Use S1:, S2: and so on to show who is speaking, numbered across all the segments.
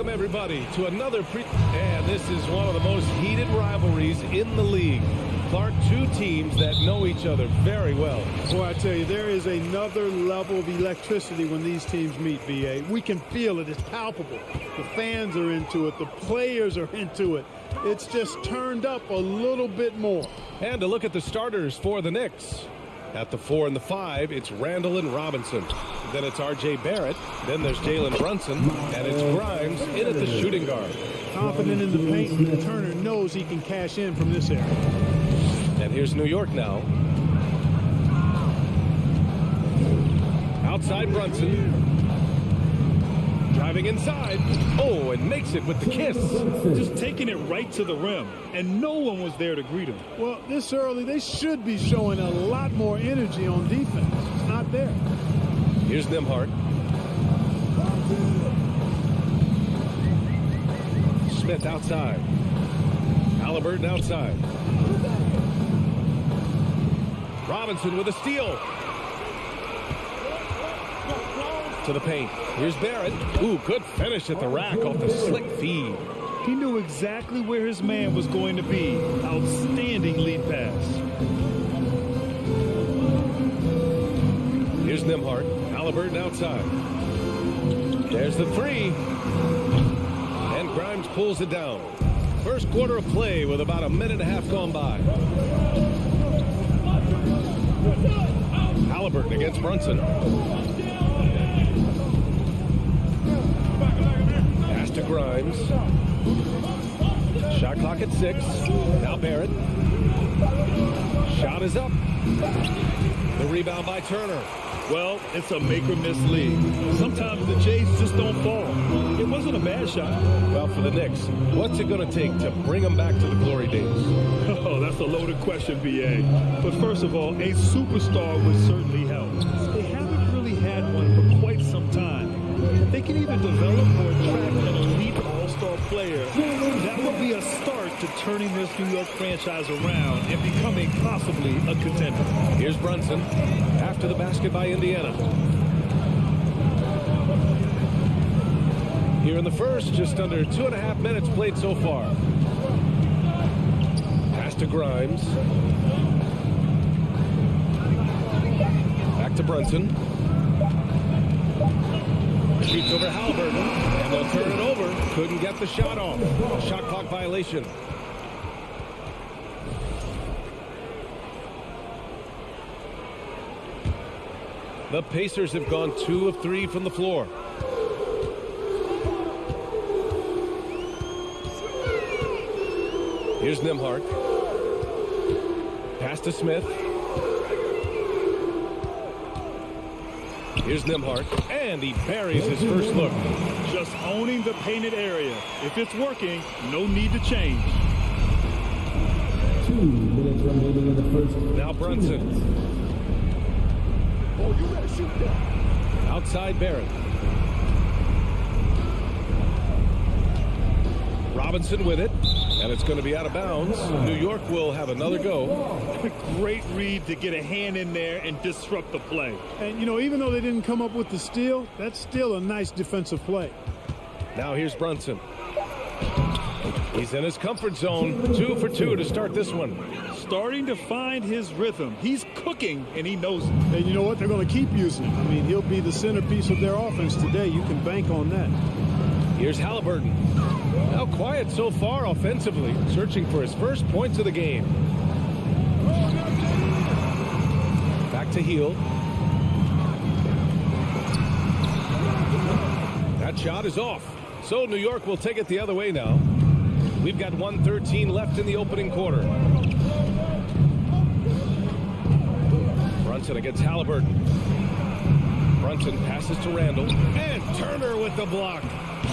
S1: Welcome, everybody, to another And this is one of the most heated rivalries in the league. Clark, two teams that know each other very well.
S2: Boy, I tell you, there is another level of electricity when these teams meet, VA. We can feel it. It's palpable. The fans are into it. The players are into it. It's just turned up a little bit more.
S1: And to look at the starters for the Knicks. At the 4 and the 5, it's Randall and Robinson. Then it's R.J. Barrett. Then there's Jalen Brunson. And it's Grimes in at the shooting guard.
S2: Confident in the paint, Turner knows he can cash in from this area.
S1: And here's New York now. Outside Brunson. Driving inside. Oh, and makes it with the kiss.
S3: Just taking it right to the rim. And no one was there to greet him.
S2: Well, this early, they should be showing a lot more energy on defense. It's not there.
S1: Here's Nembhard. Smith outside. Halliburton outside. Robinson with a steal. To the paint. Here's Barrett. Ooh, good finish at the rack off the slick feed.
S3: He knew exactly where his man was going to be. Outstanding lead pass.
S1: Here's Nembhard. Halliburton outside. There's the three. And Grimes pulls it down. First quarter of play with about a minute and a half gone by. Halliburton against Brunson. Pass to Grimes. Shot clock at 6. Now Barrett. Shot is up. The rebound by Turner.
S3: Well, it's a make-or-miss league. Sometimes the Jays just don't fall. It wasn't a bad shot.
S1: Well, for the Knicks, what's it going to take to bring them back to the glory days?
S3: Oh, that's a loaded question, BA. But first of all, a superstar would certainly help. They haven't really had one for quite some time. If they can either develop or attract an elite all-star player, that would be a start to turning this New York franchise around and becoming possibly a contender.
S1: Here's Brunson after the basket by Indiana. Here in the first, just under 2.5 minutes played so far. Pass to Grimes. Back to Brunson. Shoots over Halliburton, and they'll turn it over. Couldn't get the shot off. A shot clock violation. The Pacers have gone 2 of 3 from the floor. Here's Nembhard. Pass to Smith. Here's Nembhard, and he buries his first look.
S3: Just owning the painted area. If it's working, no need to change.
S4: 2 minutes remaining in the first.
S1: Now Brunson. Outside Barrett. Robinson with it, and it's going to be out of bounds. New York will have another go.
S3: Great read to get a hand in there and disrupt the play.
S2: And, you know, even though they didn't come up with the steal, that's still a nice defensive play.
S1: Now here's Brunson. He's in his comfort zone. 2 for 2 to start this one.
S3: Starting to find his rhythm. He's cooking, and he knows it.
S2: And you know what? They're going to keep using him. I mean, he'll be the centerpiece of their offense today. You can bank on that.
S1: Here's Halliburton. Now quiet so far offensively, searching for his first points of the game. Back to Heel. That shot is off. So New York will take it the other way now. We've got 1:13 left in the opening quarter. Brunson against Halliburton. Brunson passes to Randall. And Turner with the block.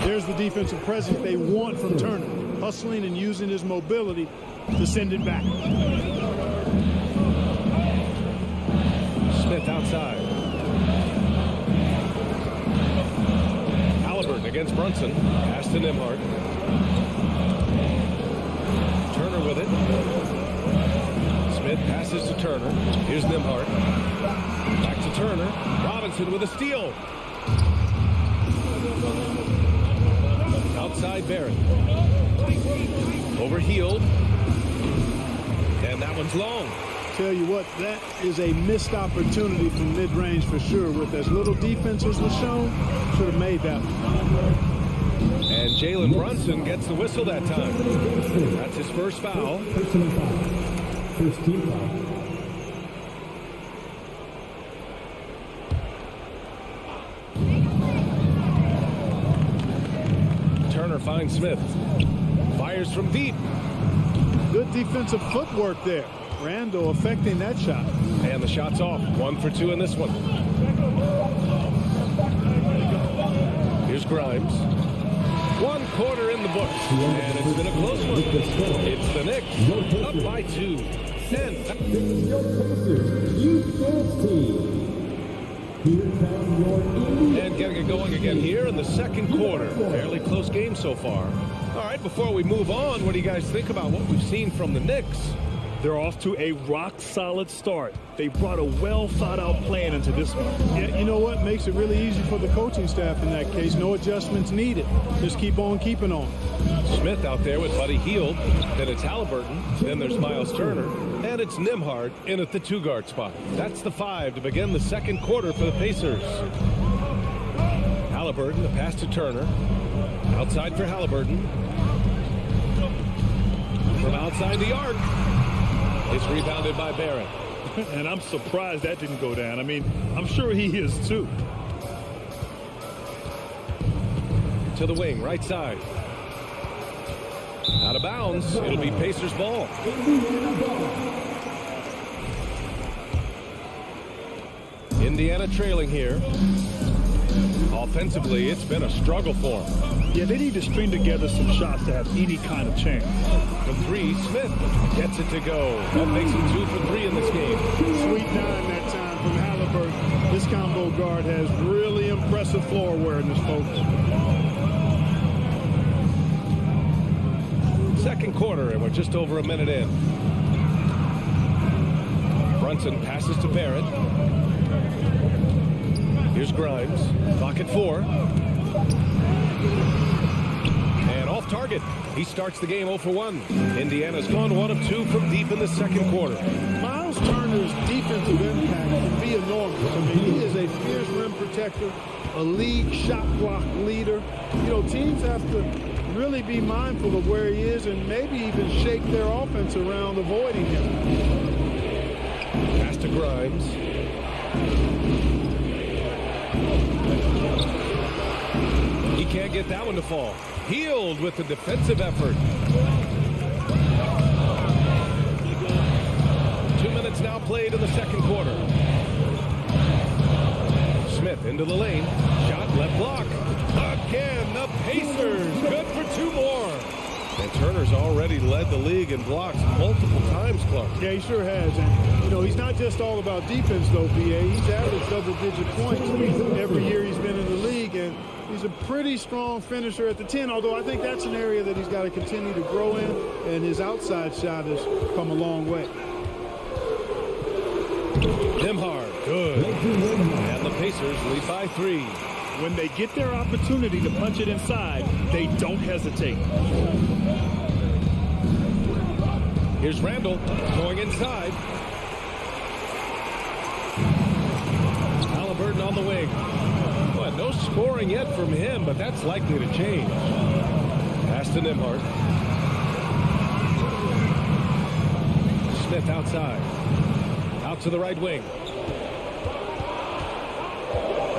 S2: There's the defensive presence they want from Turner. Hustling and using his mobility to send it back.
S1: Smith outside. Halliburton against Brunson. Pass to Nembhard. Turner with it. Smith passes to Turner. Here's Nembhard. Back to Turner. Robinson with a steal. outside Barrett. Over Heald. And that one's long.
S2: Tell you what, that is a missed opportunity from mid-range for sure. With as little defense as was shown, should have made that one.
S1: And Jalen Brunson gets the whistle that time. That's his first foul.
S4: Personal foul. First team foul.
S1: Turner finds Smith. Fires from deep.
S2: Good defensive footwork there. Randall affecting that shot.
S1: And the shot's off. 1 for 2 in this one. Here's Grimes. 1 quarter in the books. And it's been a close one. It's the Knicks up by 2. And getting it going again here in the second quarter. Fairly close game so far. All right, before we move on, what do you guys think about what we've seen from the Knicks?
S3: They're off to a rock-solid start. They brought a well-thought-out plan into this one.
S2: Yeah, you know what? Makes it really easy for the coaching staff in that case. No adjustments needed. Just keep on keeping on.
S1: Smith out there with Buddy Hield. Then it's Halliburton. Then there's Miles Turner. And it's Nembhard in at the 2-guard spot. That's the 5 to begin the second quarter for the Pacers. Halliburton, the pass to Turner. Outside for Halliburton. From outside the arc. It's rebounded by Barrett.
S3: And I'm surprised that didn't go down. I mean, I'm sure he is too.
S1: To the wing, right side. Out of bounds. It'll be Pacers ball. Indiana trailing here. Offensively, it's been a struggle for them.
S3: Yeah, they need to string together some shots to have any kind of chance.
S1: From 3, Smith gets it to go. That makes him 2 for 3 in this game.
S2: Sweet 9 that time from Halliburton. This combo guard has really impressive floor awareness, folks.
S1: Second quarter, and we're just over a minute in. Brunson passes to Barrett. Here's Grimes. Clock at 4. And off target. He starts the game 0 for 1. Indiana's gone 1 of 2 from deep in the second quarter.
S2: Miles Turner's defensive impact can be enormous. I mean, he is a fierce rim protector, a league shot block leader. You know, teams have to really be mindful of where he is and maybe even shake their offense around avoiding him.
S1: Pass to Grimes. He can't get that one to fall. Heald with the defensive effort. 2 minutes now played in the second quarter. Smith into the lane. Shot left block. Again, the Pacers. Good for 2 more. And Turner's already led the league in blocks multiple times, Clark.
S2: Yeah, he sure has. And, you know, he's not just all about defense, though, B.A. He's averaged double-digit points every year he's been in the league. And he's a pretty strong finisher at the 10, although I think that's an area that he's got to continue to grow in. And his outside shot has come a long way.
S1: Nembhard, good. And the Pacers lead by 3.
S3: When they get their opportunity to punch it inside, they don't hesitate.
S1: Here's Randall going inside. Halliburton on the wing. Well, no scoring yet from him, but that's likely to change. Pass to Nembhard. Smith outside. Out to the right wing.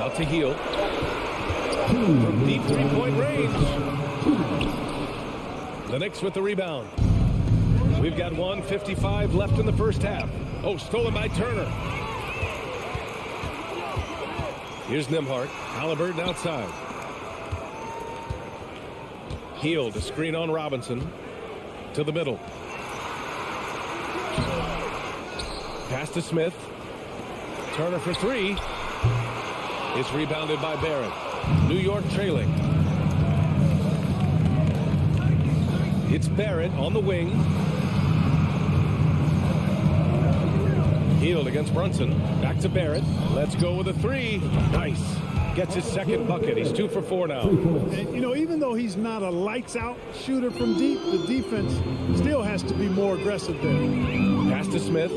S1: Out to Hield. From deep 3-point range. The Knicks with the rebound. We've got 1:55 left in the first half. Oh, stolen by Turner. Here's Nembhard. Halliburton outside. Hield, a screen on Robinson. To the middle. Pass to Smith. Turner for 3. It's rebounded by Barrett. New York trailing. It's Barrett on the wing. Hield against Brunson. Back to Barrett. Let's go with a 3. Nice. gets his second bucket. He's 2 for 4 now.
S2: And, you know, even though he's not a lights-out shooter from deep, the defense still has to be more aggressive there.
S1: Pass to Smith.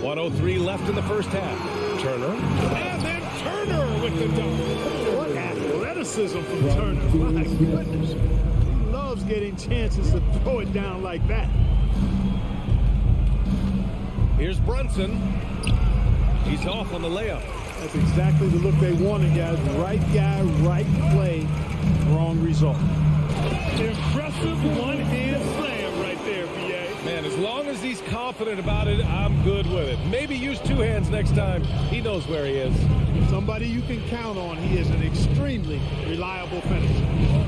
S1: 1:03 left in the first half. Turner. And then Turner with the dunk.
S2: What athleticism from Turner. My goodness. He loves getting chances to throw it down like that.
S1: Here's Brunson. He's off on the layup.
S2: That's exactly the look they wanted, guys. Right guy, right play, wrong result.
S3: Impressive one-hand slam right there, B.A.
S1: Man, as long as he's confident about it, I'm good with it. Maybe use 2 hands next time. He knows where he is.
S2: Somebody you can count on. He is an extremely reliable finisher.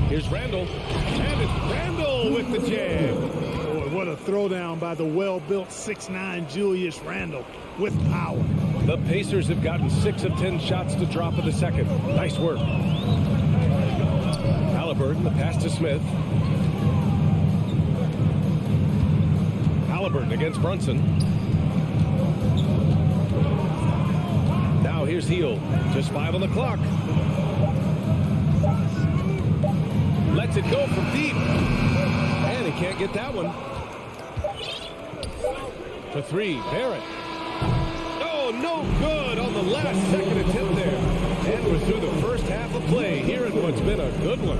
S1: Here's Randall. And it's Randall with the jam.
S2: Boy, what a throwdown by the well-built 6'9" Julius Randle with power.
S1: The Pacers have gotten 6 of 10 shots to drop in the second. Nice work. Halliburton, the pass to Smith. Halliburton against Brunson. Now here's Heel. Just 5 on the clock. Lets it go from deep. And he can't get that one. For 3, Barrett. Oh, no good on the last second attempt there. And we're through the first half of play here in what's been a good one.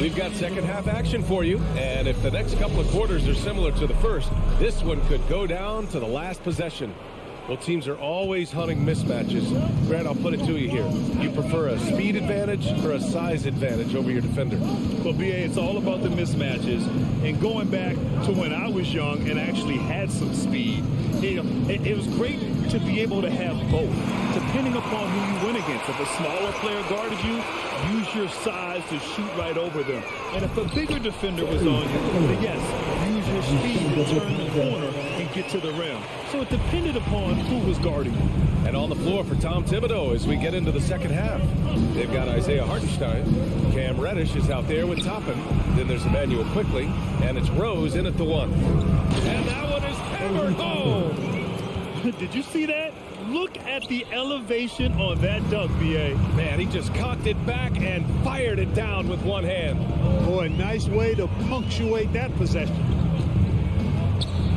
S1: We've got second half action for you, and if the next couple of quarters are similar to the first, this one could go down to the last possession. Well, teams are always hunting mismatches. Grant, I'll put it to you here. You prefer a speed advantage or a size advantage over your defender?
S3: Well, B.A., it's all about the mismatches. And going back to when I was young and actually had some speed, it was great to be able to have both, depending upon who you went against. If a smaller player guarded you, use your size to shoot right over them. And if a bigger defender was on you, then yes, use your speed to turn the corner and get to the rim. So it depended upon who was guarding you.
S1: And on the floor for Tom Thibodeau as we get into the second half. They've got Isaiah Hartenstein. Cam Reddish is out there with Toppin. Then there's Emmanuel Quickly. And it's Rose in at the 1. And that one is hammered home.
S3: Did you see that? Look at the elevation on that dunk, B.A.
S1: Man, he just cocked it back and fired it down with one hand.
S2: Boy, nice way to punctuate that possession.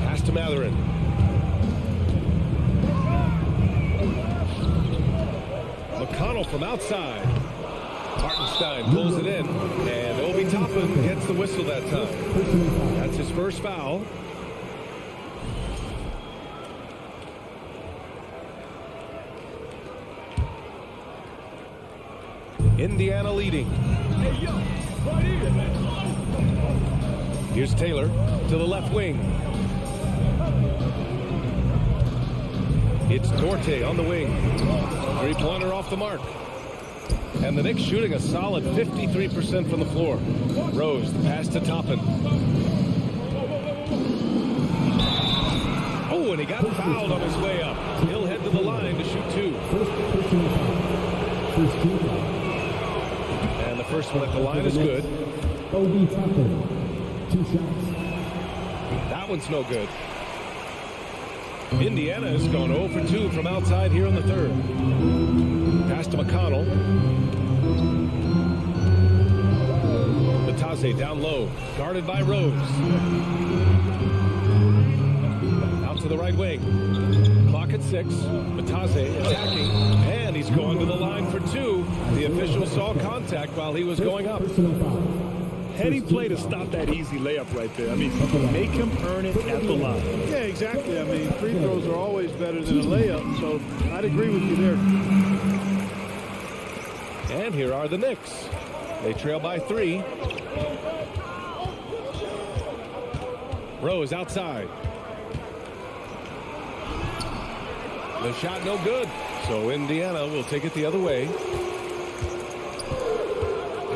S1: Pass to Matherin. McConnell from outside. Hartenstein pulls it in, and Obi Toppin gets the whistle that time. That's his first foul. Indiana leading. Here's Taylor to the left wing. It's Dorte on the wing. 3-pointer off the mark. And the Knicks shooting a solid 53% from the floor. Rose, the pass to Toppin. Oh, and he got fouled on his way up. He'll head to the line to shoot 2. And the first one at the line is good.
S4: Obi Toppin, 2 shots.
S1: That one's no good. Indiana has gone 0 for 2 from outside here in the third. Pass to McConnell. Batase down low, guarded by Rose. Out to the right wing. Clock at 6. Batase attacking, and he's going to the line for 2. The official saw contact while he was going up.
S3: Heady play to stop that easy layup right there. I mean, make him earn it at the line.
S2: Yeah, exactly. I mean, free throws are always better than a layup, so I'd agree with you there.
S1: And here are the Knicks. They trail by 3. Rose outside. The shot no good. So Indiana will take it the other way.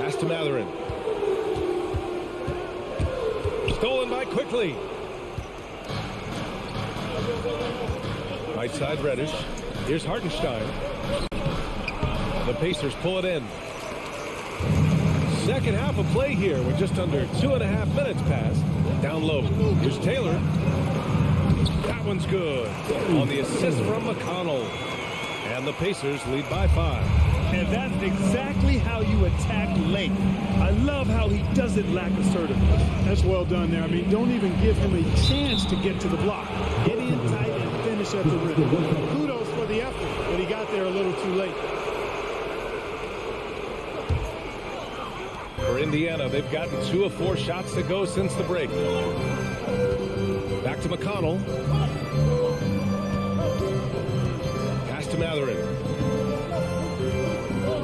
S1: Pass to Matherin. Stolen by Quickly. Right side Reddish. Here's Hartenstein. The Pacers pull it in. Second half of play here with just under 2.5 minutes passed. Down low. Here's Taylor. That one's good. On the assist from McConnell. And the Pacers lead by 5.
S3: And that's exactly how you attack length. I love how he doesn't lack assertiveness.
S2: That's well done there. I mean, don't even give him a chance to get to the block. Get in tight and finish at the rim. Kudos for the effort, but he got there a little too late.
S1: For Indiana, they've gotten 2 of 4 shots to go since the break. Back to McConnell. Pass to Matherin.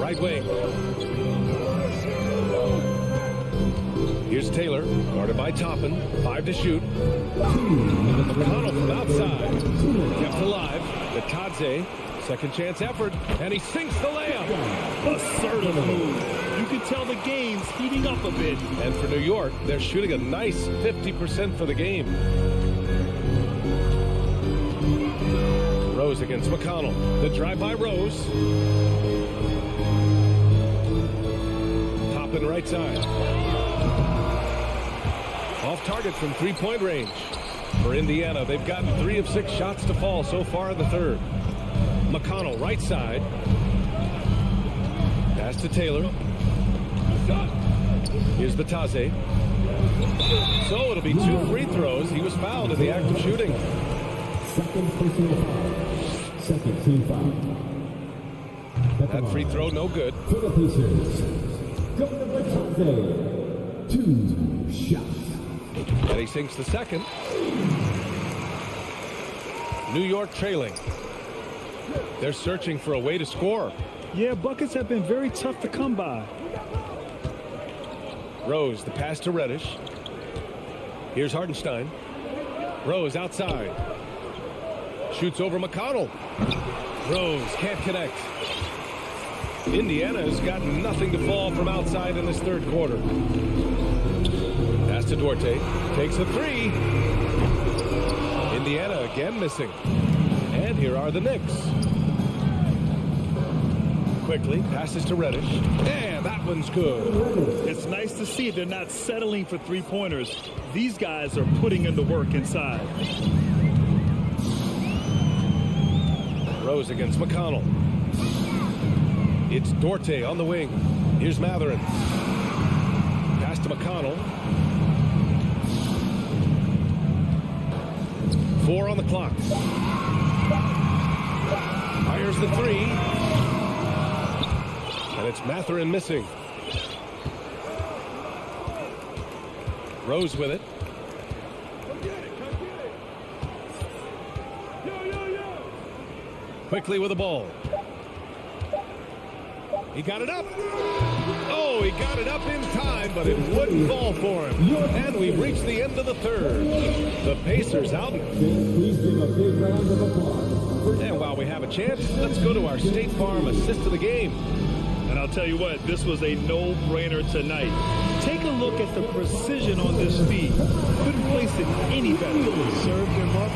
S1: Right wing. Here's Taylor, guarded by Toppin. 5 to shoot. McConnell from outside. Kept alive. Natadze. Second chance effort. And he sinks the layup.
S3: Assertive move. You can tell the game's heating up a bit.
S1: And for New York, they're shooting a nice 50% for the game. Rose against McConnell. The drive by Rose. Toppin right side. Off target from 3-point range. For Indiana, they've gotten 3 of 6 shots to fall so far in the third. McConnell right side. Pass to Taylor. Here's Natadze. So it'll be 2 free throws. He was fouled in the act of shooting.
S4: Second personal foul. Second team foul.
S1: That free throw no good.
S4: For the Pacers, Governor Natadze. 2 shots.
S1: And he sinks the second. New York trailing. They're searching for a way to score.
S3: Yeah, buckets have been very tough to come by.
S1: Rose, the pass to Reddish. Here's Hartenstein. Rose outside. Shoots over McConnell. Rose can't connect. Indiana has got nothing to fall from outside in this third quarter. Pass to Duarte. Takes a 3. Indiana again missing. And here are the Knicks. Quickly passes to Reddish. And that one's good.
S3: It's nice to see they're not settling for 3-pointers. These guys are putting in the work inside.
S1: Rose against McConnell. It's Duarte on the wing. Here's Matherin. Pass to McConnell. 4 on the clock. Fires the 3. And it's Matherin missing. Rose with it. Quickly with the ball. He got it up. Oh, he got it up in time, but it wouldn't fall for him. And we've reached the end of the third. The Pacers out.
S4: Please give a big round of applause.
S1: And while we have a chance, let's go to our State Farm assist of the game.
S3: And I'll tell you what, this was a no-brainer tonight. Take a look at the precision on this feed. Couldn't place it any better.
S2: Served him up.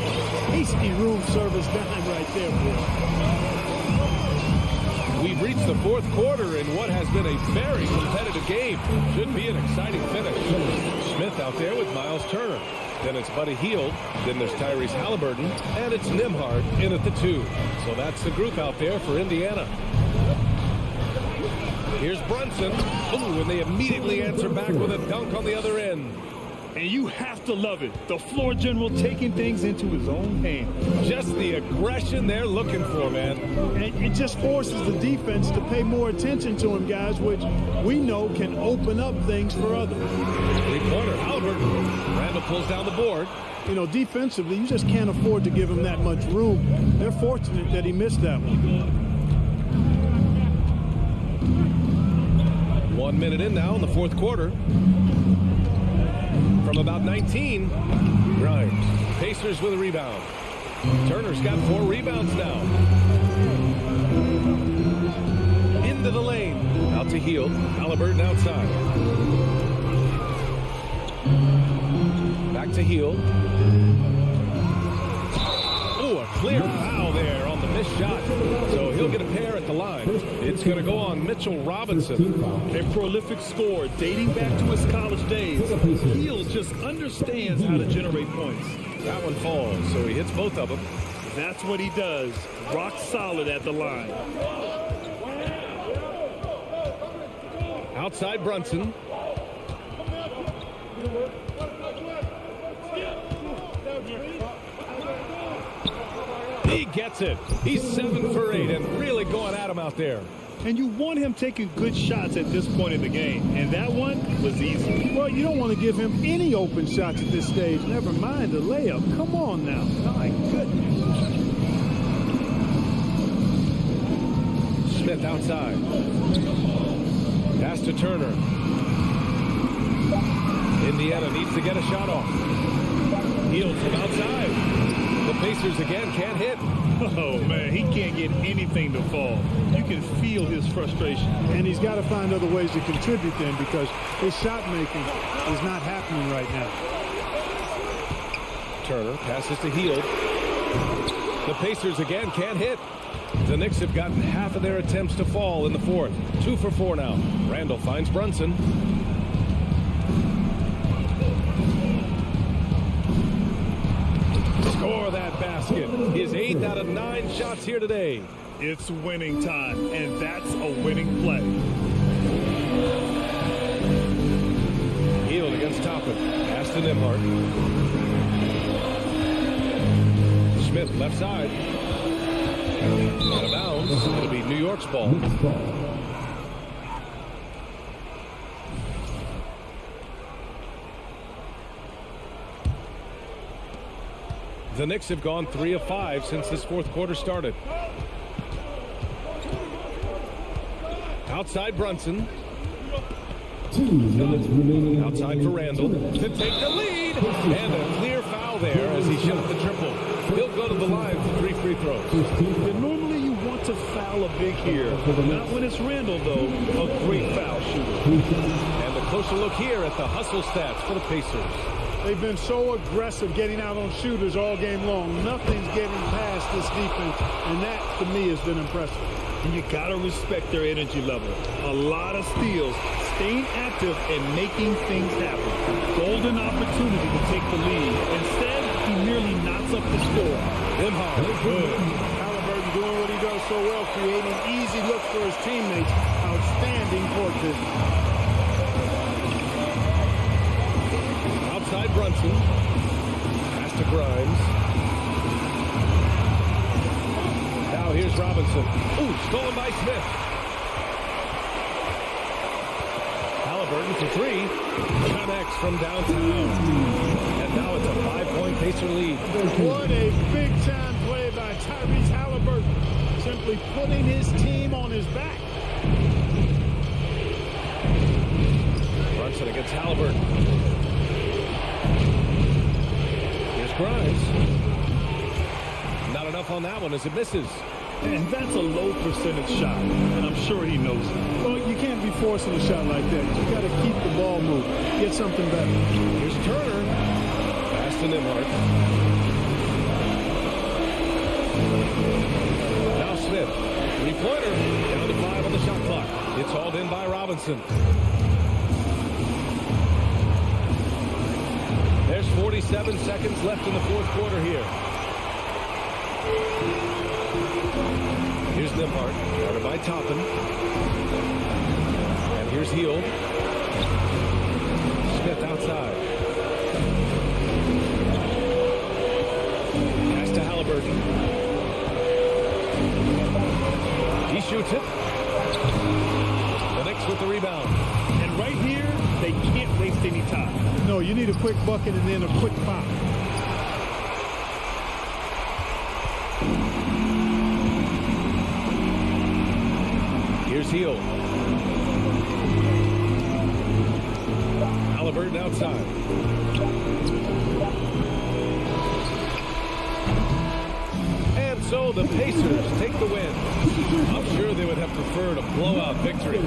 S2: Hasty room service dime right there, boy.
S1: We've reached the fourth quarter in what has been a very competitive game. Should be an exciting finish. Smith out there with Miles Turner. Then it's Buddy Hield. Then there's Tyrese Halliburton. And it's Nembhard in at the 2. So that's the group out there for Indiana. Here's Brunson. Ooh, and they immediately answer back with a dunk on the other end.
S3: And you have to love it. The floor general taking things into his own hands.
S1: Just the aggression they're looking for, man.
S2: And it just forces the defense to pay more attention to him, guys, which we know can open up things for others.
S1: Three-pointer, Halliburton. Randall pulls down the board.
S2: You know, defensively, you just can't afford to give him that much room. They're fortunate that he missed that one.
S1: 1 minute in now in the fourth quarter. From about 19, Grimes. Pacers with a rebound. Turner's got 4 rebounds now. Into the lane. Out to Hield. Halliburton outside. heel. Oh, a clear foul there on the missed shot. So he'll get a pair at the line. It's going to go on Mitchell Robinson.
S3: A prolific scorer dating back to his college days. Hill just understands how to generate points.
S1: That one falls, so he hits both of them.
S3: That's what he does. Rock solid at the line.
S1: Outside Brunson. He gets it. He's 7 for 8 and really going at him out there.
S3: And you want him taking good shots at this point in the game. And that one was easy.
S2: Well, you don't want to give him any open shots at this stage. Never mind the layup. Come on now. My goodness.
S1: Smith outside. Pass to Turner. Indiana needs to get a shot off. Hield from outside. The Pacers again can't hit.
S3: Oh, man, he can't get anything to fall. You can feel his frustration.
S2: And he's got to find other ways to contribute then, because his shot making is not happening right now.
S1: Turner passes to Hield. The Pacers again can't hit. The Knicks have gotten half of their attempts to fall in the fourth. 2 for 4 now. Randall finds Brunson. Score that basket. His 8th out of 9 shots here today.
S3: It's winning time, and that's a winning play.
S1: Hield against Toppin. Pass to Nembhard. Smith left side. Out of bounds. It'll be New York's ball. The Knicks have gone 3 of 5 since this fourth quarter started. Outside Brunson.
S4: 2 minutes remaining.
S1: Outside for Randall to take the lead. And a clear foul there as he shot the triple. He'll go to the line for 3 free throws.
S3: And normally you want to foul a big here. Not when it's Randall, though. A great foul shooter.
S1: And a closer look here at the hustle stats for the Pacers.
S2: They've been so aggressive getting out on shooters all game long. Nothing's getting past this defense, and that, to me, has been impressive.
S3: And you got to respect their energy level. A lot of steals, staying active and making things happen. Golden opportunity to take the lead. Instead, he merely knots up the score.
S1: Good.
S2: Halliburton doing what he does so well, creating easy looks for his teammates. Outstanding court vision.
S1: Outside Brunson. Pass to Grimes. Now here's Robinson. Ooh, stolen by Smith. Halliburton for 3. Connects from downtown. And now it's a 5-point Pacer lead.
S2: What a big-time play by Tyrese Halliburton. Simply putting his team on his back.
S1: Brunson against Halliburton. Grimes. Not enough on that one as it misses.
S3: And that's a low percentage shot, and I'm sure he knows it.
S2: Well, you can't be forcing a shot like that. You got to keep the ball moving. Get something better.
S1: Here's Turner. Pass to Nembhard. Now Smith. 3-pointer. Down to 5 on the shot clock. It's hauled in by Robinson. There's 47 seconds left in the fourth quarter here. Here's Nembhard, guarded by Toppin. And here's Hield. Smith outside. Pass to Halliburton. He shoots it. The Knicks with the rebound.
S3: And right here, they can't waste any time.
S2: No, you need a quick bucket and then a quick pop.
S1: Here's Hield. Halliburton outside. And so the Pacers take the win. I'm sure they would have preferred a blowout victory.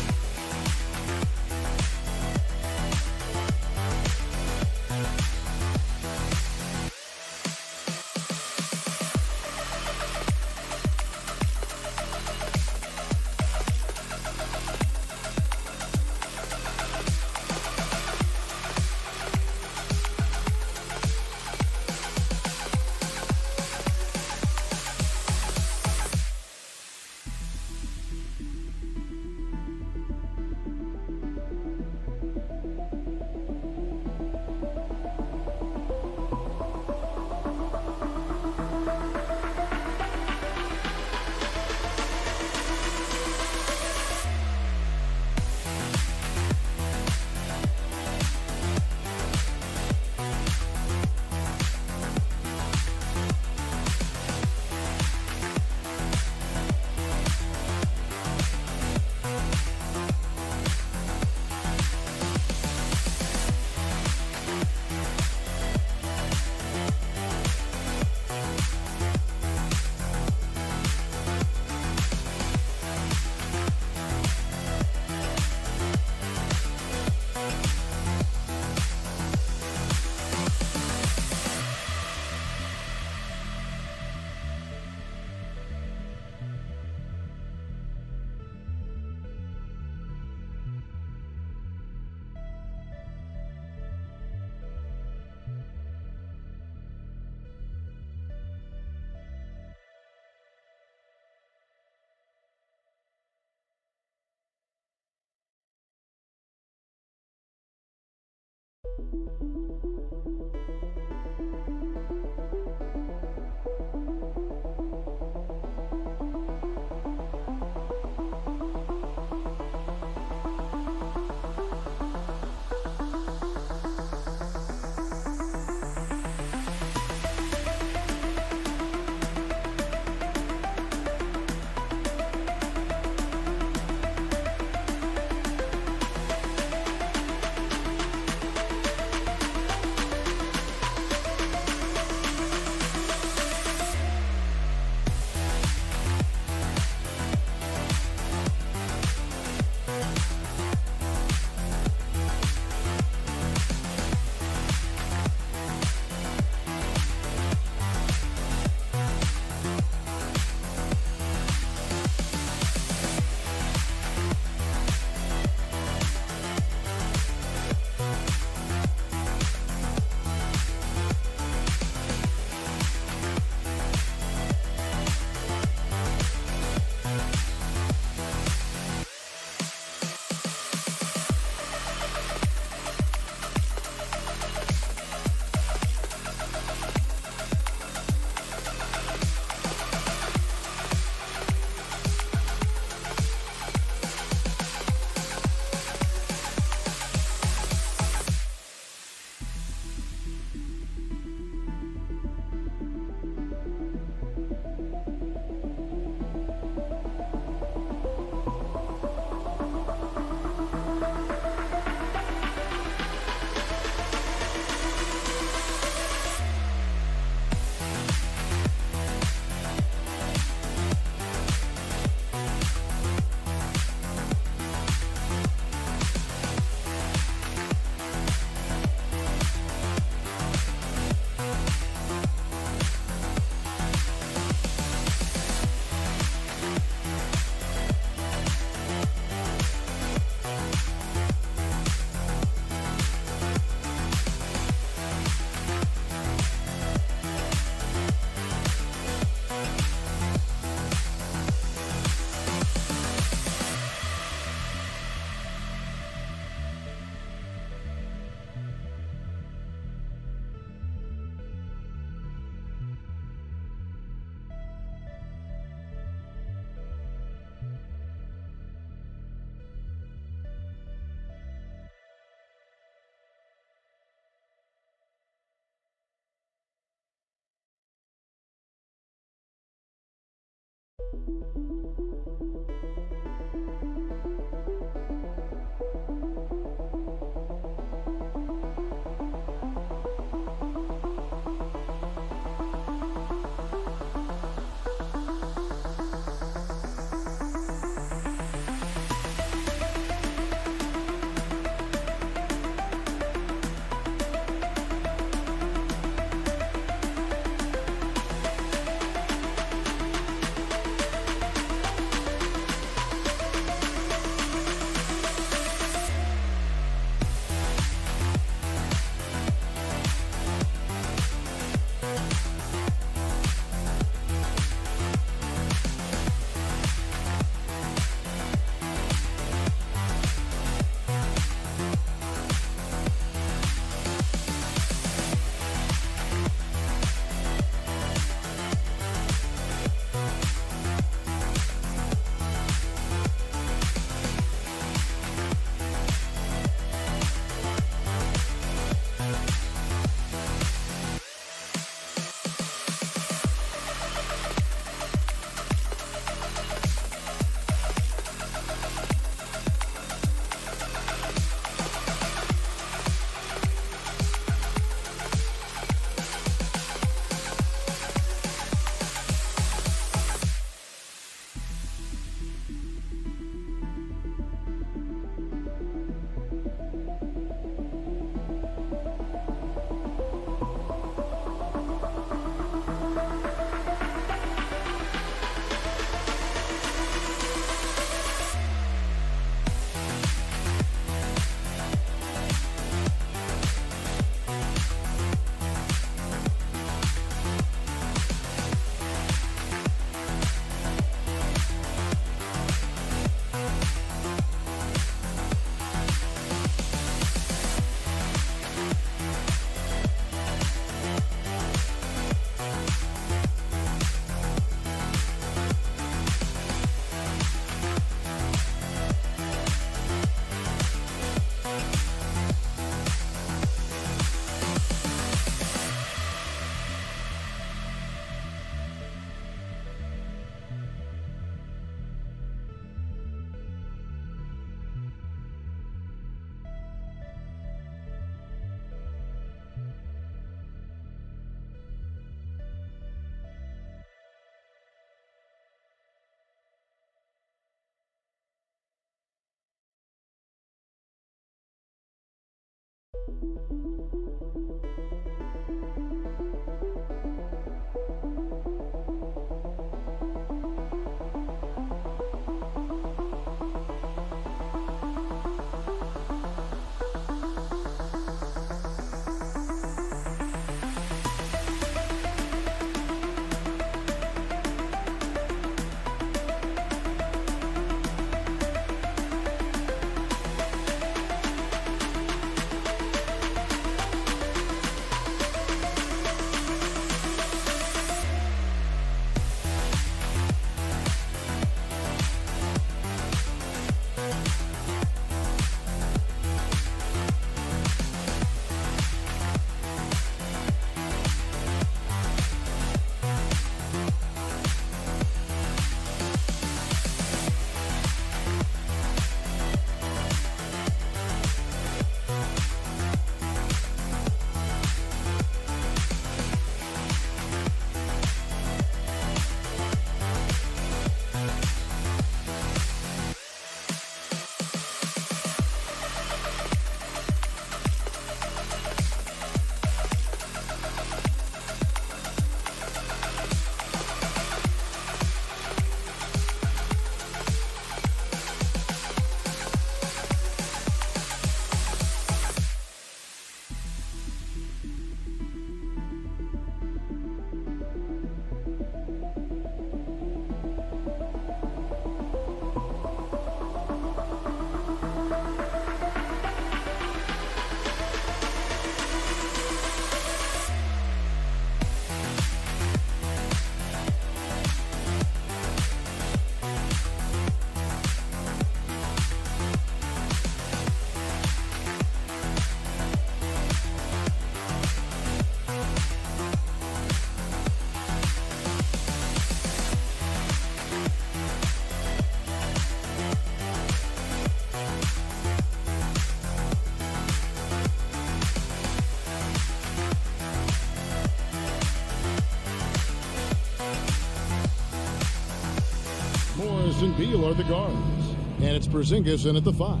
S5: and Beal are the guards. And it's Porzingis in at the 5.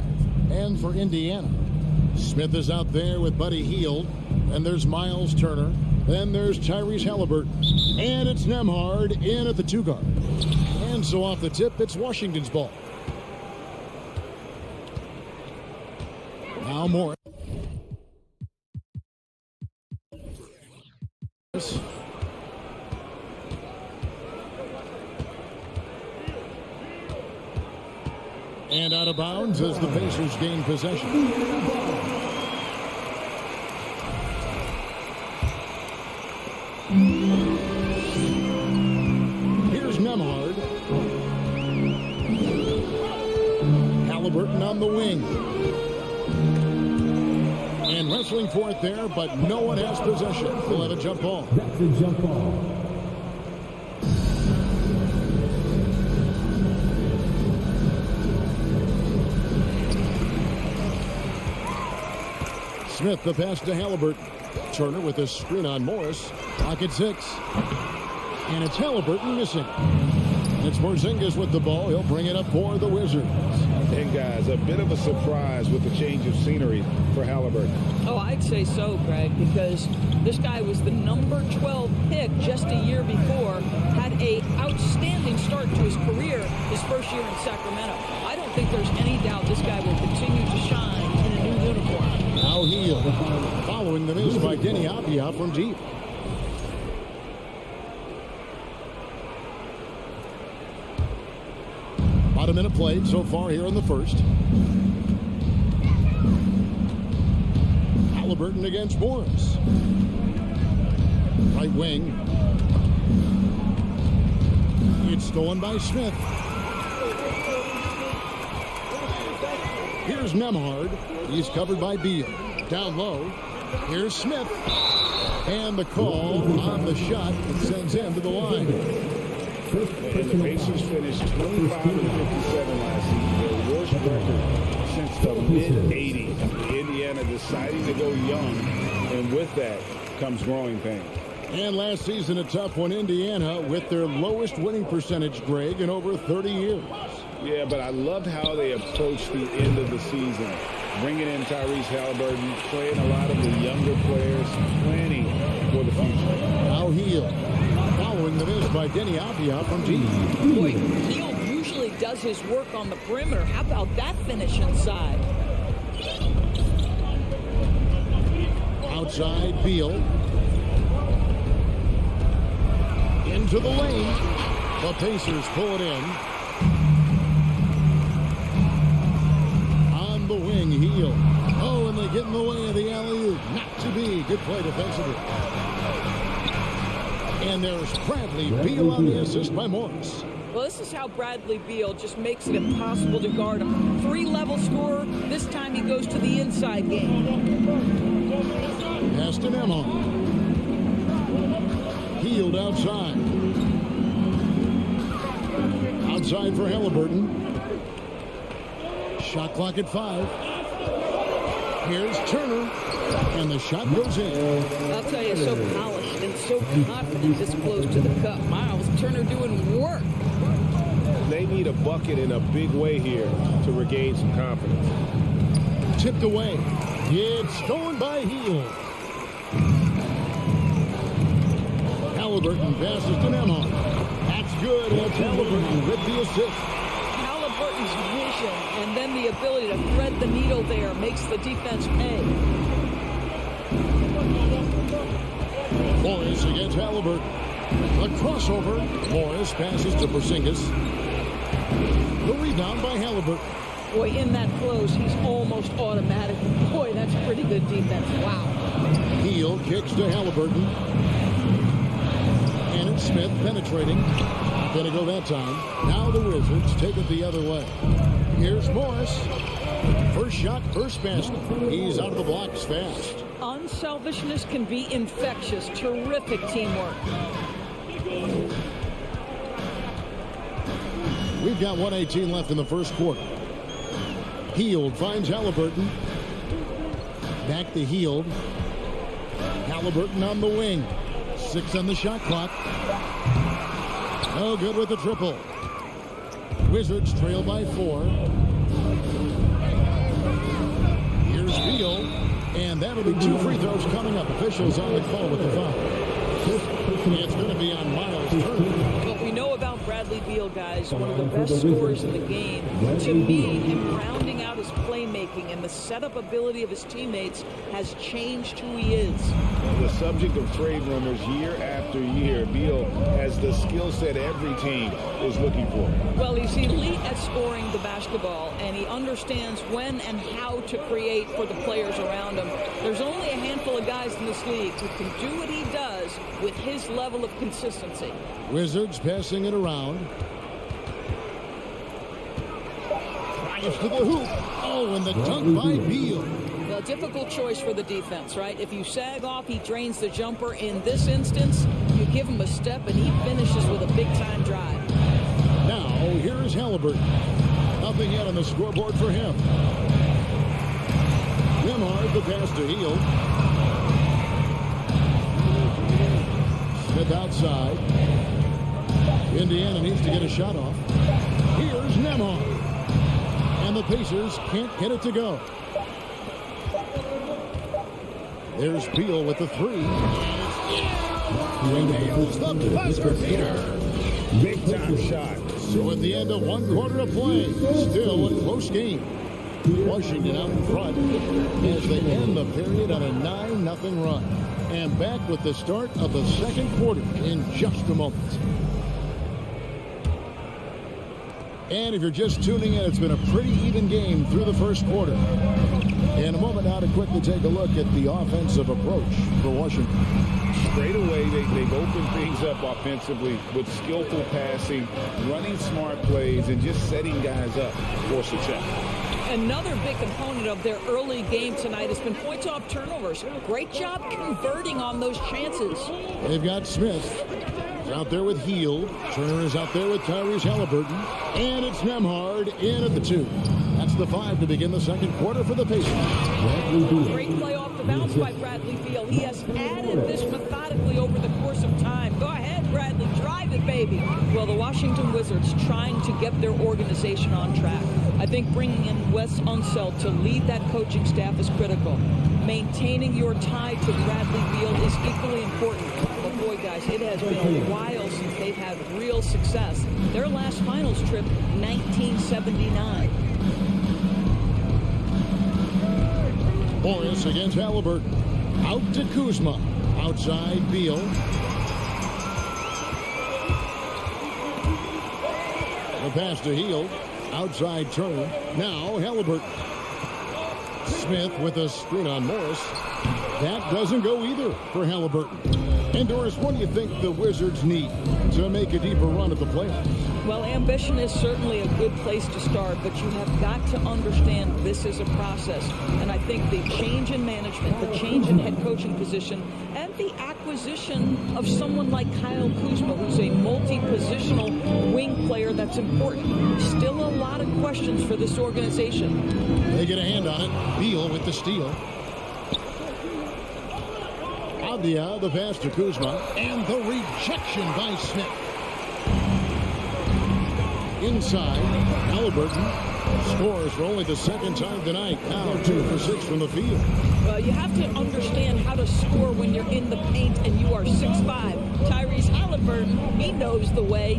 S5: And for Indiana, Smith is out there with Buddy Hield. And there's Miles Turner. Then there's Tyrese Halliburton. And it's Nembhard in at the 2 guard. And so off the tip, it's Washington's ball. Now Morris. And out of bounds as the Pacers gain possession. Here's Nembhard. Halliburton on the wing. And wrestling for it there, but no one has possession. They'll have a jump ball.
S4: That's a jump ball.
S5: Smith, the pass to Halliburton. Turner with a screen on Morris. Pocket 6. And it's Halliburton missing. It's Porzingis with the ball. He'll bring it up for the Wizards.
S6: And guys, a bit of a surprise with the change of scenery for Halliburton.
S7: Oh, I'd say so, Greg, because this guy was the number 12 pick just a year before, had a outstanding start to his career his first year in Sacramento. I don't think there's any doubt this guy will continue to shine in a new uniform.
S5: Now Hield following the miss by Denny Avdia from deep. About a minute played so far here in the first. Halliburton against Morris. Right wing. It's stolen by Smith. Here's Nembhard. He's covered by Beal. Down low. Here's Smith. And the call on the shot that sends him to the line.
S6: And the Pacers finished 25-57 last season, their worst record since the mid-'80s. Indiana deciding to go young, and with that comes growing pains.
S5: And last season, a tough one, Indiana, with their lowest winning percentage, Greg, in over 30 years.
S6: Yeah, but I loved how they approached the end of the season. bringing in Tyrese Halliburton, playing a lot of the younger players, planning for the future.
S5: Now Hield, following the miss by Denny Avdia from deep.
S7: Boy, Hield usually does his work on the perimeter. How about that finish inside?
S5: Outside, Beal. Into the lane. The Pacers pull it in. On the wing, Hield. Oh, and they get in the way of the alley-oop. Not to be. Good play defensively. And there's Bradley Beal on the assist by Morris.
S7: Well, this is how Bradley Beal just makes it impossible to guard him. 3-level scorer. This time he goes to the inside game.
S5: Pass to Nemo. Hield outside. Outside for Halliburton. Shot clock at 5. Here's Turner. And the shot goes in.
S7: I'll tell you, so polished and so confident this close to the cup. Miles Turner doing work.
S1: They need a bucket in a big way here to regain some confidence.
S5: Tipped away. It's stolen by Hield. Halliburton passes to Nemo. That's good. That's Halliburton with the assist.
S7: Halliburton's vision and then the ability to thread the needle there makes the defense pay.
S5: Morris against Halliburton. The crossover. Morris passes to Porzingis. The rebound by Halliburton.
S7: Boy, in that close, he's almost automatic. Boy, that's pretty good defense. Wow.
S5: Hield kicks to Halliburton. And it's Smith penetrating. Gonna go that time. Now the Wizards take it the other way. Here's Morris. First shot, first basket. He's out of the blocks fast.
S7: Unselfishness can be infectious. Terrific teamwork.
S5: We've got 1:18 left in the first quarter. Hield finds Halliburton. Back to Hield. Halliburton on the wing. 6 on the shot clock. No good with the triple. Wizards trail by 4. Here's Beal. And that'll be 2 free throws coming up. Officials on the call with the foul. It's going to be on Miles Turner.
S7: What we know about Bradley Beal, guys, one of the best scorers in the game. To me, him rounding out his playmaking and the setup ability of his teammates has changed who he is.
S6: The subject of trade rumors year after year, Beal has the skill set every team is looking for.
S7: Well, he's elite at scoring the basketball, and he understands when and how to create for the players around him. There's only a handful of guys in this league who can do what he does with his level of consistency.
S5: Wizards passing it around. Drives to the hoop. Oh, and the dunk by Beal.
S7: Well, difficult choice for the defense, right? If you sag off, he drains the jumper. In this instance, you give him a step, and he finishes with a big-time drive.
S5: Now, here is Halliburton. Nothing yet on the scoreboard for him. Nemhard, the pass to Hield. Smith outside. Indiana needs to get a shot off. Here's Nemhard. And the Pacers can't get it to go. There's Beal with the 3. Nails the buzzer beater.
S6: Big time shot.
S5: So at the end of 1 quarter of play, still a close game. Washington out in front as they end the period on a 9-0 run. And back with the start of the second quarter in just a moment. And if you're just tuning in, it's been a pretty even game through the first quarter. In a moment now to quickly take a look at the offensive approach for Washington.
S6: Straight away, they've opened things up offensively with skillful passing, running smart plays, and just setting guys up for success.
S7: Another big component of their early game tonight has been points off turnovers. Great job converting on those chances.
S5: They've got Smith. He's out there with Hield. Turner is out there with Tyrese Halliburton. And it's Nemhard in at the 2. That's the 5 to begin the second quarter for the Pacers.
S7: Great play off the bounce by Bradley Beal. He has added this methodically over the course of time. Go ahead, Bradley. Drive it, baby. Well, the Washington Wizards trying to get their organization on track. I think bringing in Wes Unseld to lead that coaching staff is critical. Maintaining your tie to Bradley Beal is equally important. But boy, guys, it has been a while since they've had real success. Their last finals trip, 1979.
S5: Morris against Halliburton. Out to Kuzma. Outside Beal. The pass to Hield. Outside Turner. Now Halliburton. Smith with a screen on Morris. That doesn't go either for Halliburton. And Doris, what do you think the Wizards need to make a deeper run at the playoffs?
S7: Well, ambition is certainly a good place to start, but you have got to understand this is a process. And I think the change in management, the change in head coaching position, and the acquisition of someone like Kyle Kuzma, who's a multi-positional wing player that's important. Still a lot of questions for this organization.
S5: They get a hand on it. Beal with the steal. Avdia, the pass to Kuzma, and the rejection by Smith. Inside, Halliburton scores for only the second time tonight. Now 2 for 6 from the field.
S7: Well, you have to understand how to score when you're in the paint and you are 6'5". Tyrese Halliburton, he knows the way.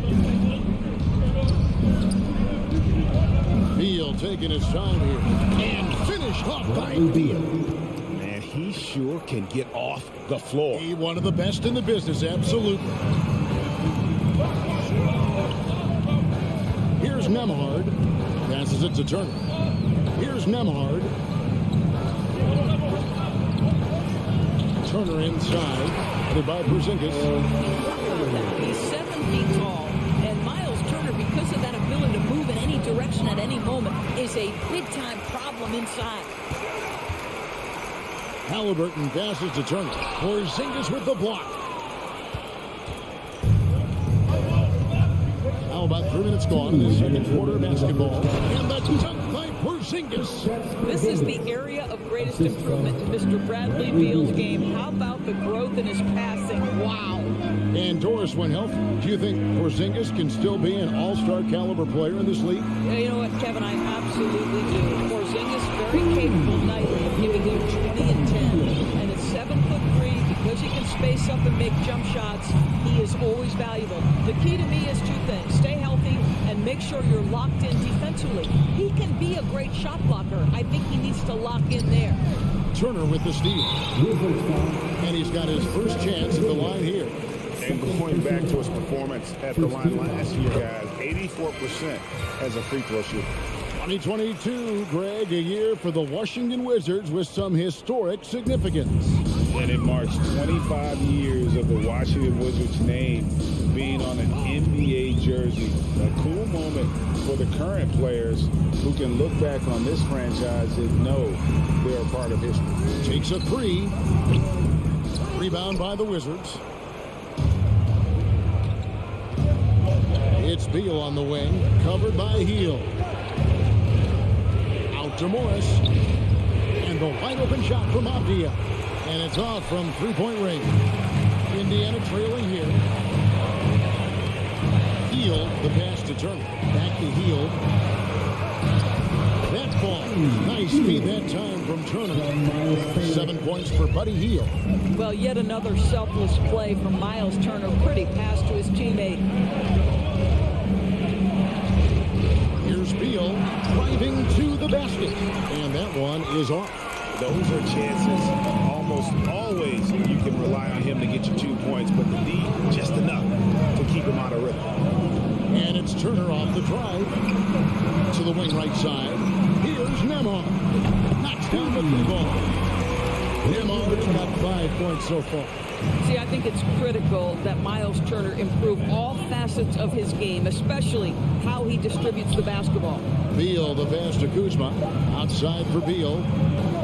S5: Beal taking his time here and finished off by Beal.
S1: Man, he sure can get off the floor.
S5: He one of the best in the business, absolutely. Here's Nembhard. Passes it to Turner. Here's Nembhard. Turner inside. Headed by Porzingis.
S7: He's 7 feet tall, and Miles Turner, because of that ability to move in any direction at any moment, is a big-time problem inside.
S5: Halliburton passes to Turner. Porzingis with the block. Now about 3 minutes gone in the second quarter of basketball. And the dunk by Porzingis.
S7: This is the area of greatest improvement in Mr. Bradley Beal's game. How about the growth in his passing? Wow.
S5: And Doris, when healthy, do you think Porzingis can still be an all-star caliber player in this league?
S7: Yeah, you know what, Kevin, I absolutely do. Porzingis, very capable night of giving you 20 and 10. And at 7'3", because he can space up and make jump shots, he is always valuable. The key to me is 2 things. Stay healthy and make sure you're locked in defensively. He can be a great shot blocker. I think he needs to lock in there.
S5: Turner with the steal. And he's got his first chance at the line here.
S6: And going back to his performance at the line last year, guys, 84% as a free throw shooter.
S5: 2022, Greg, a year for the Washington Wizards with some historic significance.
S6: And it marks 25 years of the Washington Wizards name being on an NBA jersey. A cool moment for the current players who can look back on this franchise and know they're a part of history.
S5: Takes a 3. Rebound by the Wizards. It's Beal on the wing, covered by Hield. Out to Morris. And the wide open shot from Avdia. And it's off from three-point range. Indiana trailing here. Hield, the pass to Turner. Back to Hield. That ball. Nice speed that time from Turner. 7 points for Buddy Hield.
S7: Well, yet another selfless play from Miles Turner. Pretty pass to his teammate.
S5: Here's Beal driving to the basket. And that one is off.
S6: Those are chances. Almost always you can rely on him to get you 2 points, but the D, just enough to keep him out of rhythm.
S5: And it's Turner off the drive to the wing right side. Here's Nembhard. Knocks down the free ball. Nembhard's got 5 points so far.
S7: See, I think it's critical that Miles Turner improve all facets of his game, especially how he distributes the basketball.
S5: Beal, the pass to Kuzma. Outside for Beal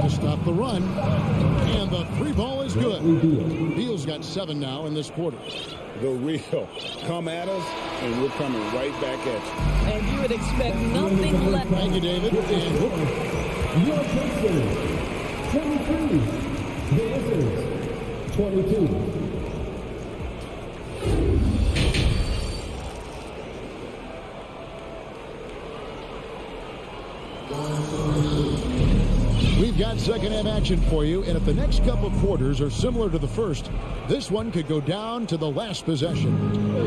S5: to stop the run. And the free ball is good. Beal's got 7 now in this quarter.
S6: The real. Come at us, and we're coming right back at you.
S7: And you would expect nothing less.
S5: Thank you, David. And
S4: Your Pistons, 23. The Wizards, 22.
S5: got second half action for you, and if the next couple quarters are similar to the first, this one could go down to the last possession.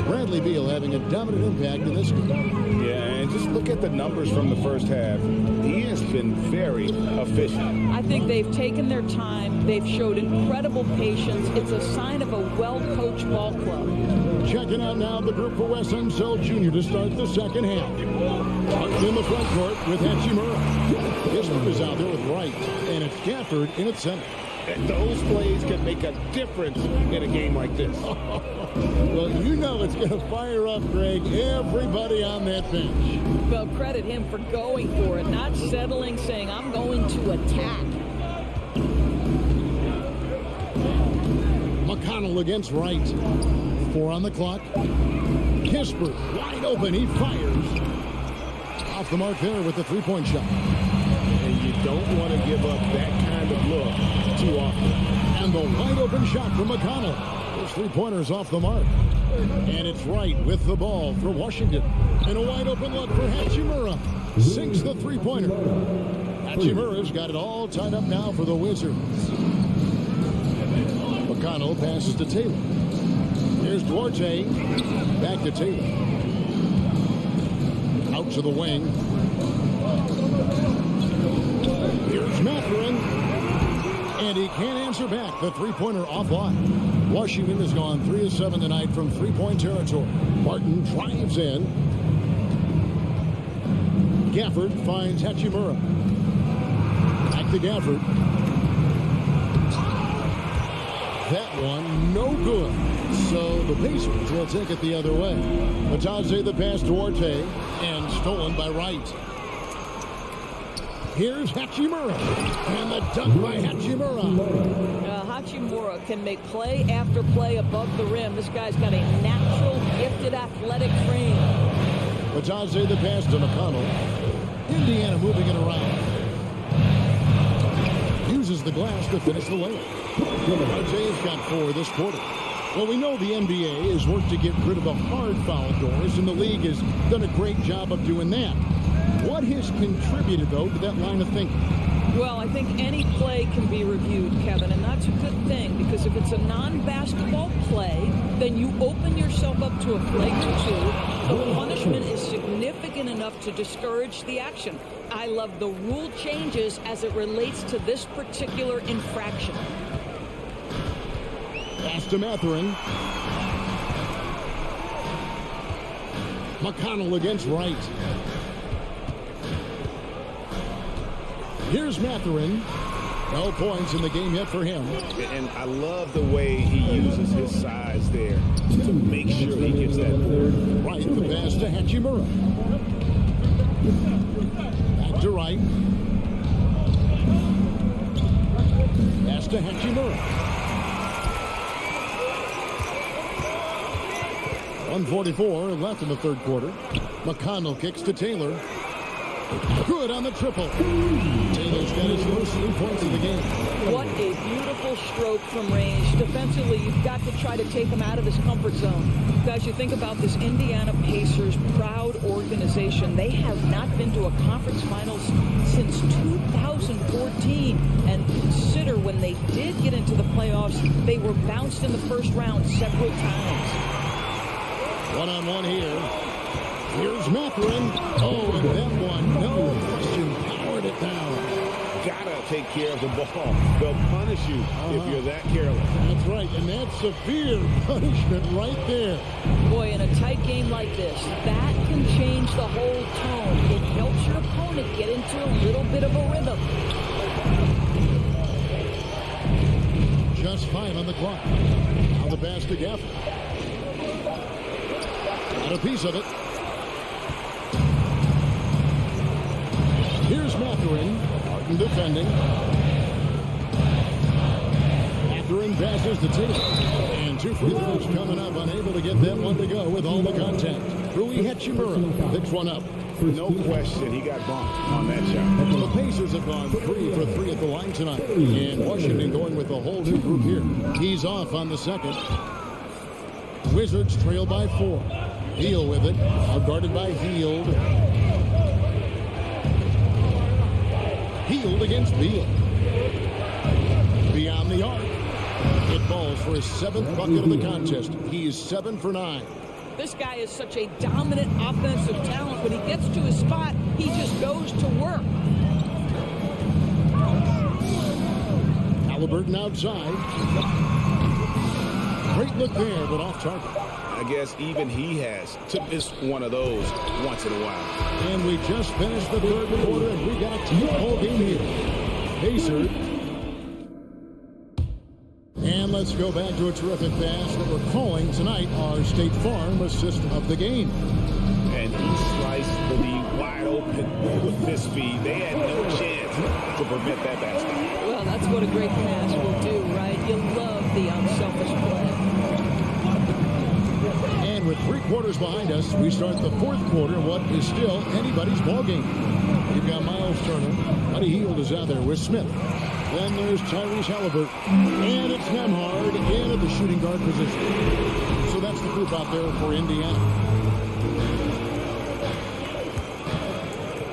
S5: Bradley Beal having a dominant impact in this game.
S6: Yeah, and just look at the numbers from the first half. He has been very efficient.
S7: I think they've taken their time. They've showed incredible patience. It's a sign of a well-coached ball club.
S5: Checking out now the group for Wes Unseld Jr. to start the second half. In the front court with Hachimura. Gisbert is out there with Wright, and it's Gafford in at center.
S6: And those plays can make a difference in a game like this.
S5: Well, you know it's going to fire up, Greg, everybody on that bench.
S7: Well, credit him for going for it, not settling, saying, I'm going to attack.
S5: McConnell against Wright. 4 on the clock. Gisbert wide open. He fires. Off the mark there with the three-point shot.
S6: And you don't want to give up that kind of look too often.
S5: And the wide open shot from McConnell. Those three-pointers off the mark. And it's Wright with the ball for Washington. And a wide open look for Hachimura. Sinks the three-pointer. Hachimura's got it all tied up now for the Wizards. McConnell passes to Taylor. Here's Duarte. Back to Taylor. Out to the wing. Here's Mathurin. And he can't answer back. The three-pointer offline. Washington has gone 3 of 7 tonight from three-point territory. Martin drives in. Gafford finds Hachimura. Back to Gafford. That one, no good. So the Pacers will take it the other way. Matadze the pass to Duarte, and stolen by Wright. Here's Hachimura, and the dunk by Hachimura.
S7: Hachimura can make play after play above the rim. This guy's got a natural, gifted, athletic frame.
S5: Matadze the pass to McConnell. Indiana moving it around. Uses the glass to finish the layup. Matadze's got 4 this quarter. Well, we know the NBA has worked to get rid of the hard foul doors, and the league has done a great job of doing that. What has contributed, though, to that line of thinking?
S7: Well, I think any play can be reviewed, Kevin, and that's a good thing, because if it's a non-basketball play, then you open yourself up to a flagrant 2. The punishment is significant enough to discourage the action. I love the rule changes as it relates to this particular infraction.
S5: Pass to Mathurin. McConnell against Wright. Here's Mathurin. No points in the game yet for him.
S6: And I love the way he uses his size there to make sure he gets that board.
S5: Wright, the pass to Hachimura. Back to Wright. Pass to Hachimura. 1:44 left in the third quarter. McConnell kicks to Taylor. Good on the triple. Taylor's got his first 3 points of the game.
S7: What a beautiful stroke from range. Defensively, you've got to try to take him out of his comfort zone. Guys, you think about this Indiana Pacers proud organization. They have not been to a conference finals since 2014. And consider when they did get into the playoffs, they were bounced in the first round several times.
S5: One-on-one here. Here's Mathurin. Oh, and that one, no question, powered it down.
S6: Gotta take care of the ball. They'll punish you if you're that careless.
S5: That's right, and that's severe punishment right there.
S7: Boy, in a tight game like this, that can change the whole tone. It helps your opponent get into a little bit of a rhythm.
S5: Just 5 on the clock. Now the pass to Gafford. Got a piece of it. Here's Mathurin. Martin defending. Mathurin passes to Taylor. And 2 free throws coming up. Unable to get that one to go with all the contact. Rui Hachimura picks one up.
S6: No question, he got bumped on that shot.
S5: The Pacers have gone 3 for 3 at the line tonight. And Washington going with a whole new group here. He's off on the second. Wizards trail by 4. Hield with it. Guarded by Hield. Hield against Beal. beyond the arc. It falls for his 7th bucket of the contest. He is 7 for 9.
S7: This guy is such a dominant offensive talent. When he gets to his spot, he just goes to work.
S5: Halliburton outside. Great look there, but off target.
S6: I guess even he has to miss one of those once in a while.
S5: And we just finished the 3rd quarter, and we got a ball game here. Pacers. And let's go back to a terrific pass that we're calling tonight our State Farm assist of the game.
S6: And he sliced the D wide open with his speed. They had no chance to prevent that basket.
S7: Well, that's what a great pass will do, right? You love the unselfish play.
S5: And with 3 quarters behind us, we start the 4th quarter, what is still anybody's ball game. You've got Miles Turner. Buddy Hield is out there with Smith. Then there's Tyrese Halliburton. And it's Nembhard in at the shooting guard position. So that's the group out there for Indiana.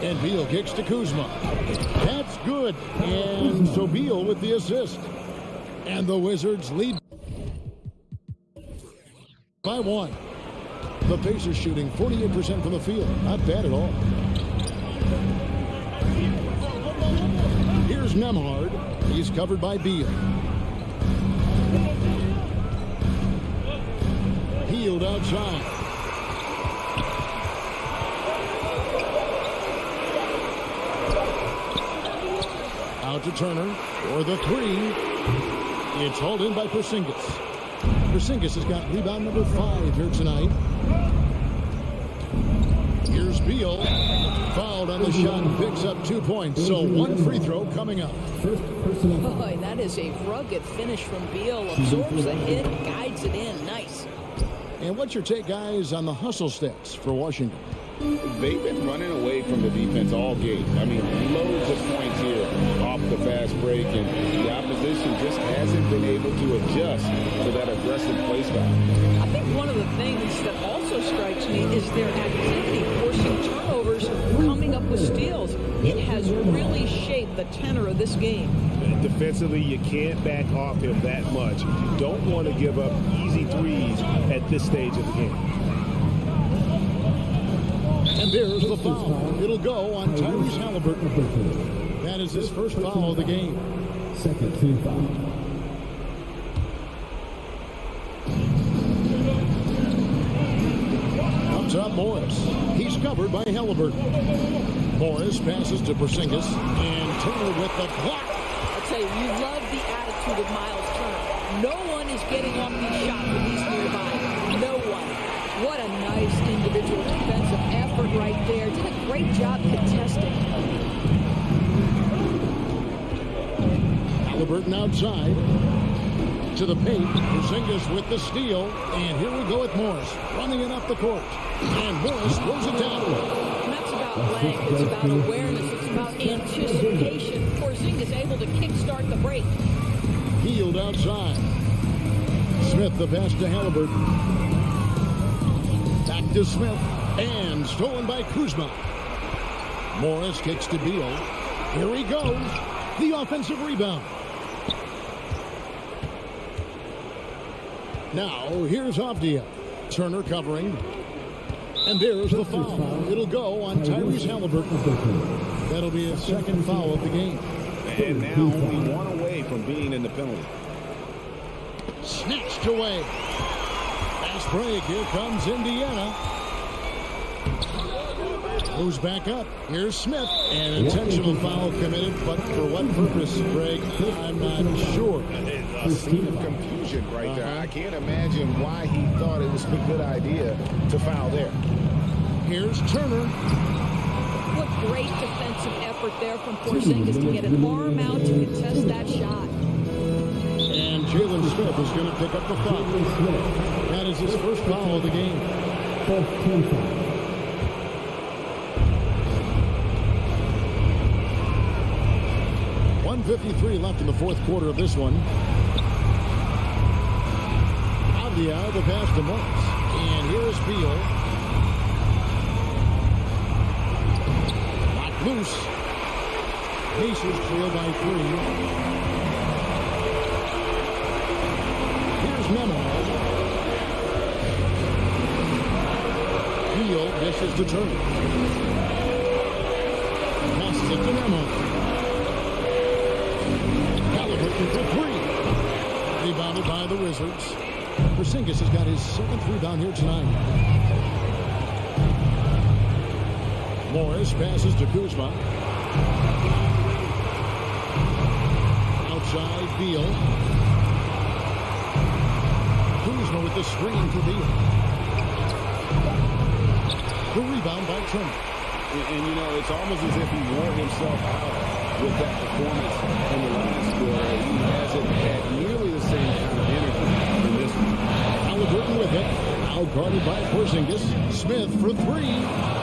S5: And Beal kicks to Kuzma. That's good. And so Beal with the assist. And the Wizards lead by 1. The Pacers shooting 48% from the field. Not bad at all. Here's Nembhard. He's covered by Beal. Hield outside. Out to Turner for the 3. It's hauled in by Porzingis. Porzingis has got rebound number 5 here tonight. Here's Beal. Fouled on the shot and picks up 2 points. So 1 free throw coming up.
S7: Boy, that is a rugged finish from Beal. Absorbs the hit, guides it in. Nice.
S5: And what's your take, guys, on the hustle stats for Washington?
S6: They've been running away from the defense all game. I mean, loads of points here off the fast break, and the opposition just hasn't been able to adjust to that aggressive play style.
S7: I think one of the things that also strikes me is their activity, forcing turnovers, coming up with steals. It has really shaped the tenor of this game.
S6: Defensively, you can't back off him that much. You don't want to give up easy threes at this stage of the game.
S5: And there's the foul. It'll go on Tyrese Halliburton. That is his first foul of the game.
S4: Second team foul.
S5: Up top, Morris. He's covered by Halliburton. Morris passes to Porzingis, and Turner with the block.
S7: I'll tell you, you love the attitude of Miles Turner. No one is getting off these shots when he's nearby. No one. What a nice individual defensive effort right there. Did a great job contesting.
S5: Halliburton outside to the paint. Porzingis with the steal. And here we go with Morris. Running it up the court. And Morris throws it down.
S7: And that's about length. It's about awareness. It's about anticipation. Porzingis able to kickstart the break.
S5: Hield outside. Smith the pass to Halliburton. Back to Smith. And stolen by Kuzma. Morris kicks to Beal. Here he goes. The offensive rebound. Now, here's Avdia. Turner covering. And there's the foul. It'll go on Tyrese Halliburton. That'll be his second foul of the game.
S6: And now only 1 away from being in the penalty.
S5: Snatched away. Fast break. Here comes Indiana. Moves back up. Here's Smith. An intentional foul committed, but for what purpose, Greg? I'm not sure.
S6: A scene of confusion right there. I can't imagine why he thought it was a good idea to foul there.
S5: Here's Turner.
S7: What great defensive effort there from Porzingis to get an arm out to contest that shot.
S5: And Jalen Smith is going to pick up the foul. That is his first foul of the game.
S4: Fourth team foul.
S5: 1:53 left in the 4th quarter of this one. Avdia, the pass to Morris. And here is Beal. Lock loose. Pacers trail by 3. Memo. Heel dishes to Turner. Passes it to Memo. Halliburton for three. Rebounded by the Wizards. Porzingis has got his 7th rebound here tonight. Morris passes to Kuzma. Outside Beal. Kuzma with the screen for Beal. The rebound by Turner.
S6: And you know, it's almost as if he wore himself out with that performance in the last quarter. He hasn't had nearly the same kind of energy in this one.
S5: Halliburton with it. Out guarded by Porzingis. Smith for three.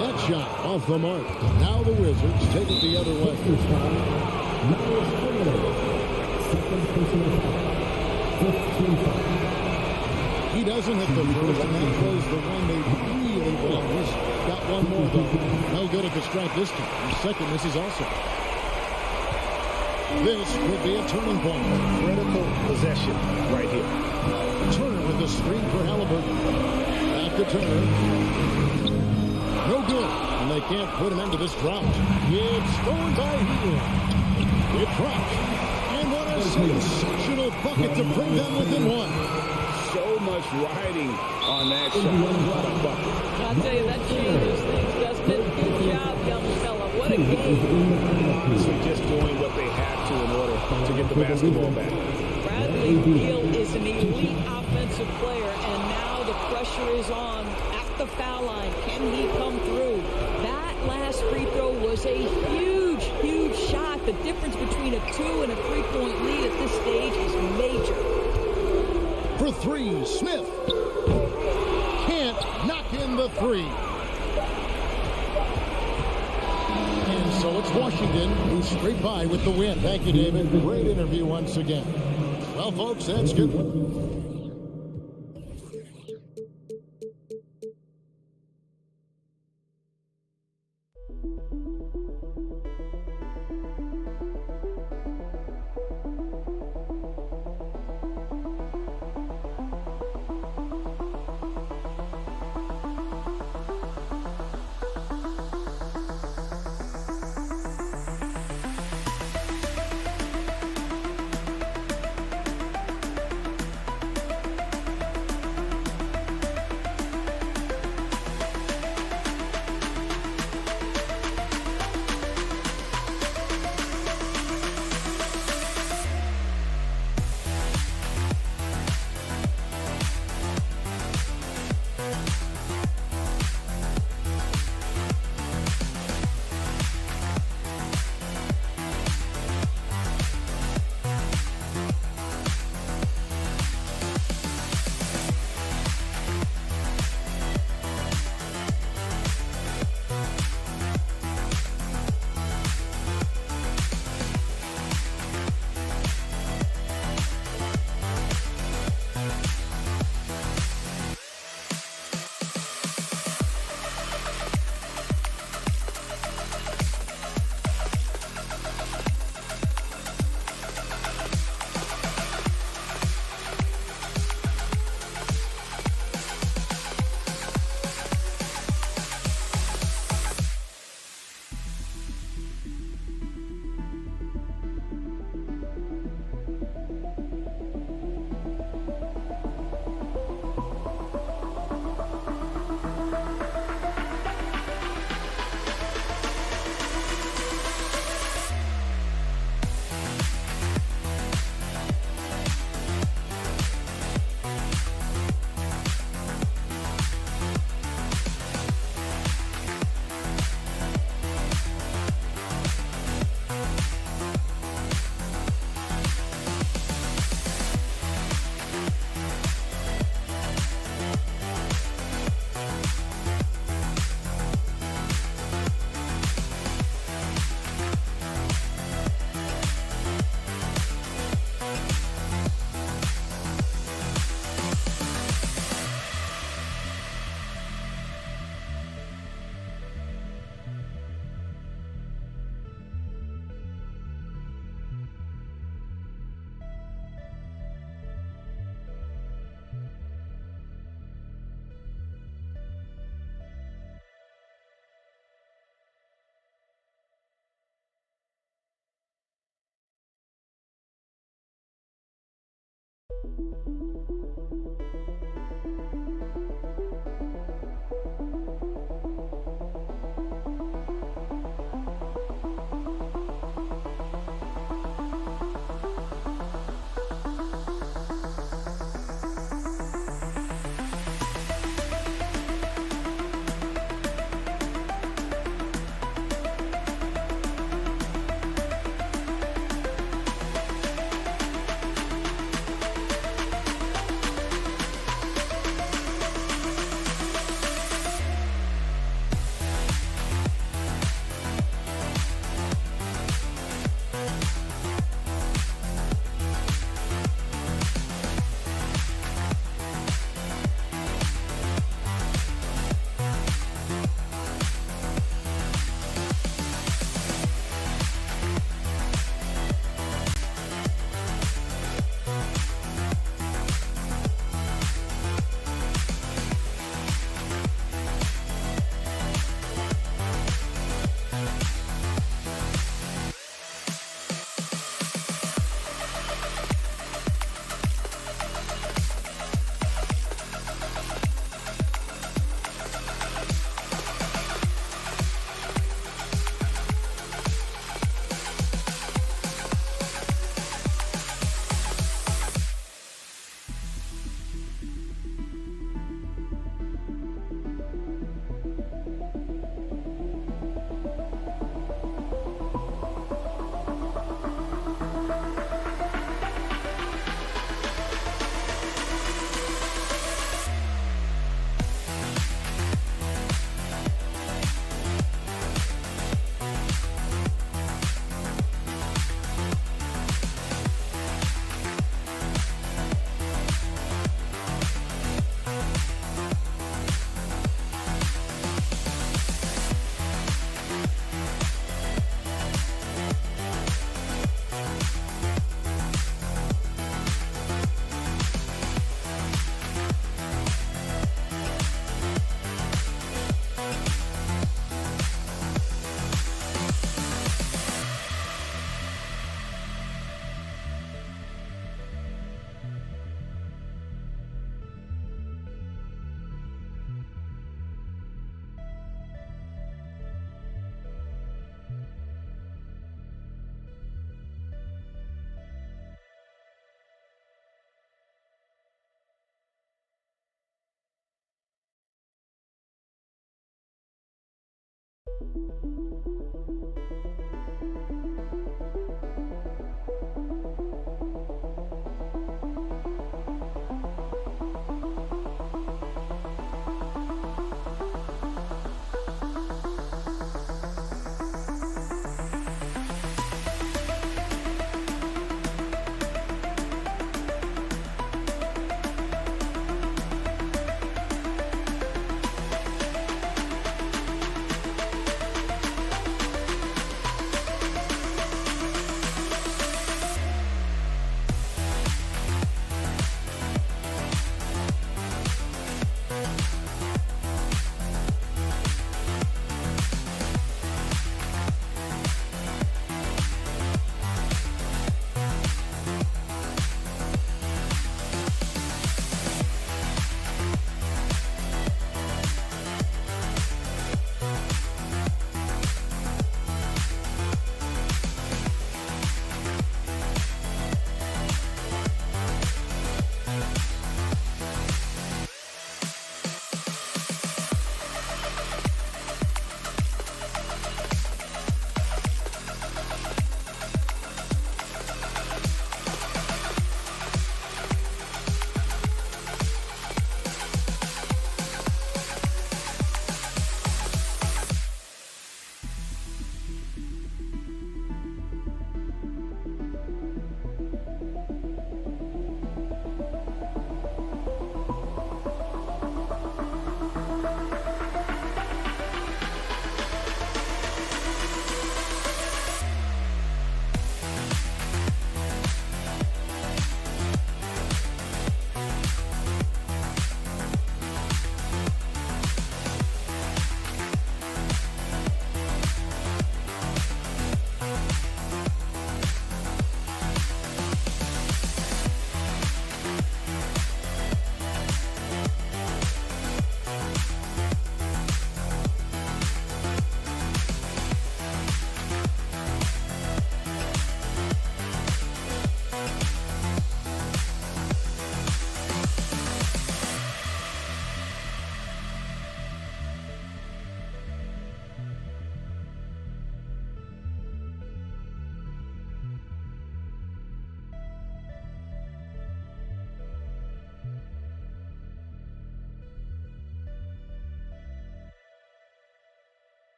S5: That shot off the mark. Now the Wizards take it the other way. He doesn't hit the first, and that was the one they really blocked. He's got one more, though. No good at the strike this time. His second misses also. This could be a turning point.
S6: Critical possession right here.
S5: Turner with the screen for Halliburton. Back to Turner. No good. And they can't put an end to this drought. It's stolen by Hill. It drops. And what a sensational bucket to bring them within one.
S6: So much riding on that shot. What a bucket.
S7: I'll tell you, that changes things, doesn't it? Good job, young fella. What a game.
S6: Honestly, just doing what they have to in order to get the basketball back.
S7: Bradley Beal is an elite offensive player, and now the pressure is on at the foul line. Can he come through? That last free throw was a huge, huge shot. The difference between a 2 and a 3-point lead at this stage is major.
S5: For three, Smith can't knock in the three. And so it's Washington who scraped by with the win. Thank you, David. Great interview once again. Well, folks, that's good.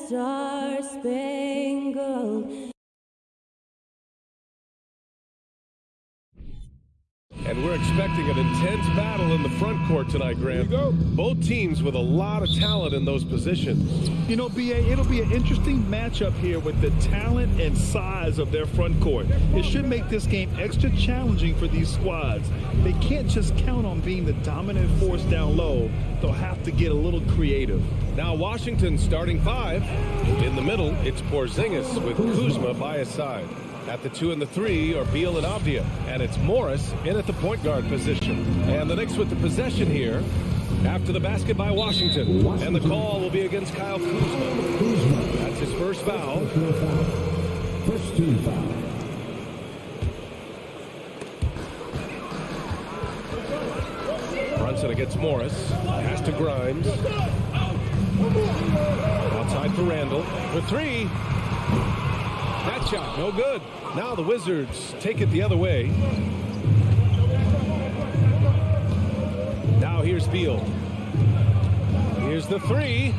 S8: Star-Spangled.
S1: And we're expecting an intense battle in the front court tonight, Grant. Both teams with a lot of talent in those positions.
S3: You know, BA, it'll be an interesting matchup here with the talent and size of their front court. It should make this game extra challenging for these squads. They can't just count on being the dominant force down low. They'll have to get a little creative.
S1: Now Washington starting five. In the middle, it's Porzingis with Kuzma by his side. At the 2 and the 3 are Beal and Avdia. And it's Morris in at the point guard position. And the Knicks with the possession here after the basket by Washington. And the call will be against Kyle Kuzma. That's his first foul.
S4: First team foul.
S1: Brunson against Morris. Pass to Grimes. Outside for Randall. For three. That shot, no good. Now the Wizards take it the other way. Now here's Beal. Here's the three.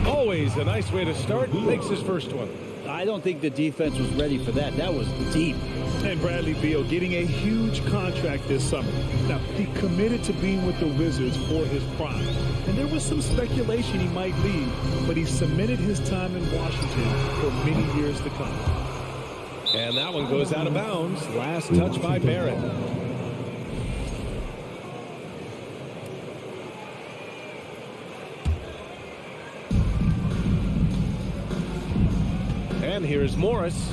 S1: Always a nice way to start. Makes his first one.
S9: I don't think the defense was ready for that. That was deep.
S3: And Bradley Beal getting a huge contract this summer. Now, he committed to being with the Wizards for his prime. And there was some speculation he might leave, but he cemented his time in Washington for many years to come.
S1: And that one goes out of bounds. Last touch by Barrett. And here's Morris.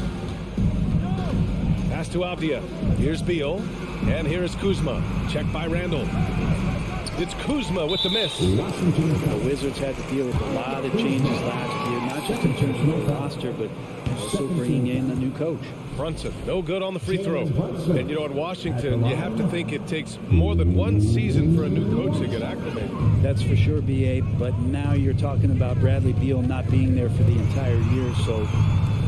S1: Pass to Avdia. Here's Beal. And here's Kuzma. Checked by Randall. It's Kuzma with the miss.
S9: The Wizards had to deal with a lot of changes last year, not just in terms of the roster, but also bringing in a new coach.
S1: Brunson, no good on the free throw. And you know, at Washington, you have to think it takes more than one season for a new coach to get acclimated.
S9: That's for sure, BA, but now you're talking about Bradley Beal not being there for the entire year, so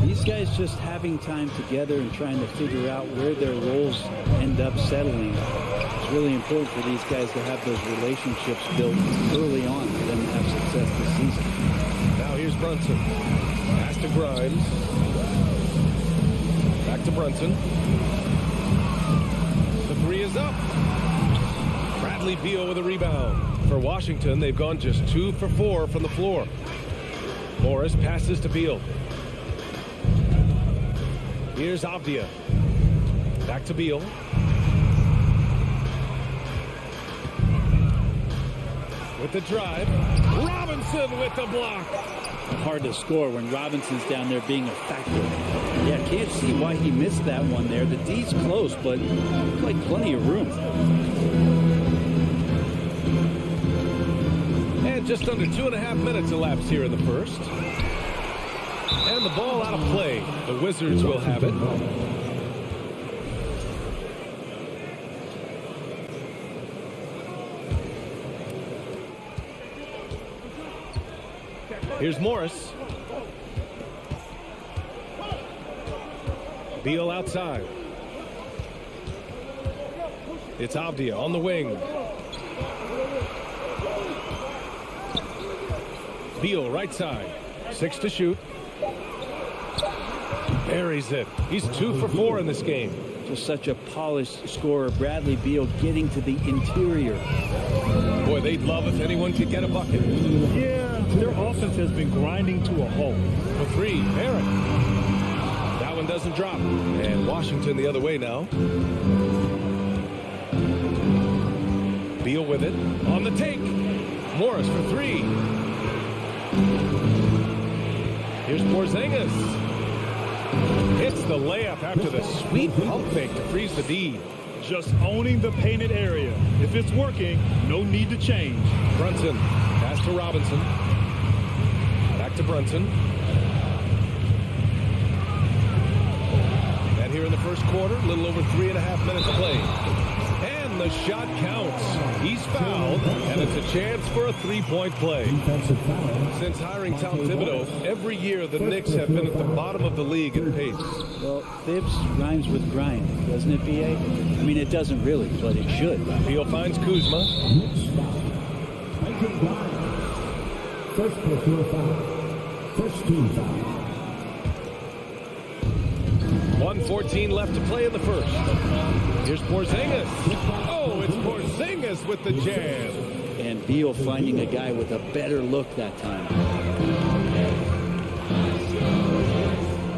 S9: these guys just having time together and trying to figure out where their roles end up settling. It's really important for these guys to have those relationships built early on for them to have success this season.
S1: Now here's Brunson. Pass to Grimes. Back to Brunson. The three is up. Bradley Beal with a rebound. For Washington, they've gone just 2 for 4 from the floor. Morris passes to Beal. Here's Avdia. Back to Beal. With the drive. Robinson with the block.
S9: Hard to score when Robinson's down there being a factor. Yeah, can't see why he missed that one there. The D's close, but like plenty of room.
S1: And just under 2.5 minutes elapsed here in the first. And the ball out of play. The Wizards will have it. Here's Morris. Beal outside. It's Avdia on the wing. Beal right side. 6 to shoot. Buries it. He's 2 for 4 in this game.
S9: Just such a polished scorer. Bradley Beal getting to the interior.
S1: Boy, they'd love if anyone could get a bucket.
S3: Yeah, their offense has been grinding to a halt.
S1: For 3, Barrett. That one doesn't drop. And Washington the other way now. Beal with it. On the take. Morris for 3. Here's Porzingis. Hits the layup after the sweet pump fake to freeze the D.
S3: Just owning the painted area. If it's working, no need to change.
S1: Brunson. Pass to Robinson. Back to Brunson. And here in the first quarter, a little over 3.5 minutes to play. And the shot counts. He's fouled, and it's a chance for a 3-point play. Since hiring Tom Thibodeau, every year the Knicks have been at the bottom of the league in pace.
S9: Well, Thibs rhymes with grind, doesn't it, B.A.? I mean, it doesn't really, but it should.
S1: Beal finds Kuzma.
S4: First personal foul. First team foul.
S1: 1:14 left to play in the first. Here's Porzingis. Oh, it's Porzingis with the jam.
S9: And Beal finding a guy with a better look that time.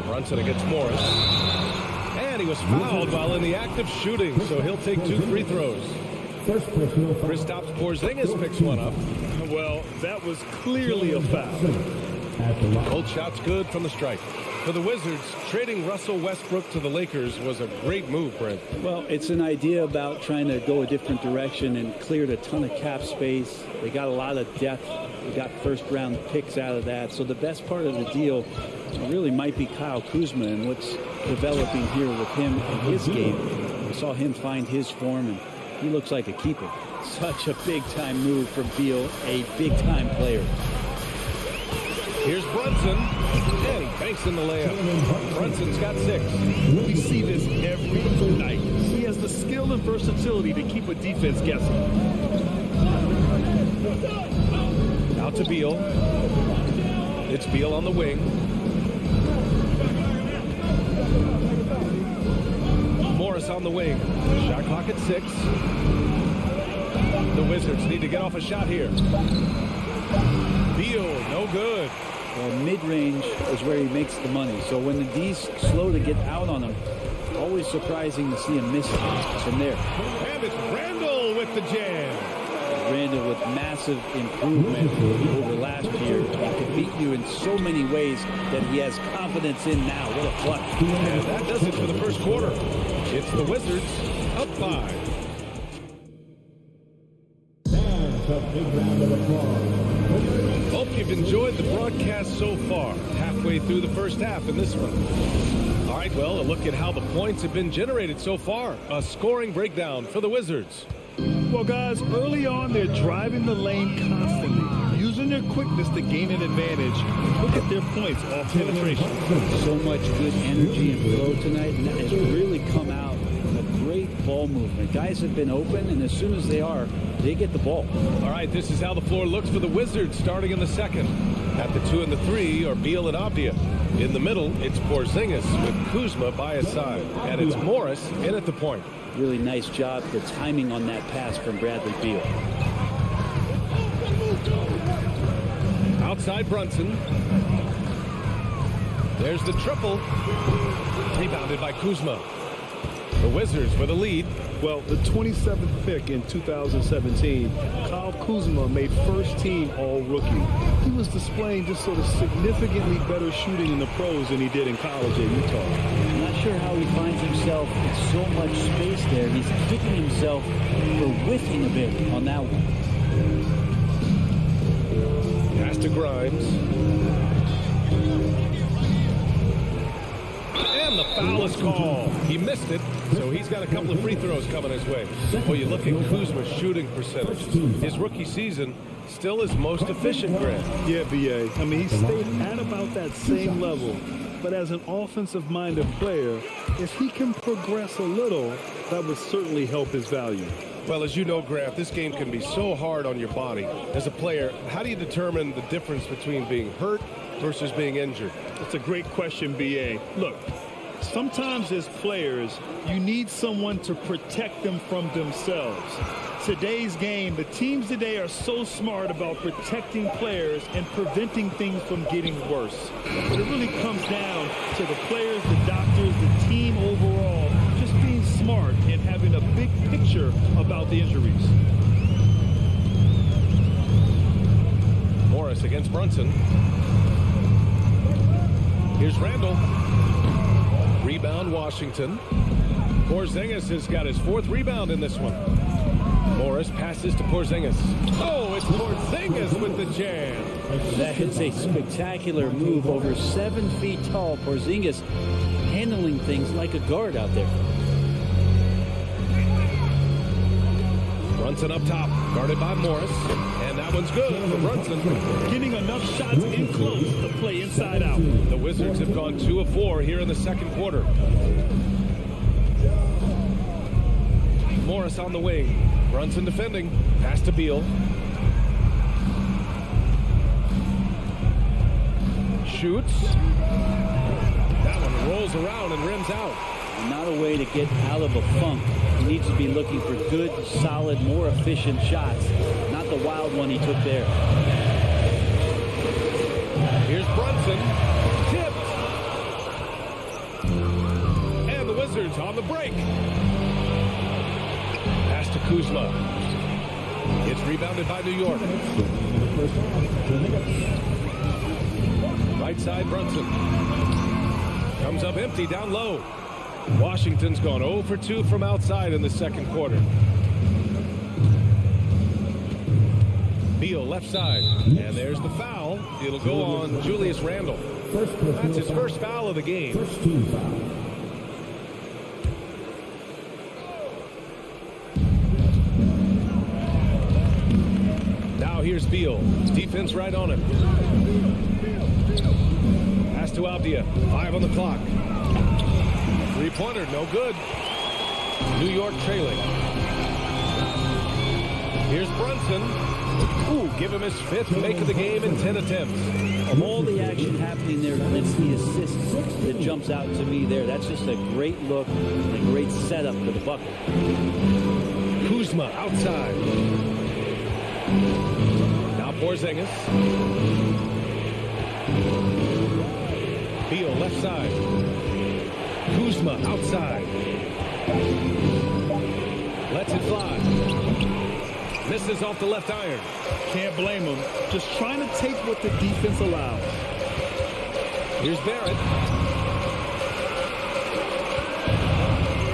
S1: Brunson against Morris. And he was fouled while in the act of shooting, so he'll take 2 free throws.
S4: First personal foul.
S1: Kristaps Porzingis picks one up.
S3: Well, that was clearly a foul.
S1: Both shots good from the stripe. For the Wizards, trading Russell Westbrook to the Lakers was a great move, Brent.
S9: Well, it's an idea about trying to go a different direction and cleared a ton of cap space. They got a lot of depth. They got first-round picks out of that. So the best part of the deal really might be Kyle Kuzma and what's developing here with him in his game. We saw him find his form, and he looks like a keeper. Such a big-time move from Beal, a big-time player.
S1: Here's Brunson, and he banks in the layup. Brunson's got 6.
S3: We see this every night. He has the skill and versatility to keep a defense guessing.
S1: Out to Beal. It's Beal on the wing. Morris on the wing. Shot clock at 6. The Wizards need to get off a shot here. Beal, no good.
S9: Well, mid-range is where he makes the money. So when the D's slow to get out on him, always surprising to see him miss it from there.
S1: And it's Randall with the jam.
S9: Randall with massive improvement over last year. He could beat you in so many ways that he has confidence in now. What a clutch.
S1: And that does it for the first quarter. It's the Wizards up 5.
S4: Fans, a big round of applause.
S1: Hope you've enjoyed the broadcast so far. Halfway through the first half in this one. All right, well, a look at how the points have been generated so far. A scoring breakdown for the Wizards.
S3: Well, guys, early on, they're driving the lane constantly, using their quickness to gain an advantage. Look at their points off penetration.
S9: So much good energy and flow tonight, and that has really come out of great ball movement. Guys have been open, and as soon as they are, they get the ball.
S1: All right, this is how the floor looks for the Wizards starting in the second. At the 2 and the 3 are Beal and Avdia. In the middle, it's Porzingis with Kuzma by his side. And it's Morris in at the point.
S9: Really nice job, the timing on that pass from Bradley Beal.
S1: Outside Brunson. There's the triple. Rebounded by Kuzma. The Wizards with a lead.
S3: Well, the 27th pick in 2017, Kyle Kuzma made first team all-rookie. He was displaying just sort of significantly better shooting in the pros than he did in college at Utah.
S9: I'm not sure how he finds himself with so much space there. He's kicking himself for whiffing a bit on that one.
S1: Pass to Grimes. And the foul is called. He missed it, so he's got a couple of free throws coming his way. Well, you look at Kuzma's shooting percentage. His rookie season still his most efficient, Grant.
S3: Yeah, B.A. I mean, he stayed at about that same level. But as an offensive-minded player, if he can progress a little, that would certainly help his value.
S1: Well, as you know, Grant, this game can be so hard on your body. As a player, how do you determine the difference between being hurt versus being injured?
S3: That's a great question, B.A. Look, sometimes as players, you need someone to protect them from themselves. Today's game, the teams today are so smart about protecting players and preventing things from getting worse. But it really comes down to the players, the doctors, the team overall, just being smart and having a big picture about the injuries.
S1: Morris against Brunson. Here's Randall. Rebound, Washington. Porzingis has got his fourth rebound in this one. Morris passes to Porzingis. Oh, it's Porzingis with the jam.
S9: That is a spectacular move. Over 7 feet tall, Porzingis handling things like a guard out there.
S1: Brunson up top, guarded by Morris. And that one's good for Brunson.
S3: Getting enough shots in close to play inside out.
S1: The Wizards have gone 2 of 4 here in the second quarter. Morris on the wing. Brunson defending. Pass to Beal. Shoots. That one rolls around and rims out.
S9: Not a way to get out of a funk. He needs to be looking for good, solid, more efficient shots. Not the wild one he took there.
S1: Here's Brunson. Tipped. And the Wizards on the break. Pass to Kuzma. It's rebounded by New York. Right side, Brunson. Comes up empty down low. Washington's gone 0 for 2 from outside in the second quarter. Beal left side. And there's the foul. It'll go on Julius Randle. That's his first foul of the game.
S4: First team foul.
S1: Now here's Beal. Defense right on him. Pass to Abdia. 5 on the clock. Three-pointer, no good. New York trailing. Here's Brunson. Ooh, give him his 5th make of the game in 10 attempts.
S9: Of all the action happening there, it's the assist that jumps out to me there. That's just a great look and a great setup for the bucket.
S1: Kuzma outside. Now Porzingis. Beal left side. Kuzma outside. Lets it fly. Misses off the left iron.
S3: Can't blame him. Just trying to take what the defense allows.
S1: Here's Barrett.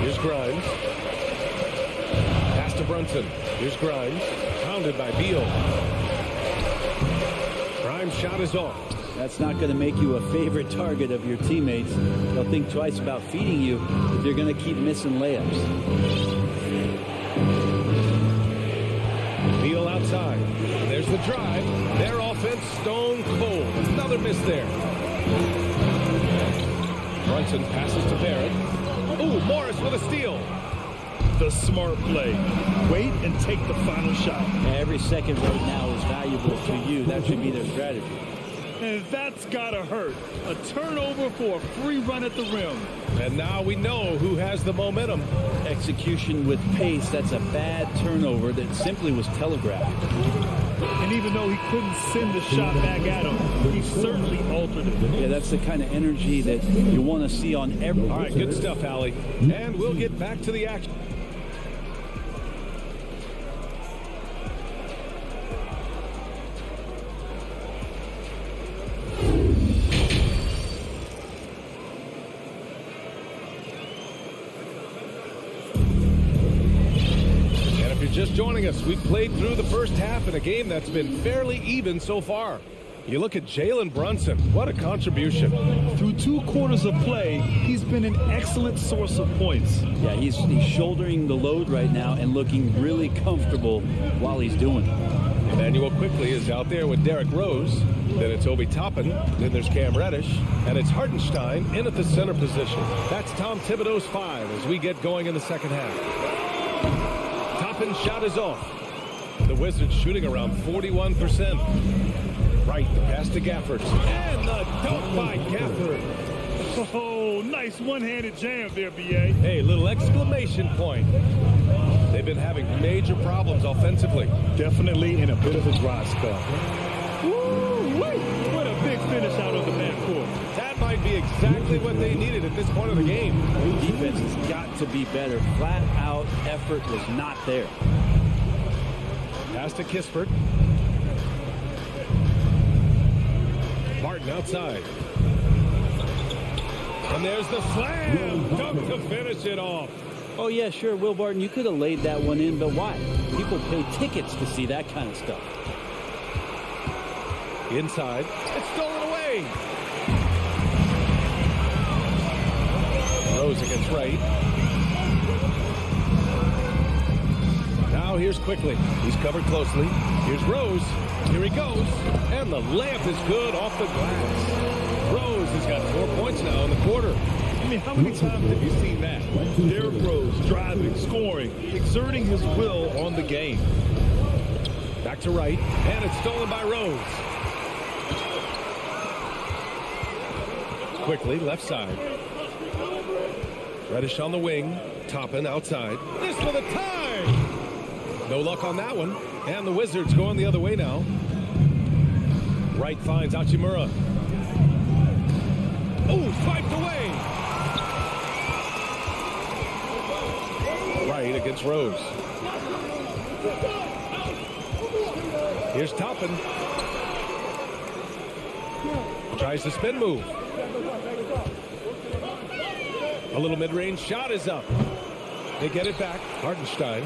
S1: Here's Grimes. Pass to Brunson. Here's Grimes. Pounded by Beal. Grimes' shot is off.
S9: That's not going to make you a favorite target of your teammates. They'll think twice about feeding you if you're going to keep missing layups.
S1: Beal outside. There's the drive. Their offense stone cold. Another miss there. Brunson passes to Barrett. Ooh, Morris with a steal.
S3: The smart play. Wait and take the final shot.
S9: Every second right now is valuable to you. That should be their strategy.
S3: And that's gotta hurt. A turnover for a free run at the rim.
S1: And now we know who has the momentum.
S9: Execution with pace, that's a bad turnover that simply was telegraphed.
S3: And even though he couldn't send the shot back at him, he certainly altered it.
S9: Yeah, that's the kind of energy that you want to see on every...
S1: All right, good stuff, Allie. And we'll get back to the action. Just joining us, we've played through the first half in a game that's been fairly even so far. You look at Jalen Brunson, what a contribution.
S3: Through 2 quarters of play, he's been an excellent source of points.
S9: Yeah, he's shouldering the load right now and looking really comfortable while he's doing it.
S1: Emmanuel Quickly is out there with Derrick Rose. Then it's Obi Toppin. Then there's Cam Reddish. And it's Hartenstein in at the center position. That's Tom Thibodeau's 5 as we get going in the second half. Toppin's shot is off. The Wizards shooting around 41%. Right, the pass to Gafford. And the dunk by Gafford.
S3: Oh, nice one-handed jam there, B.A.
S1: Hey, little exclamation point. They've been having major problems offensively.
S3: Definitely in a bit of a dry spell. Woo-wee! What a big finish out of the backcourt.
S1: That might be exactly what they needed at this point of the game.
S9: Defense has got to be better. Flat-out effort was not there.
S1: Pass to Kispert. Martin outside. And there's the slam dunk to finish it off.
S9: Oh, yeah, sure, Will Barton, you could have laid that one in, but why? People pay tickets to see that kind of stuff.
S1: Inside. It's stolen away. Rose against Wright. Now here's Quickly. He's covered closely. Here's Rose. Here he goes. And the layup is good off the glass. Rose has got 4 points now in the quarter.
S3: I mean, how many times have you seen that? Derrick Rose driving, scoring, exerting his will on the game.
S1: Back to Wright. And it's stolen by Rose. Quickly, left side. Reddish on the wing. Toppin outside. This for the tie! No luck on that one. And the Wizards going the other way now. Wright finds Hachimura. Oh, swiped away! Wright against Rose. Here's Toppin. Tries the spin move. A little mid-range shot is up. They get it back. Hartenstein.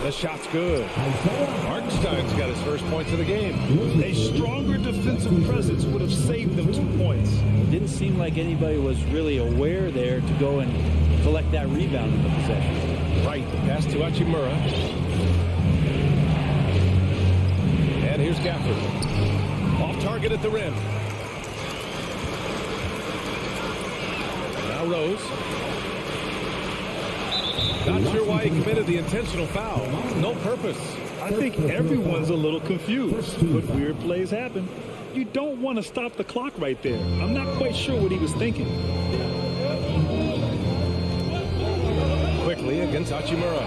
S1: The shot's good. Hartenstein's got his first points of the game.
S3: A stronger defensive presence would have saved them 2 points.
S9: Didn't seem like anybody was really aware there to go and collect that rebound in the possession.
S1: Right, the pass to Hachimura. And here's Gafford. Off target at the rim. Now Rose. Not sure why he committed the intentional foul. No purpose.
S3: I think everyone's a little confused, but weird plays happen. You don't want to stop the clock right there. I'm not quite sure what he was thinking.
S1: Quickly against Hachimura.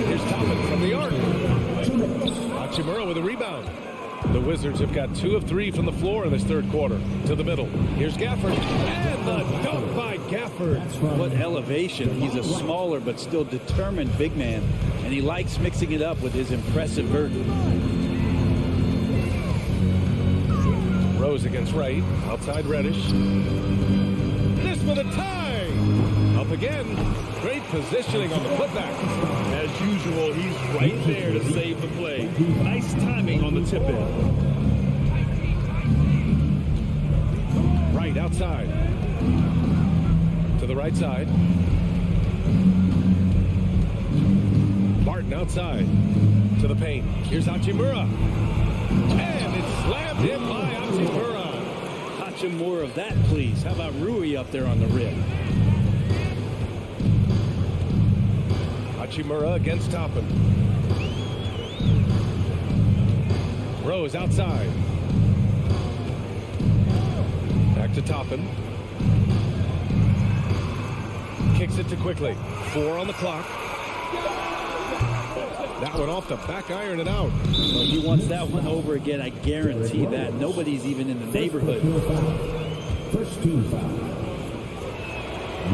S1: Here's Toppin from the arc. Hachimura with a rebound. The Wizards have got 2 of 3 from the floor in this third quarter. To the middle. Here's Gafford. And the dunk by Gafford.
S9: What elevation. He's a smaller but still determined big man. And he likes mixing it up with his impressive vert.
S1: Rose against Wright. Outside Reddish. This for the tie. Up again. Great positioning on the putback.
S3: As usual, he's right there to save the play. Nice timing on the tip-in.
S1: Right outside. To the right side. Martin outside. To the paint. Here's Hachimura. And it's slammed in by Hachimura.
S9: More of that, please. How about Rui up there on the rim?
S1: Hachimura against Toppin. Rose outside. to Toppin. Kicks it to Quickly. 4 on the clock. That one off the back iron and out.
S9: Well, he wants that one over again. I guarantee that. Nobody's even in the neighborhood.
S4: First team foul.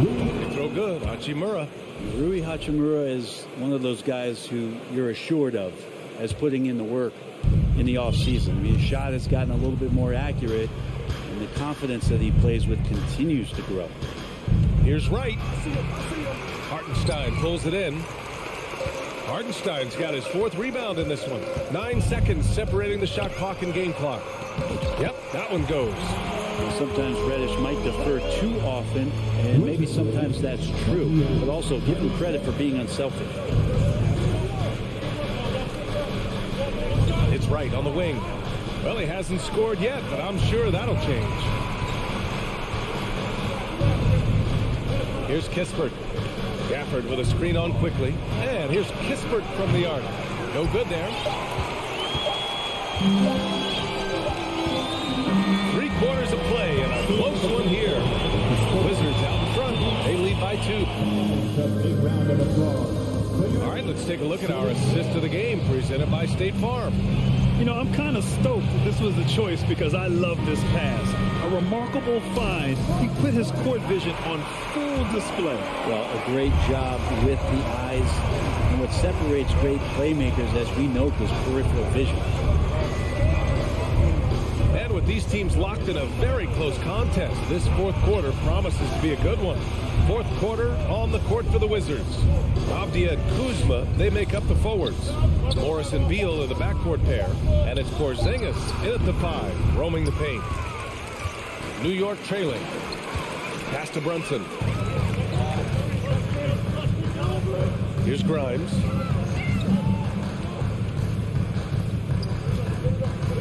S1: They throw good. Hachimura.
S9: Rui Hachimura is one of those guys who you're assured of as putting in the work in the offseason. I mean, his shot has gotten a little bit more accurate, and the confidence that he plays with continues to grow.
S1: Here's Wright. Hartenstein pulls it in. Hartenstein's got his 4th rebound in this one. 9 seconds separating the shot clock and game clock. Yep, that one goes.
S9: Sometimes Reddish might defer too often, and maybe sometimes that's true, but also give him credit for being unselfish.
S1: It's Wright on the wing. Well, he hasn't scored yet, but I'm sure that'll change. Here's Kispert. Gafford with a screen on Quickly. And here's Kispert from the arc. No good there. 3 quarters of play and a close one here. Wizards out in front. They lead by 2. All right, let's take a look at our assist of the game presented by State Farm.
S3: You know, I'm kind of stoked that this was the choice because I love this pass. A remarkable find. He put his court vision on full display.
S9: Well, a great job with the eyes. And what separates great playmakers, as we note, is peripheral vision.
S1: And with these teams locked in a very close contest, this 4th quarter promises to be a good one. 4th quarter on the court for the Wizards. Avdia and Kuzma, they make up the forwards. Morris and Beal in the backcourt pair. And it's Porzingis in at the 5, roaming the paint. New York trailing. Pass to Brunson. Here's Grimes.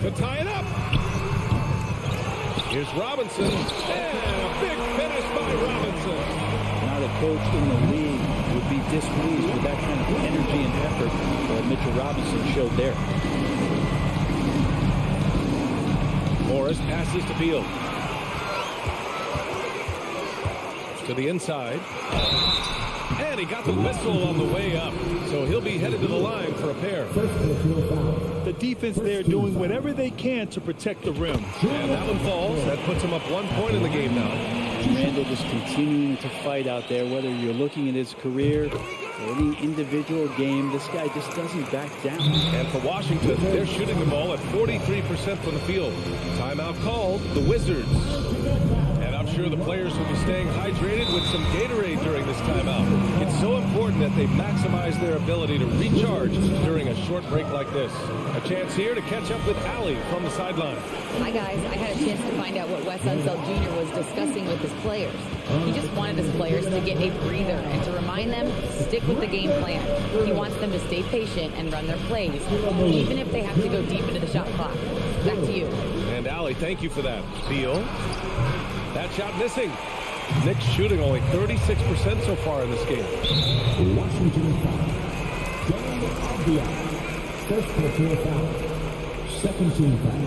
S1: To tie it up. Here's Robinson. And a big finish by Robinson.
S9: Not a coach in the league would be displeased with that kind of energy and effort that Mitchell Robinson showed there.
S1: Morris passes to Beal. To the inside. And he got the whistle on the way up. So he'll be headed to the line for a pair.
S3: The defense there doing whatever they can to protect the rim.
S1: And that one falls. That puts him up 1 point in the game now.
S9: Randall just continuing to fight out there, whether you're looking at his career or any individual game, this guy just doesn't back down.
S1: And for Washington, they're shooting the ball at 43% from the field. Timeout called, the Wizards. And I'm sure the players will be staying hydrated with some Gatorade during this timeout. It's so important that they maximize their ability to recharge during a short break like this. A chance here to catch up with Allie from the sideline.
S8: Hi, guys. I had a chance to find out what Wes Unseld Jr. was discussing with his players. He just wanted his players to get a breather and to remind them, stick with the game plan. He wants them to stay patient and run their plays, even if they have to go deep into the shot clock. Back to you.
S1: And Allie, thank you for that. Beal. That shot missing. Knicks shooting only 36% so far in this game.
S4: Washington foul. First personal foul. Second team foul.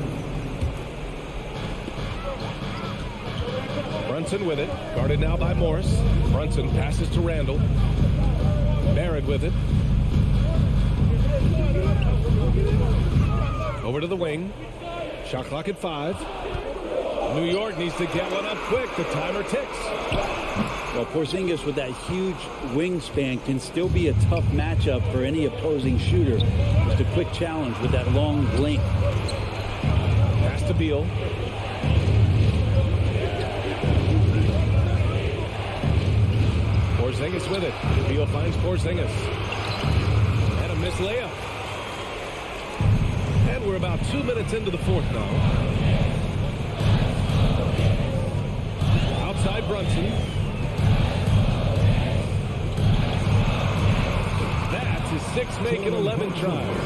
S1: Brunson with it. Guarded now by Morris. Brunson passes to Randall. Barrett with it. Over to the wing. Shot clock at 5. New York needs to get one up quick. The timer ticks.
S9: Well, Porzingis with that huge wingspan can still be a tough matchup for any opposing shooter. Just a quick challenge with that long length.
S1: Pass to Beal. Porzingis with it. Beal finds Porzingis. And a missed layup. And we're about 2 minutes into the 4th now. Outside Brunson. That's his 6th make in 11 tries.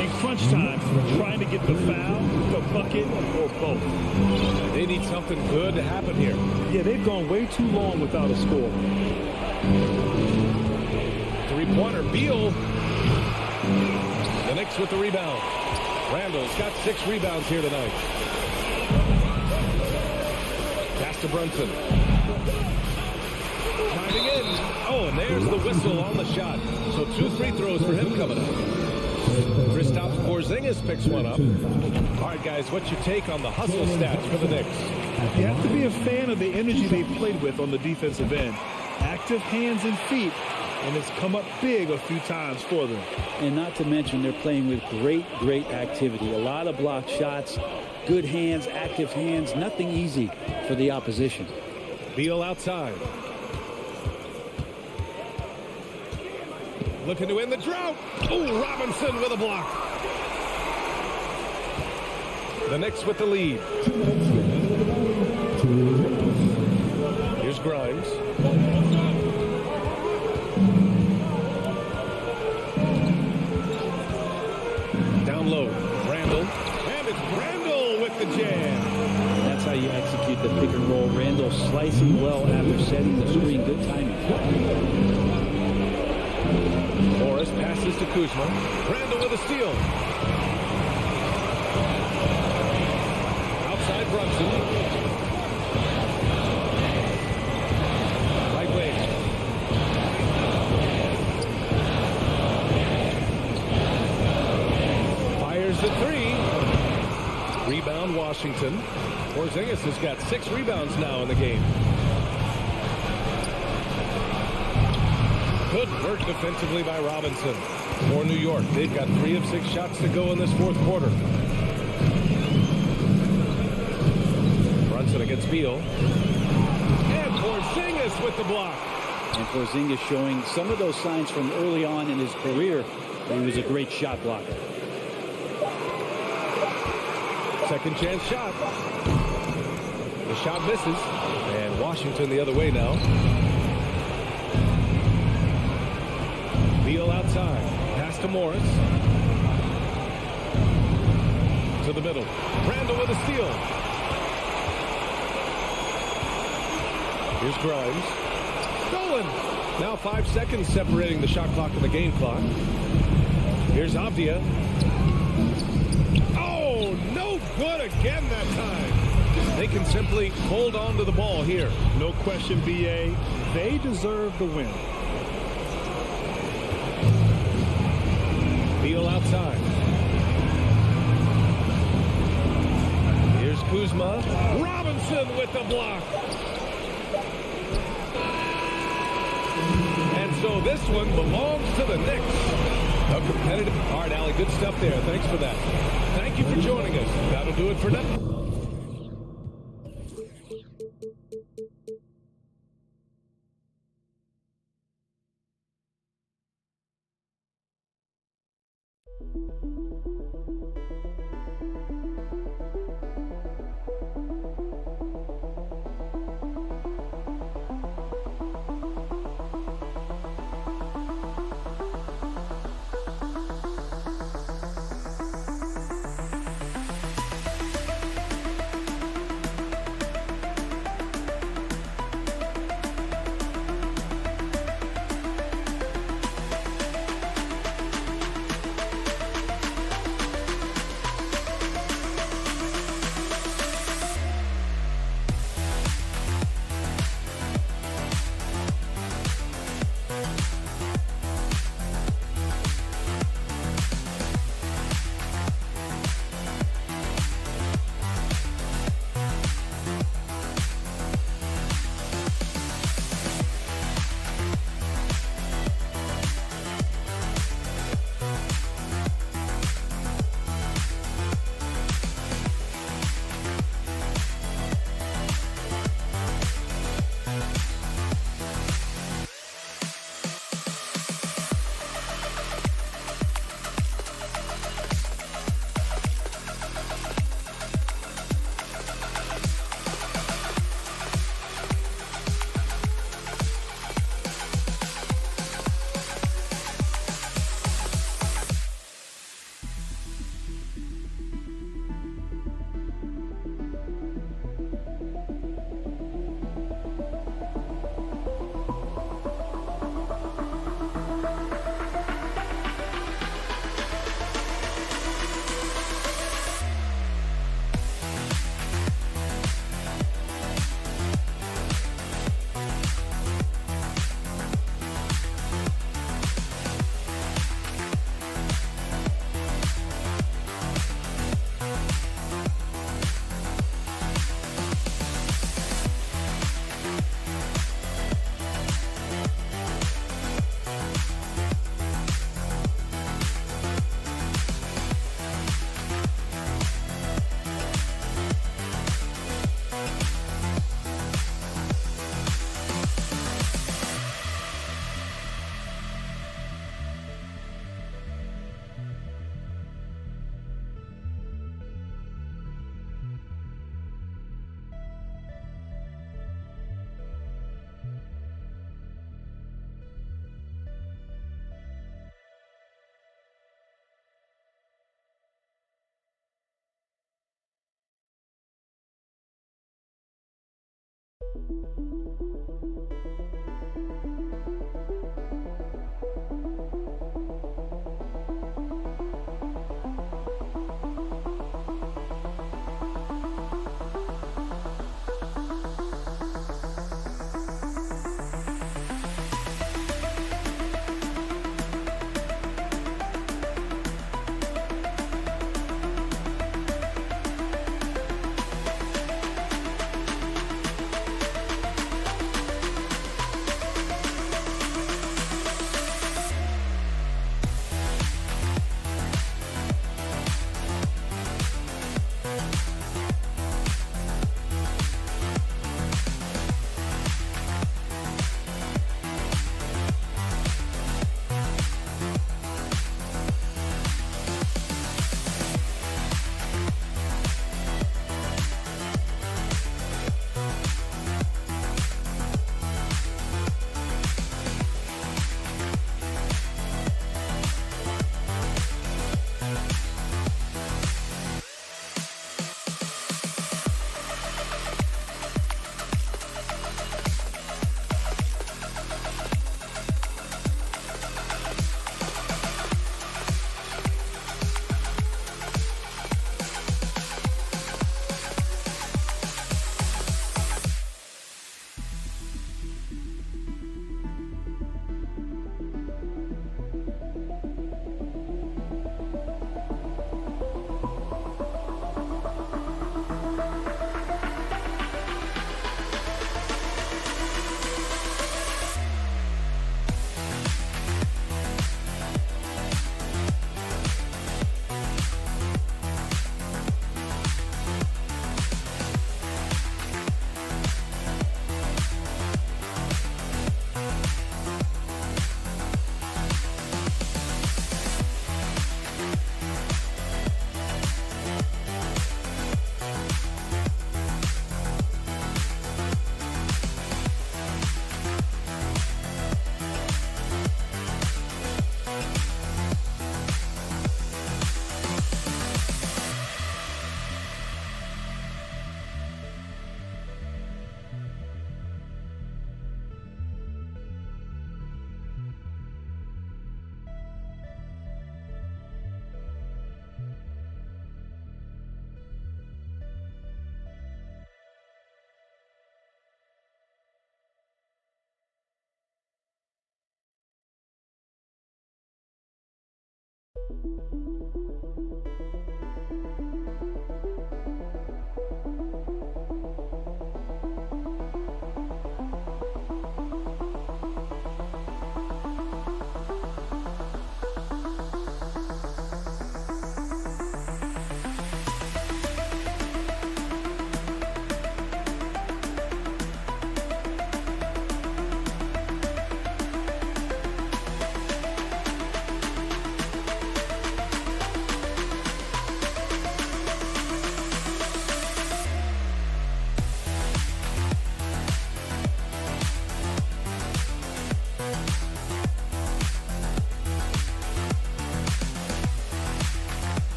S3: In crunch time, trying to get the foul, the bucket, or both.
S1: They need something good to happen here.
S3: Yeah, they've gone way too long without a score.
S1: 3-pointer, Beal. The Knicks with the rebound. Randall's got 6 rebounds here tonight. Pass to Brunson. Driving in. Oh, and there's the whistle on the shot. So 2 free throws for him coming up. Kristaps Porzingis picks one up. All right, guys, what's your take on the hustle stats for the Knicks?
S3: You have to be a fan of the energy they played with on the defensive end. Active hands and feet, and it's come up big a few times for them.
S9: And not to mention they're playing with great activity. A lot of blocked shots, good hands, active hands, nothing easy for the opposition.
S1: Beal outside. Looking to end the drought. Oh, Robinson with a block. The Knicks with the lead. Here's Grimes. Down low. Randall. And it's Randall with the jam.
S9: That's how you execute the pick and roll. Randall slicing well after setting the screen. Good timing.
S1: Morris passes to Kuzma. Randall with a steal. Outside Brunson. Right wing. Fires the 3. Rebound Washington. Porzingis has got 6 rebounds now in the game. Good work defensively by Robinson. For New York, they've got 3 of 6 shots to go in this fourth quarter. Brunson against Beal. And Porzingis with the block.
S9: And Porzingis showing some of those signs from early on in his career that he was a great shot blocker.
S1: Second chance shot. The shot misses. And Washington the other way now. Beal outside. Pass to Morris. To the middle. Randall with a steal. Here's Grimes. Stolen. Now 5 seconds separating the shot clock and the game clock. Here's Avdia. Oh, no good again that time. They can simply hold on to the ball here.
S3: No question, B.A. They deserve the win.
S1: Beal outside. Here's Kuzma. Robinson with the block. And so this one belongs to the Knicks. A competitive. All right, Allie, good stuff there. Thanks for that. Thank you for joining us. That'll do it for now.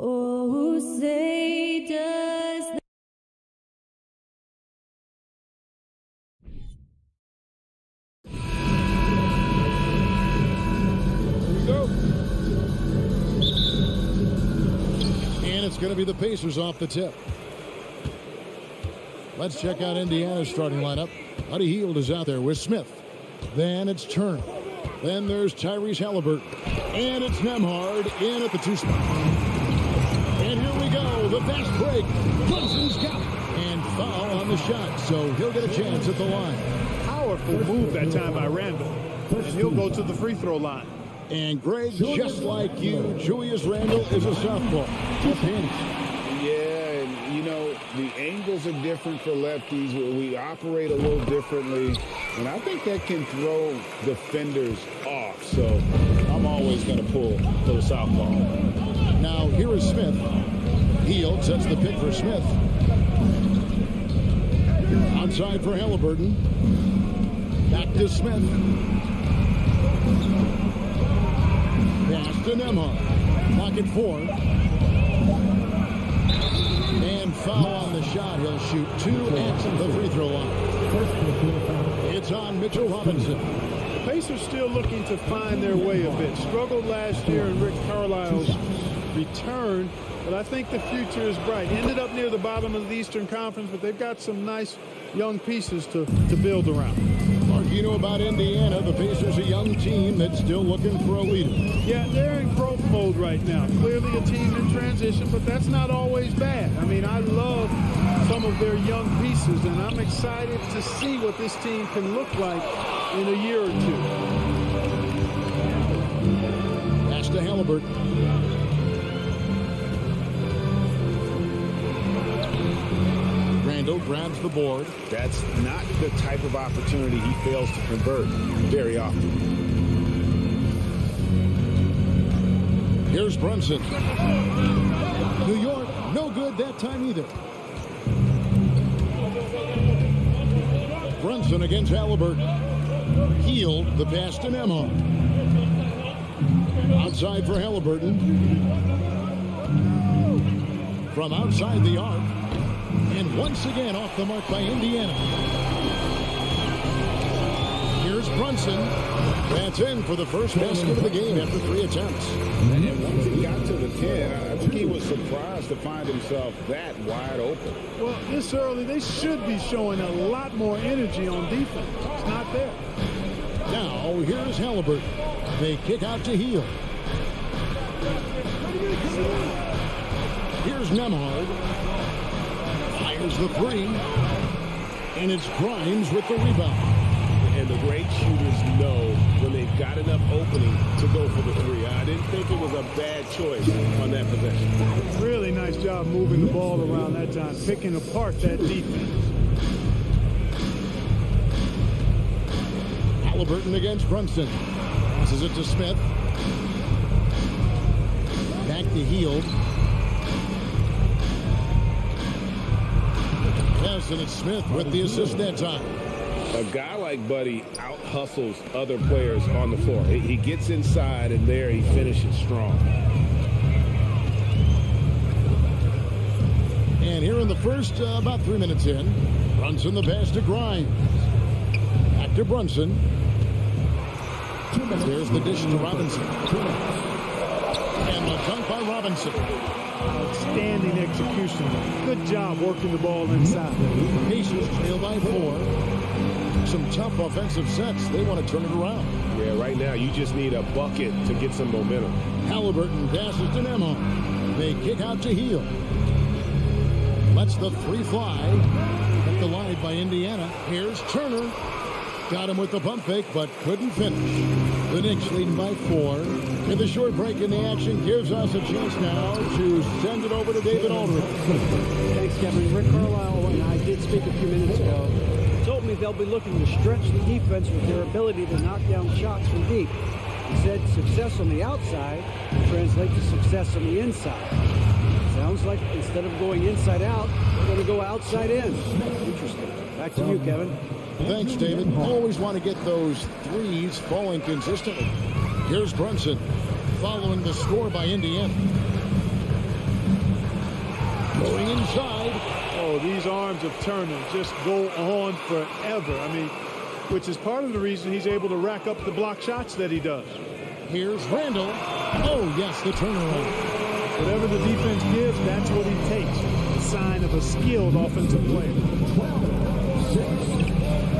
S10: Oh, say does
S5: And it's going to be the Pacers off the tip. Let's check out Indiana's starting lineup. Buddy Hield is out there with Smith. Then it's Turner. Then there's Tyrese Halliburton. And it's Nembhard in at the 2 spot. And here we go. The fast break. Clemson's got it. And foul on the shot. So he'll get a chance at the line.
S2: Powerful move that time by Randall. And he'll go to the free throw line.
S5: And Greg, just like you, Julius Randle is a southpaw.
S6: Yeah, and you know, the angles are different for lefties. We operate a little differently. And I think that can throw defenders off. So I'm always going to pull for the southpaw.
S5: Now here is Smith. Hield sets the pick for Smith. Outside for Halliburton. Back to Smith. Pass to Nembhard. Clock at 4. And foul on the shot. He'll shoot 2 at the free throw line. It's on Mitchell Robinson.
S2: The Pacers still looking to find their way a bit. Struggled last year in Rick Carlisle's return, but I think the future is bright. Ended up near the bottom of the Eastern Conference, but they've got some nice young pieces to build around.
S5: Mark, you know about Indiana. The Pacers, a young team that's still looking for a leader.
S2: Yeah, they're in growth mode right now. Clearly a team in transition, but that's not always bad. I mean, I love some of their young pieces, and I'm excited to see what this team can look like in a year or two.
S5: Pass to Halliburton. Randall grabs the board.
S6: That's not the type of opportunity he fails to convert very often.
S5: Here's Brunson. New York, no good that time either. Brunson against Halliburton. Hield the pass to Nembhard. Outside for Halliburton. From outside the arc. And once again off the mark by Indiana. Here's Brunson. That's in for the first basket of the game after 3 attempts.
S6: And once he got to the 10, I think he was surprised to find himself that wide open.
S2: Well, this early, they should be showing a lot more energy on defense. It's not there.
S5: Now, here's Halliburton. They kick out to Hield. Here's Nembhard. Fires the 3. And it's Grimes with the rebound.
S6: And the great shooters know when they've got enough opening to go for the three. I didn't think it was a bad choice on that possession.
S2: Really nice job moving the ball around that time, picking apart that defense.
S5: Halliburton against Brunson. Passes it to Smith. Back to Hield. Yes, and it's Smith with the assist that time.
S6: A guy like Buddy out-hustles other players on the floor. He gets inside, and there he finishes strong.
S5: And here in the first, about 3 minutes in, Brunson the pass to Grimes. Back to Brunson. There's the dish to Robinson. And the dunk by Robinson.
S2: Outstanding execution. Good job working the ball inside.
S5: Pacers trail by 4. Some tough offensive sets. They want to turn it around.
S6: Yeah, right now you just need a bucket to get some momentum.
S5: Halliburton passes to Nemo. They kick out to Hield. Lets the three fly. At the line by Indiana. Here's Turner. Got him with the pump fake, but couldn't finish. The Knicks leading by 4. And the short break in the action gives us a chance now to send it over to David Aldridge.
S11: Thanks, Kevin. Rick Carlisle and I did speak a few minutes ago. Told me they'll be looking to stretch the defense with their ability to knock down shots from deep. He said success on the outside will translate to success on the inside. Sounds like instead of going inside out, they're going to go outside in. Interesting. Back to you, Kevin.
S5: Thanks, David. Always want to get those threes falling consistently. Here's Brunson following the score by Indiana. Going inside.
S2: Oh, these arms of Turner just go on forever. I mean, which is part of the reason he's able to rack up the block shots that he does.
S5: Here's Randall. Oh, yes, the turnaround.
S2: Whatever the defense gives, that's what he takes. A sign of a skilled offensive player.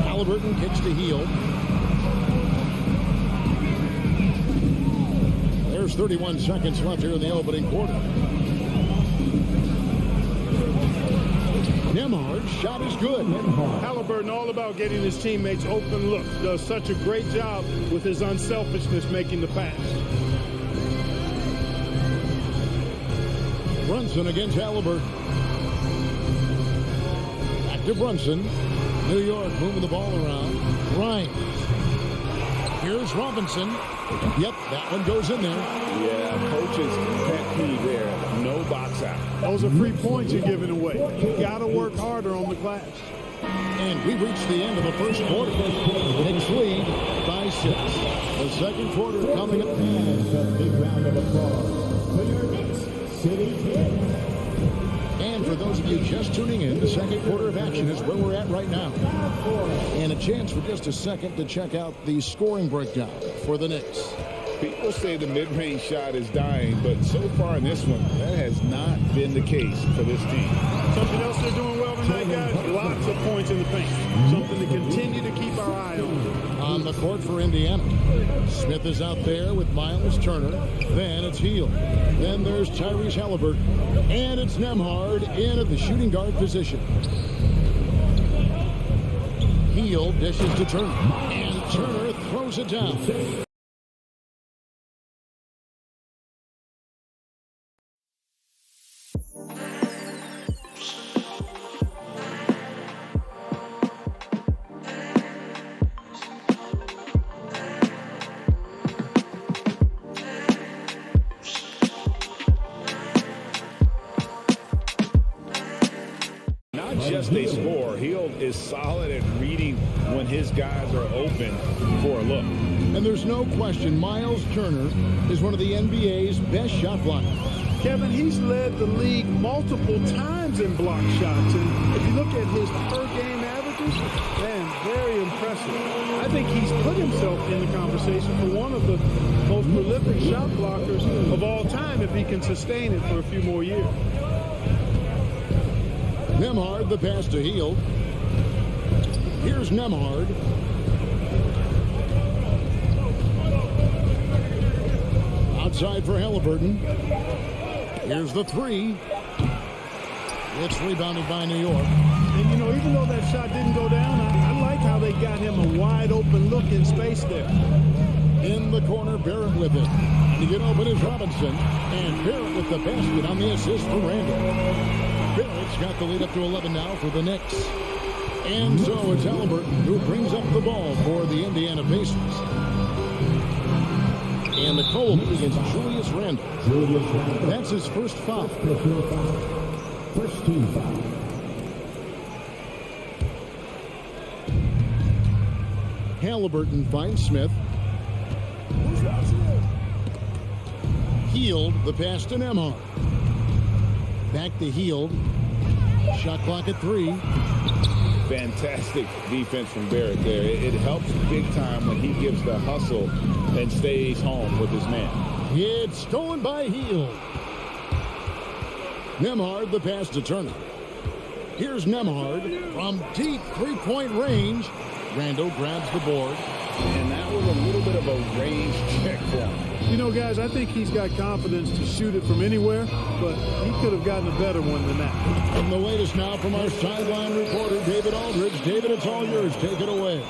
S5: Halliburton kicks to Hield. There's 31 seconds left here in the opening quarter. Nembhard's shot is good.
S2: Halliburton all about getting his teammates open looks. Does such a great job with his unselfishness making the pass.
S5: Brunson against Halliburton. Back to Brunson. New York moving the ball around. Grimes. Here's Robinson. Yep, that one goes in there.
S6: Yeah, coach's pet peeve there. No box out.
S2: Those are free points you're giving away. You got to work harder on the glass.
S5: And we reached the end of the first quarter. Knicks lead by 6. The second quarter coming up.
S4: A big round of applause for your Knicks City Kings.
S5: And for those of you just tuning in, the second quarter of action is where we're at right now. And a chance for just a second to check out the scoring breakdown for the Knicks.
S6: People say the mid-range shot is dying, but so far in this one, that has not been the case for this team.
S2: Something else they're doing well tonight, guys. Lots of points in the paint. Something to continue to keep our eye on.
S5: On the court for Indiana, Smith is out there with Miles Turner. Then it's Hield. Then there's Tyrese Halliburton. And it's Nembhard in at the shooting guard position. Hield dishes to Turner. And Turner throws it down.
S6: Just a score. Hield is solid at reading when his guys are open for a look.
S5: And there's no question Miles Turner is one of the NBA's best shot blockers.
S2: Kevin, he's led the league multiple times in block shots. And if you look at his per-game averages, man, very impressive. I think he's put himself in the conversation for one of the most prolific shot blockers of all time if he can sustain it for a few more years.
S5: Nembhard, the pass to Hield. Here's Nembhard. Outside for Halliburton. Here's the three. It's rebounded by New York.
S2: And, you know, even though that shot didn't go down, I like how they they got him a wide open look in space there.
S5: In the corner, Barrett with it. To get open is Robinson. And Barrett with the basket on the assist for Randall. Barrett's got the lead up to 11 now for the Knicks. And so it's Halliburton who brings up the ball for the Indiana Pacers. And the call against Julius Randle. That's his first foul.
S4: First team foul.
S5: Halliburton finds Smith. Hield, the pass to Nembhard. Back to Hield. Shot clock at 3.
S6: Fantastic defense from Barrett there. It helps big time when he gives the hustle and stays home with his man.
S5: It's stolen by Hield. Nembhard, the pass to Turner. Here's Nembhard from deep three-point range. Randall grabs the board.
S6: And that was a little bit of a range check for him.
S2: You know, guys, I think he's got confidence to shoot it from anywhere, but he could have gotten a better one than that.
S5: And the latest now from our sideline reporter, David Aldridge. David, it's all yours. Take it away.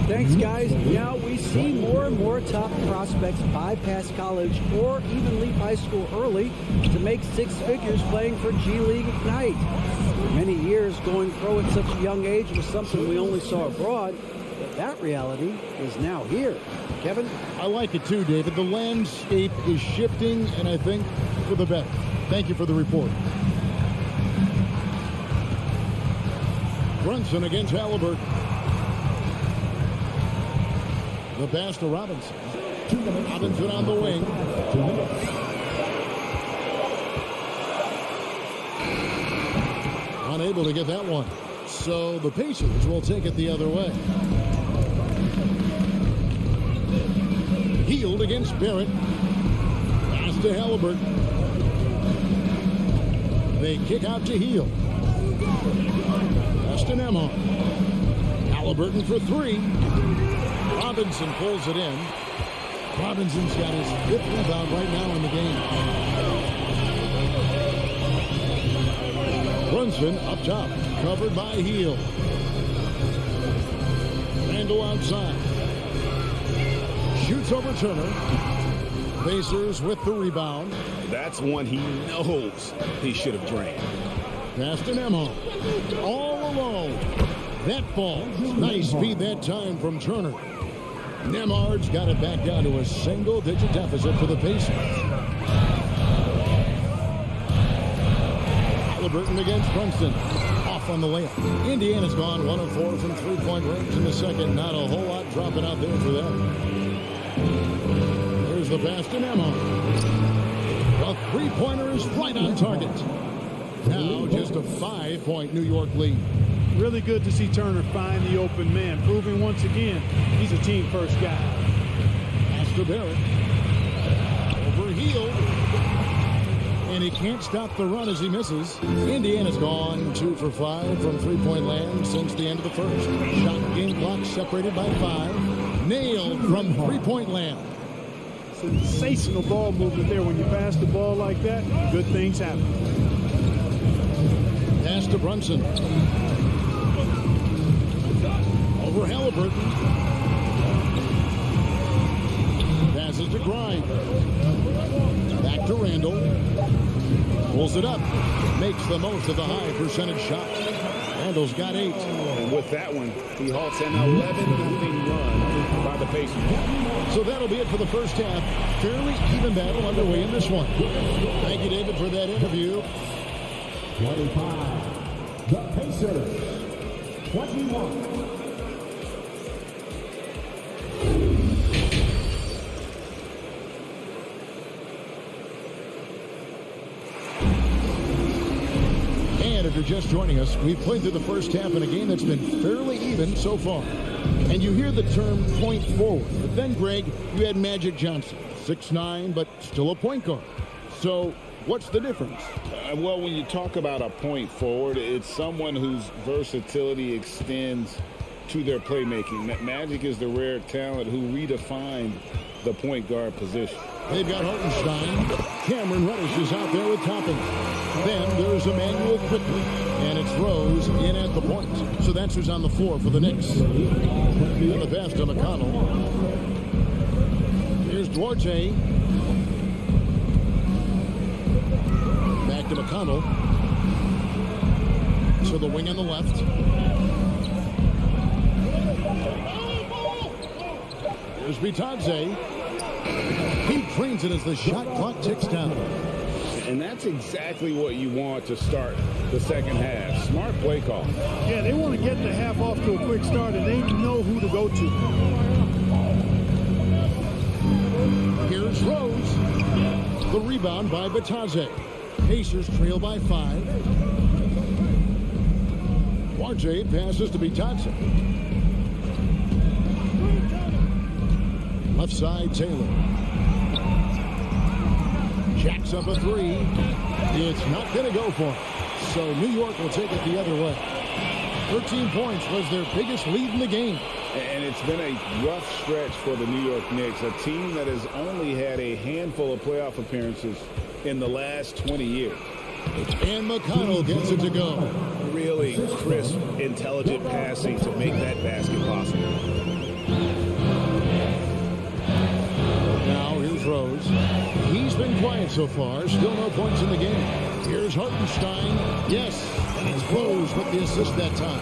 S11: Thanks, guys. Yeah, we see more and more top prospects bypass college or even leave high school early to make six figures playing for G League Ignite. For many years, going pro at such a young age was something we only saw abroad, but that reality is now here. Kevin?
S5: I like it too, David. The landscape is shifting, and I think for the better. Thank you for the report. Brunson against Halliburton. The pass to Robinson. Robinson on the wing. Unable to get that one. So the Pacers will take it the other way. Hield against Barrett. Pass to Halliburton. They kick out to Hield. Pass to Nembhard. Halliburton for 3. Robinson pulls it in. Robinson's got his 5th rebound right now in the game. Brunson up top, covered by Hield. Randall outside. Shoots over Turner. Pacers with the rebound.
S6: That's one he knows he should have drained.
S5: Pass to Nembhard. All alone. That ball. Nice speed that time from Turner. Nembhard's got it back down to a single-digit deficit for the Pacers. Halliburton against Brunson. Off on the layup. Indiana's gone 1 of 4 from three-point range in the second. Not a whole lot dropping out there for them. Here's the pass to Nembhard. The three-pointer is right on target. Now just a 5-point New York lead.
S2: Really good to see Turner find the open man, proving once again he's a team-first guy.
S5: Pass to Barrett. Over Hield. And he can't stop the run as he misses. Indiana's gone 2 for 5 from three-point land since the end of the first. Shot game clock separated by 5. Nailed from three-point land.
S2: Sensational ball movement there. When you pass the ball like that, good things happen.
S5: Pass to Brunson. Over Halliburton. Passes to Grimes. Back to Randall. Pulls it up. Makes the most of the high percentage shot. Randall's got 8.
S6: And with that one, he halts an 11-0 run by the Pacers.
S5: So that'll be it for the first half. Fairly even battle underway in this one. Thank you, David, for that interview.
S4: 25. The Pacers. 21.
S5: If you're just joining us, we've played through the first half in a game that's been fairly even so far. And you hear the term point forward. But then, Greg, you had Magic Johnson, 6'9", but still a point guard. So what's the difference?
S6: Well, when you talk about a point forward, it's someone whose versatility extends to their playmaking. Magic is the rare talent who redefined the point guard position.
S5: They've got Hartenstein. Cameron Reddish is out there with Toppin. Then there's Emmanuel Quickly. And it's Rose in at the point. So that's who's on the floor for the Knicks. And the pass to McConnell. Here's Duarte. Back to McConnell. To the wing on the left. Here's Bitadze. He drains it as the shot clock ticks down.
S6: And that's exactly what you want to start the second half. Smart play call.
S2: Yeah, they want to get the half off to a quick start, and they know who to go to.
S5: Here's Rose. The rebound by Bitadze. Pacers trail by 5. Duarte passes to Bitadze. Left side, Taylor. Jacks up a 3. It's not going to go for him. So New York will take it the other way. 13 points was their biggest lead in the game.
S6: And it's been a rough stretch for the New York Knicks, a team that has only had a handful of playoff appearances in the last 20 years.
S5: And McConnell gets it to go.
S6: Really crisp, intelligent passing to make that basket possible.
S5: Now here's Rose. He's been quiet so far. Still no points in the game. Here's Hartenstein. Yes, and it's Rose with the assist that time.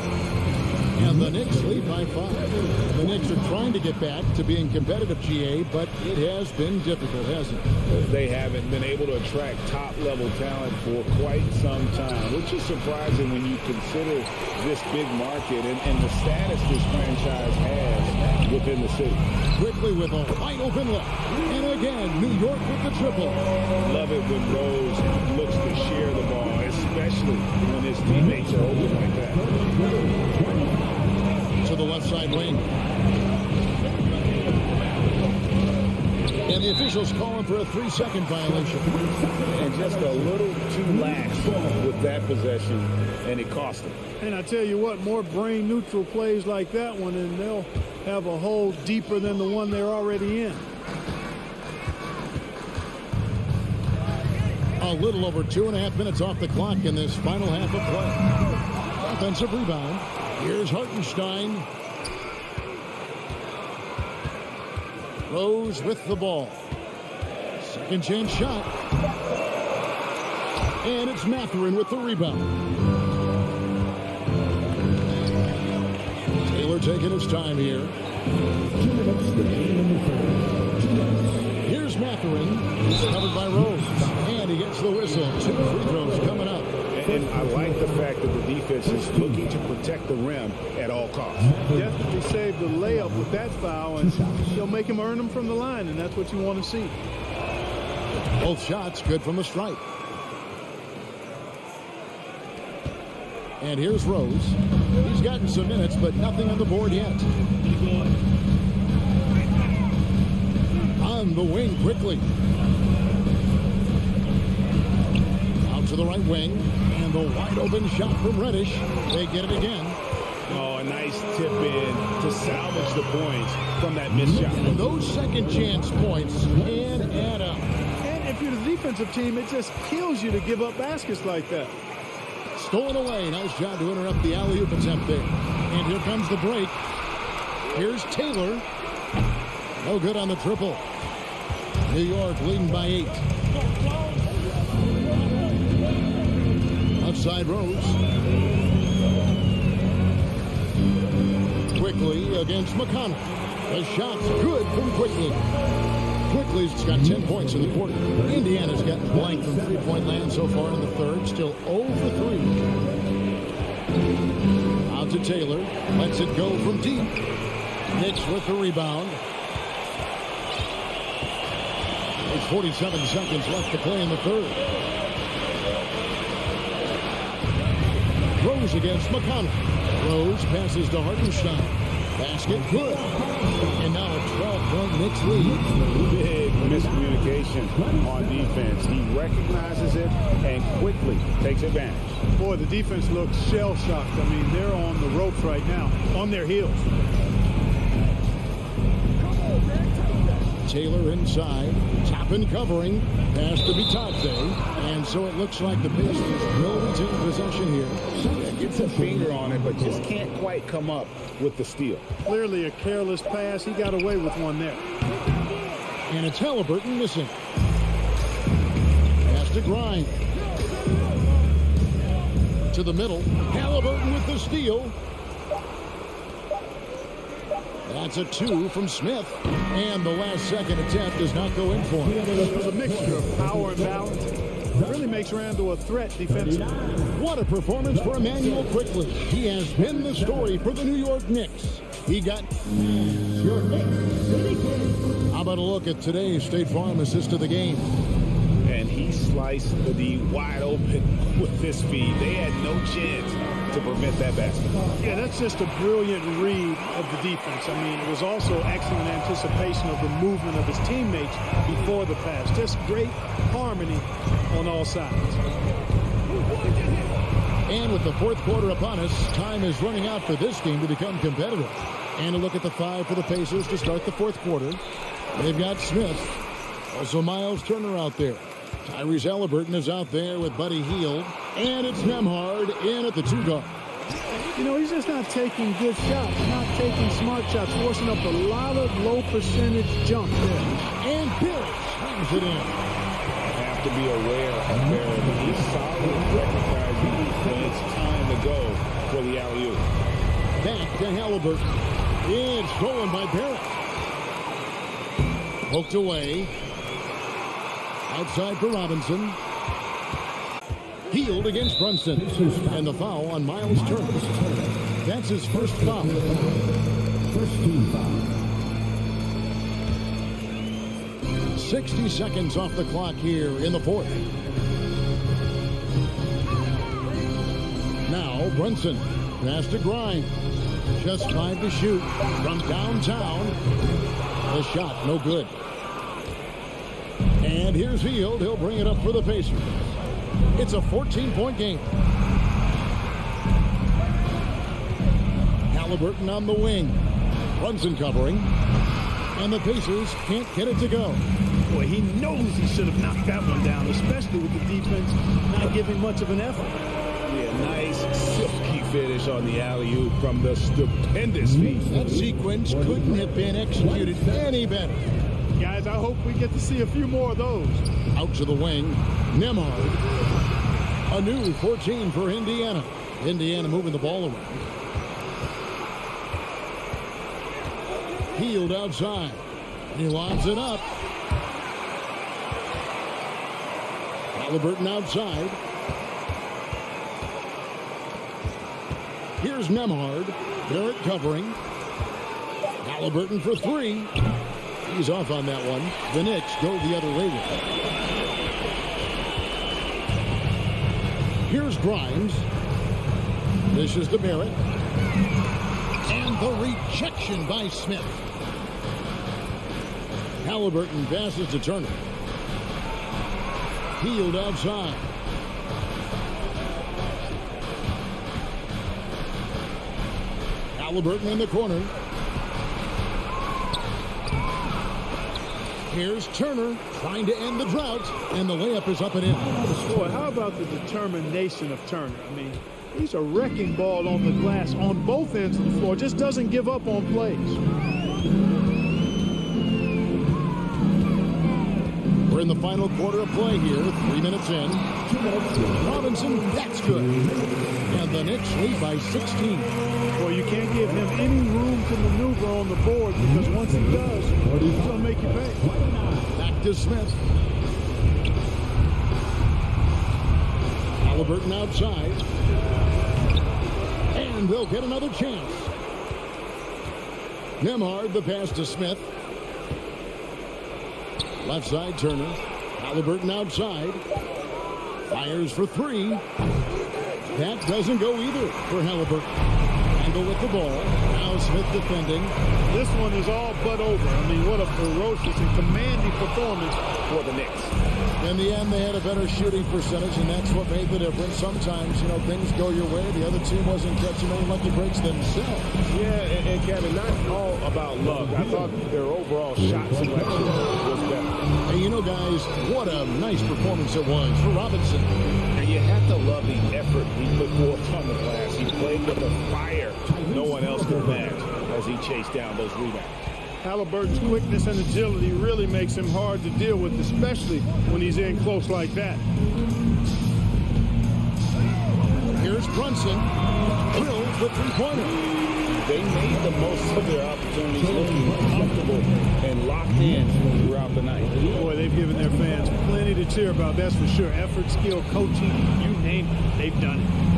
S5: And the Knicks lead by 5. The Knicks are trying to get back to being competitive, GA, but it has been difficult, hasn't it?
S6: They haven't been able to attract top-level talent for quite some time, which is surprising when you consider this big market and the status this franchise has within the city.
S5: Quickly with a wide open look. And again, New York with the triple.
S6: Love it when Rose looks to share the ball, especially when his teammates are open like that.
S5: To the left side wing. And the officials calling for a 3-second violation.
S6: And just a little too lax with that possession, and it cost them.
S2: And I tell you what, more brain-neutral plays like that one, and they'll have a hole deeper than the one they're already in.
S5: A little over 2.5 minutes off the clock in this final half of play. Offensive rebound. Here's Hartenstein. Rose with the ball. Second chance shot. And it's Mathurin with the rebound. Taylor taking his time here. Here's Mathurin. He's covered by Rose. And he gets the whistle. 2 free throws coming up.
S6: And I like the fact that the defense is looking to protect the rim at all costs.
S2: Definitely saved the layup with that foul, and they'll make him earn them from the line, and that's what you want to see.
S5: Both shots good from the stripe. And here's Rose. He's gotten some minutes, but nothing on the board yet. On the wing quickly. Out to the right wing. And the wide open shot from Reddish. They get it again.
S6: Oh, a nice tip in to salvage the points from that missed shot.
S5: Those second chance points can add up.
S2: And if you're the defensive team, it just kills you to give up baskets like that.
S5: Stolen away. Nice job to interrupt the alley-oop attempt there. And here comes the break. Here's Taylor. No good on the triple. New York leading by 8. Left side Rose. Quickly against McConnell. The shot's good from Quickly. Quickly's got 10 points in the quarter. Indiana's got blank from three-point land so far in the third. Still 0 for 3. Out to Taylor. Lets it go from deep. Knicks with the rebound. There's 47 seconds left to play in the third. Rose against McConnell. Rose passes to Hartenstein. Basket good. And now a 12-point Knicks lead.
S6: Big miscommunication on defense. He recognizes it and quickly takes advantage.
S2: Boy, the defense looks shell-shocked. I mean, they're on the ropes right now, on their heels.
S5: Taylor inside. Top and covering. Pass to Bitadze. And so it looks like the Pacers will retain possession here.
S6: Yeah, gets a finger on it, but just can't quite come up with the steal.
S2: Clearly a careless pass. He got away with one there.
S5: And it's Halliburton missing. Pass to Grimes. To the middle. Halliburton with the steal. That's a 2 from Smith. And the last second attempt does not go in for him.
S2: There's a mixture of power and balance. It really makes Randall a threat defensively.
S5: What a performance for Emmanuel Quickly. He has been the story for the New York Knicks. He got... How about a look at today's State Farm assist of the game?
S6: And he sliced the D wide open with this feed. They had no chance to prevent that basket.
S2: Yeah, that's just a brilliant read of the defense. I mean, it was also excellent anticipation of the movement of his teammates before the pass. Just great harmony on all sides.
S5: And with the fourth quarter upon us, time is running out for this game to become competitive. And a look at the 5 for the Pacers to start the fourth quarter. They've got Smith. Also Miles Turner out there. Tyrese Halliburton is out there with Buddy Hield. And it's Nembhard in at the 2 guard.
S2: You know, he's just not taking good shots, not taking smart shots, forcing up a lot of low percentage jump there.
S5: And Barrett slams it in.
S6: Have to be aware of Barrett. He's solid recognizing when it's time to go for the alley-oop.
S5: Back to Halliburton. It's stolen by Barrett. Poked away. Outside for Robinson. Hield against Brunson. And the foul on Miles Turner. That's his first foul.
S4: First team foul.
S5: 60 seconds off the clock here in the fourth. Now Brunson. Pass to Grimes. Just 5 to shoot from downtown. The shot, no good. And here's Hield. He'll bring it up for the Pacers. It's a 14-point game. Halliburton on the wing. Brunson covering. And the Pacers can't get it to go.
S2: Boy, he knows he should have knocked that one down, especially with the defense not giving much of an effort.
S6: Yeah, nice silky finish on the alley-oop from the stupendous feed.
S5: That sequence couldn't have been executed any better.
S2: Guys, I hope we get to see a few more of those.
S5: Out to the wing. Nembhard. A new 14 for Indiana. Indiana moving the ball around. Hield outside. He lobs it up. Halliburton outside. Here's Nembhard. Barrett covering. Halliburton for 3. He's off on that one. The Knicks go the other way with it. Here's Grimes. This is to Barrett. And the rejection by Smith. Halliburton passes to Turner. Hield outside. Halliburton in the corner. Here's Turner trying to end the drought, and the layup is up and in.
S2: Boy, how about the determination of Turner? I mean, he's a wrecking ball on the glass on both ends of the floor. Just doesn't give up on plays.
S5: We're in the final quarter of play here, 3 minutes in. Robinson, that's good. And the Knicks lead by 16.
S2: Well, you can't give him any room to maneuver on the board because once he does, he's going to make you pay.
S5: Back to Smith. Halliburton outside. And they'll get another chance. Nembhard, the pass to Smith. Left side, Turner. Halliburton outside. Fires for 3. That doesn't go either for Halliburton. Handle with the ball. Now Now Smith defending.
S2: This one is all but over. I mean, what a ferocious and commanding performance for the Knicks.
S5: In the end, they had a better shooting percentage, and that's what made the difference. Sometimes, things go your way. The other team wasn't catching any lucky breaks themselves.
S6: Yeah, and Kevin, not all about luck. I thought their overall shot selection was better.
S5: Hey, guys, what a nice performance it was for Robinson.
S6: And you have to love the effort he put forth on the glass. He played with a fire no one else could match as he chased down those rebounds.
S2: Halliburton's quickness and agility really makes him hard to deal with, especially when he's in close like that.
S5: Here's Brunson. Drills the three-pointer.
S6: They made the most of their opportunities, looking comfortable and locked in throughout the night.
S2: Boy, they've given their fans plenty to cheer about, that's for sure. Effort, skill, coaching, you name it, they've done it.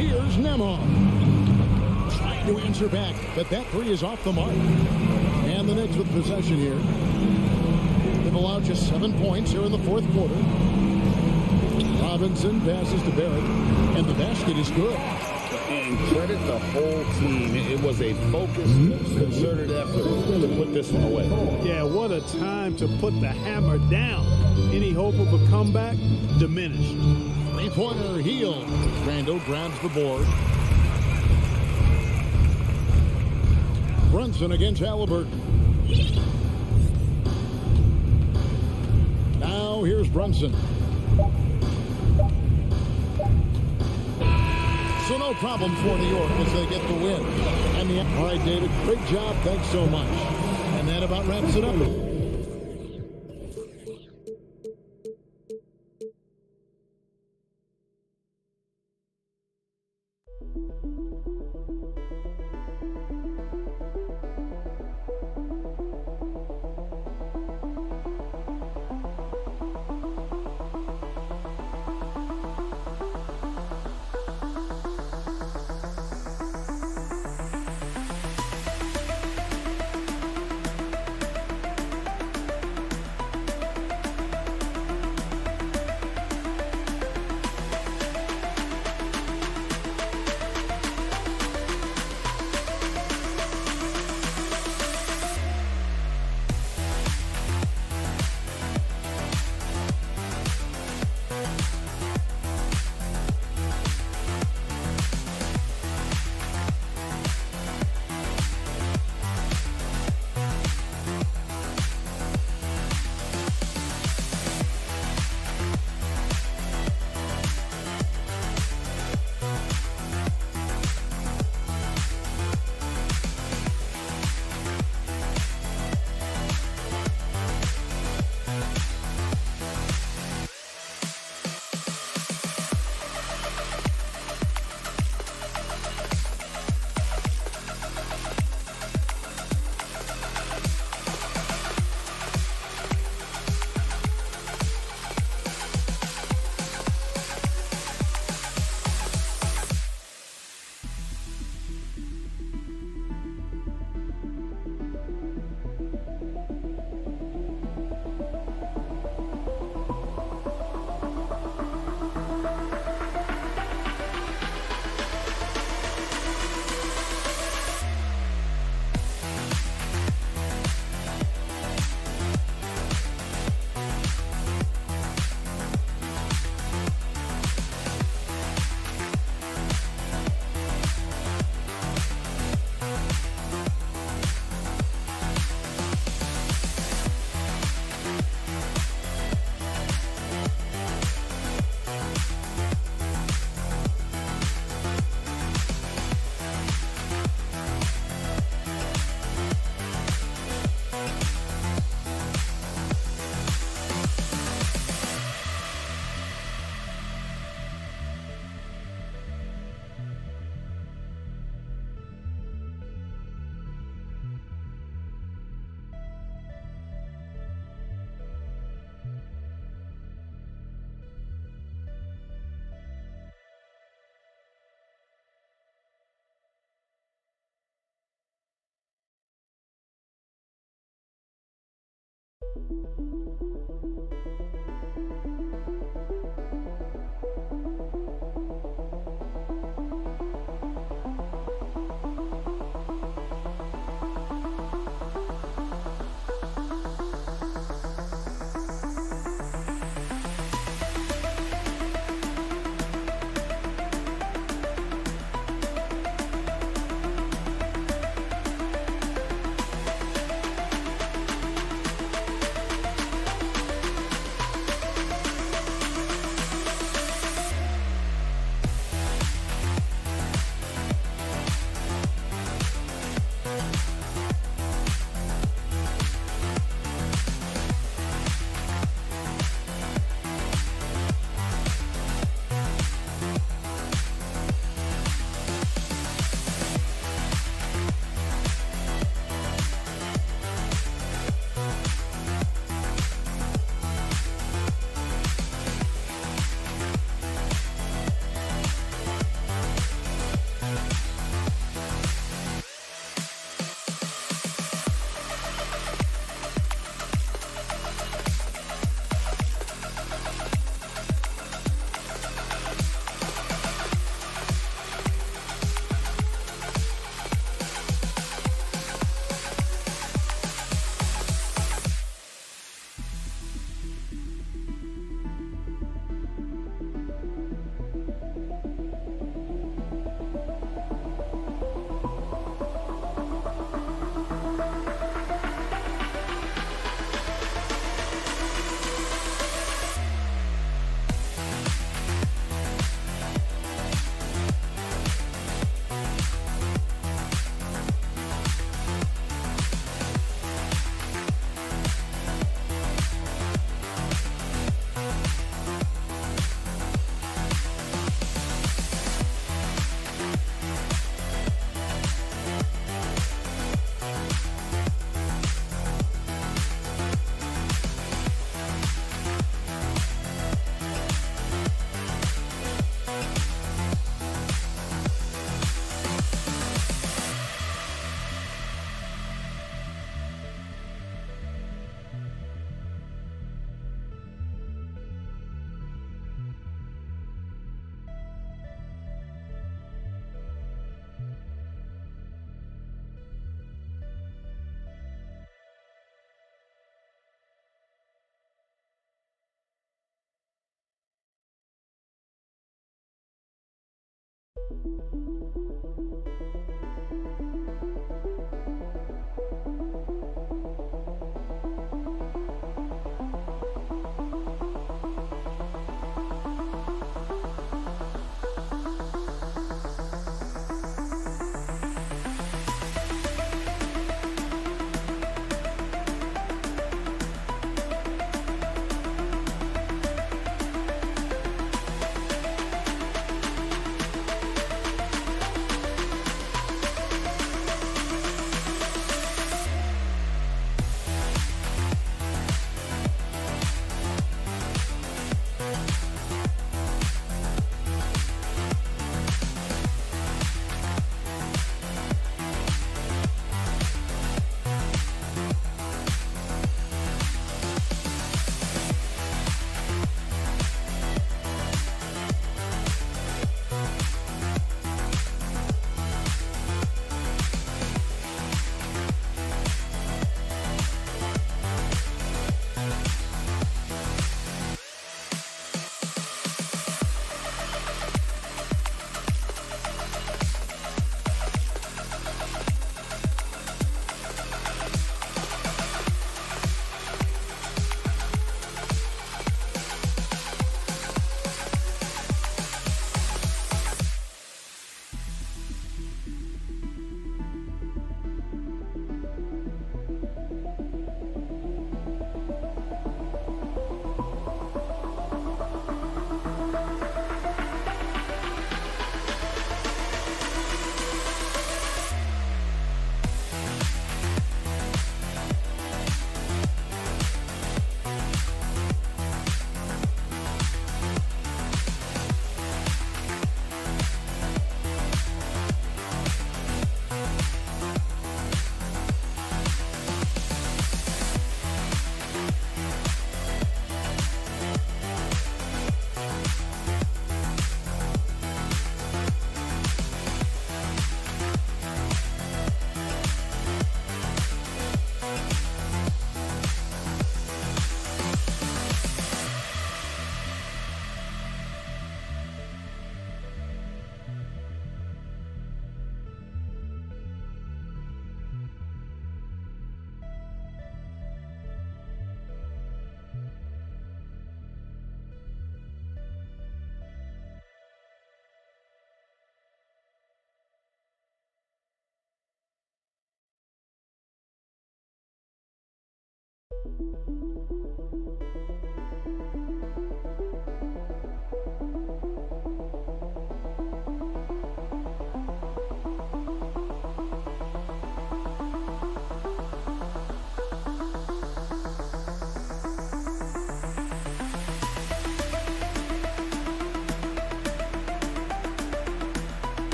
S5: Here's Nemhard. Trying to answer back, but that three is off the mark. And the Knicks with possession here. They've allowed just 7 points here in the fourth quarter. Robinson passes to Barrett, and the basket is good.
S6: And credit the whole team. It was a focused, concerted effort to put this one away.
S2: Yeah, what a time to put the hammer down. Any hope of a comeback? Diminished.
S5: Three-pointer, Hield. Randall grabs the board. Brunson against Halliburton. Now here's Brunson. So no problem for New York as they get the win. And all right, David, great job. Thanks so much. And that about wraps it up.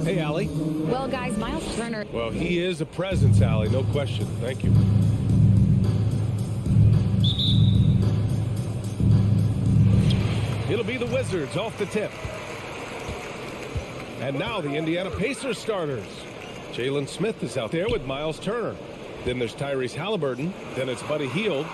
S1: Hey, Allie.
S8: Well, guys, Miles Turner.
S1: Well, he is a presence, Allie, no question. Thank you. It'll be the Wizards off the tip. And now the Indiana Pacers starters. Jalen Smith is out there with Miles Turner. Then there's Tyrese Halliburton. Then it's Buddy Hield.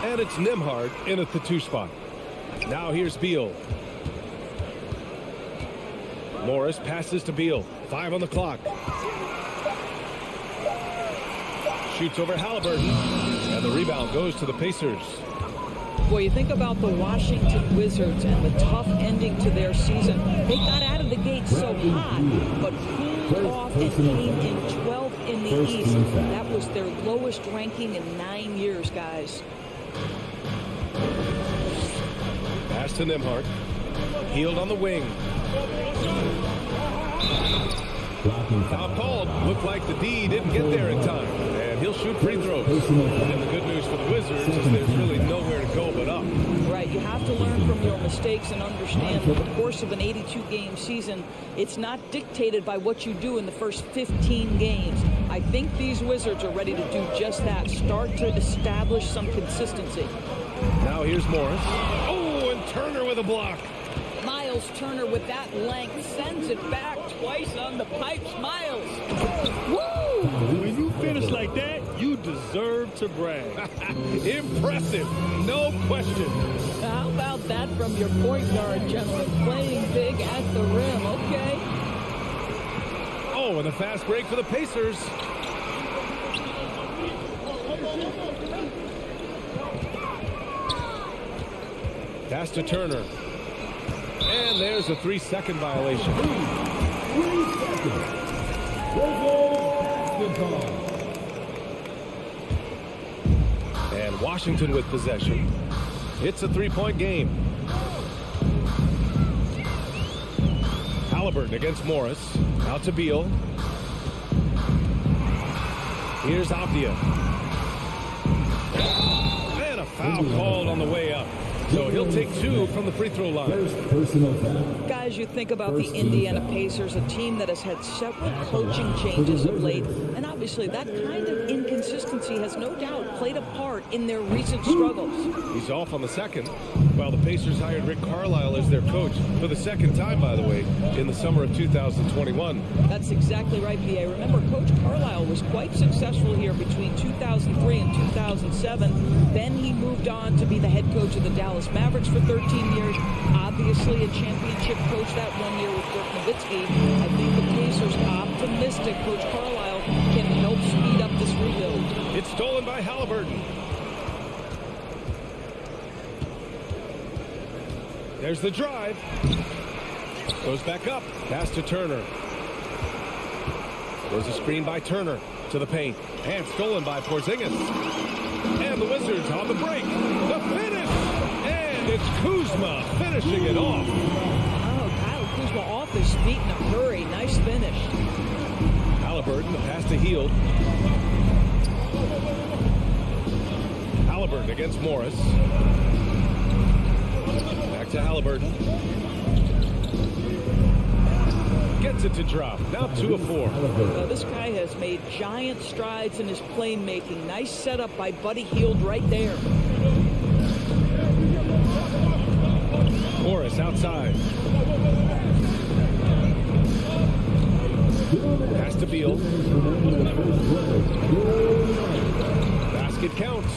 S1: And it's Nembhard in at the 2 spot. Now here's Beal. Morris passes to Beal. 5 on the clock. Shoots over Halliburton. And the rebound goes to the Pacers.
S7: Boy, you think about the Washington Wizards and the tough ending to their season. They got out of the gate so hot, but cooled off and came in 12th in the East. That was their lowest ranking in 9 years, guys.
S1: Pass to Nembhard. Hield on the wing. Foul called. Looked like the D didn't get there in time. And he'll shoot free throws. And the good news for the Wizards is there's really nowhere to go but up.
S7: Right, you have to learn from your mistakes and understand that the course of an 82-game season, it's not dictated by what you do in the first 15 games. I think these Wizards are ready to do just that. Start to establish some consistency.
S1: Now here's Morris. Oh, and Turner with a block.
S7: Miles Turner with that length sends it back twice on the pipes. Miles. Woo!
S3: When you finish like that, you deserve to brag.
S1: Impressive, no question.
S7: How about that from your point guard, gentlemen? Playing big at the rim. Okay.
S1: Oh, and a fast break for the Pacers. Pass to Turner. And there's a 3-second violation.
S4: 3 seconds.
S1: And Washington with possession. It's a 3-point game. Halliburton against Morris. Out to Beal. Here's Avdia. And a foul called on the way up. So he'll take 2 from the free throw line.
S7: Guys, you think about the Indiana Pacers, a team that has had several coaching changes of late, and obviously that kind of inconsistency has no doubt played a part in their recent struggles.
S1: He's off on the second. Well, the Pacers hired Rick Carlisle as their coach for the second time, by the way, in the summer of 2021.
S7: That's exactly right, B.A. Remember, Coach Carlisle was quite successful here between 2003 and 2007. Then he moved on to be the head coach of the Dallas Mavericks for 13 years. Obviously a championship coach that 1 year with Dirk Nowitzki. I think the Pacers optimistic Coach Carlisle can help speed up this rebuild.
S1: It's stolen by Halliburton. There's the drive. Goes back up. Pass to Turner. There's a screen by Turner to the paint. And stolen by Porzingis. And the Wizards on the break. The finish. And it's Kuzma finishing it off.
S7: Oh, Kyle Kuzma off his feet in a hurry. Nice finish.
S1: Halliburton, the pass to Hield. Halliburton against Morris. Back to Halliburton. Gets it to drop. Now 2 of 4.
S7: This guy has made giant strides in his playmaking. Nice setup by Buddy Hield right there.
S1: Morris outside. Pass to Beal. Basket counts.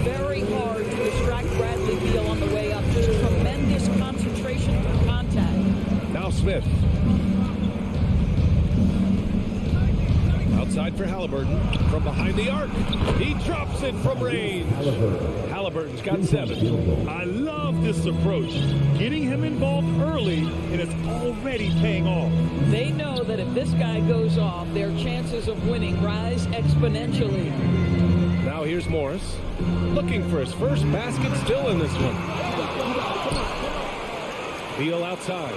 S7: Very hard to distract Bradley Beal on the way up. Just tremendous concentration for contact.
S1: Now Smith. Outside for Halliburton. From behind the arc. He drops it from range. Halliburton's got 7.
S3: I love this approach. Getting him involved early, and it's already paying off.
S7: They know that if this guy goes off, their chances of winning rise exponentially.
S1: Now here's Morris. Looking for his first basket still in this one. Beal outside.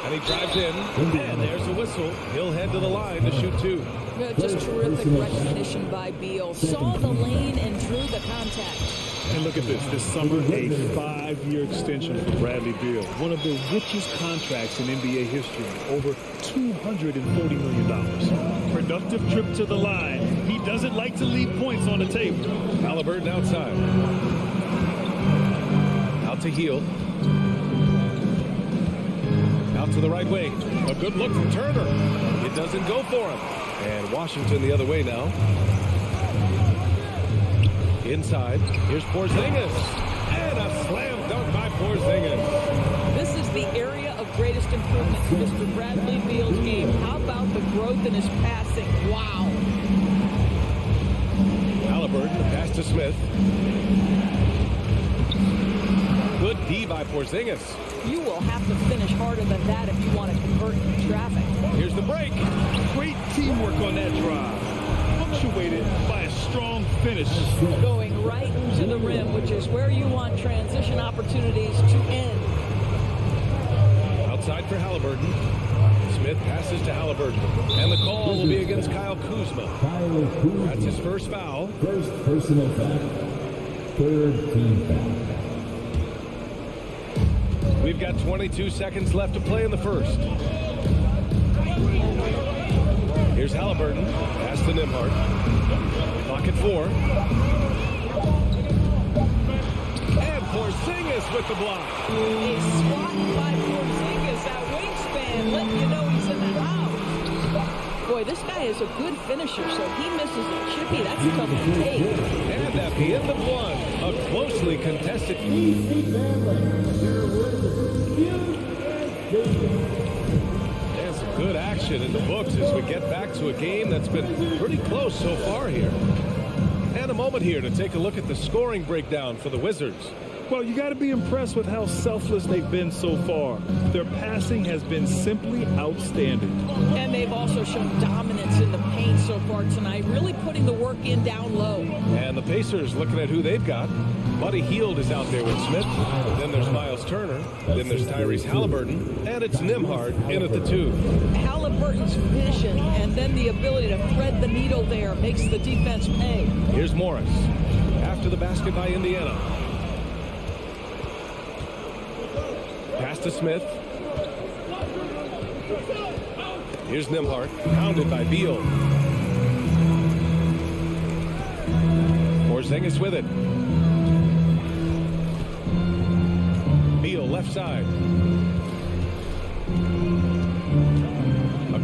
S1: And he drives in, and there's a whistle. He'll head to the line to shoot two.
S7: Yeah, just terrific recognition by Beal. Saw the lane and drew the contact.
S3: And look at this summer, a 5-year extension for Bradley Beal. One of the richest contracts in NBA history, over $240 million. Productive trip to the line. He doesn't like to leave points on the table.
S1: Halliburton outside. Out to Hield. Out to the right wing. A good look from Turner. It doesn't go for him. And Washington the other way now. Inside. Here's Porzingis. And a slam dunk by Porzingis.
S7: This is the area of greatest improvement for Mr. Bradley Beal's game. How about the growth in his passing? Wow.
S1: Halliburton, pass to Smith. Good D by Porzingis.
S7: You will have to finish harder than that if you want to convert in traffic.
S1: Here's the break.
S3: Great teamwork on that drive. Punctuated by a strong finish.
S7: Going right to the rim, which is where you want transition opportunities to end.
S1: Outside for Halliburton. Smith passes to Halliburton. And the call will be against Kyle Kuzma. That's his first foul.
S4: First personal foul. Third team foul.
S1: We've got 22 seconds left to play in the first. Here's Halliburton. Pass to Nembhard. Clock at 4. And Porzingis with the block.
S7: A swat by Porzingis at wingspan, letting you know he's in the house. Boy, this guy is a good finisher, so he misses a chippy. That's tough to take.
S1: And at the end of one, a closely contested. There's some good action in the books as we get back to a game that's been pretty close so far here. And a moment here to take a look at the scoring breakdown for the Wizards.
S3: Well, you got to be impressed with how selfless they've been so far. Their passing has been simply outstanding.
S7: And they've also shown dominance in the paint so far tonight, really putting the work in down low.
S1: And the Pacers looking at who they've got. Buddy Hield is out there with Smith. Then there's Miles Turner. Then there's Tyrese Halliburton. And it's Nembhard in at the 2.
S7: Halliburton's vision and then the ability to thread the needle there makes the defense pay.
S1: Here's Morris. After the basket by Indiana. Pass to Smith. Here's Nembhard. Pounded by Beal. Porzingis with it. Beal left side.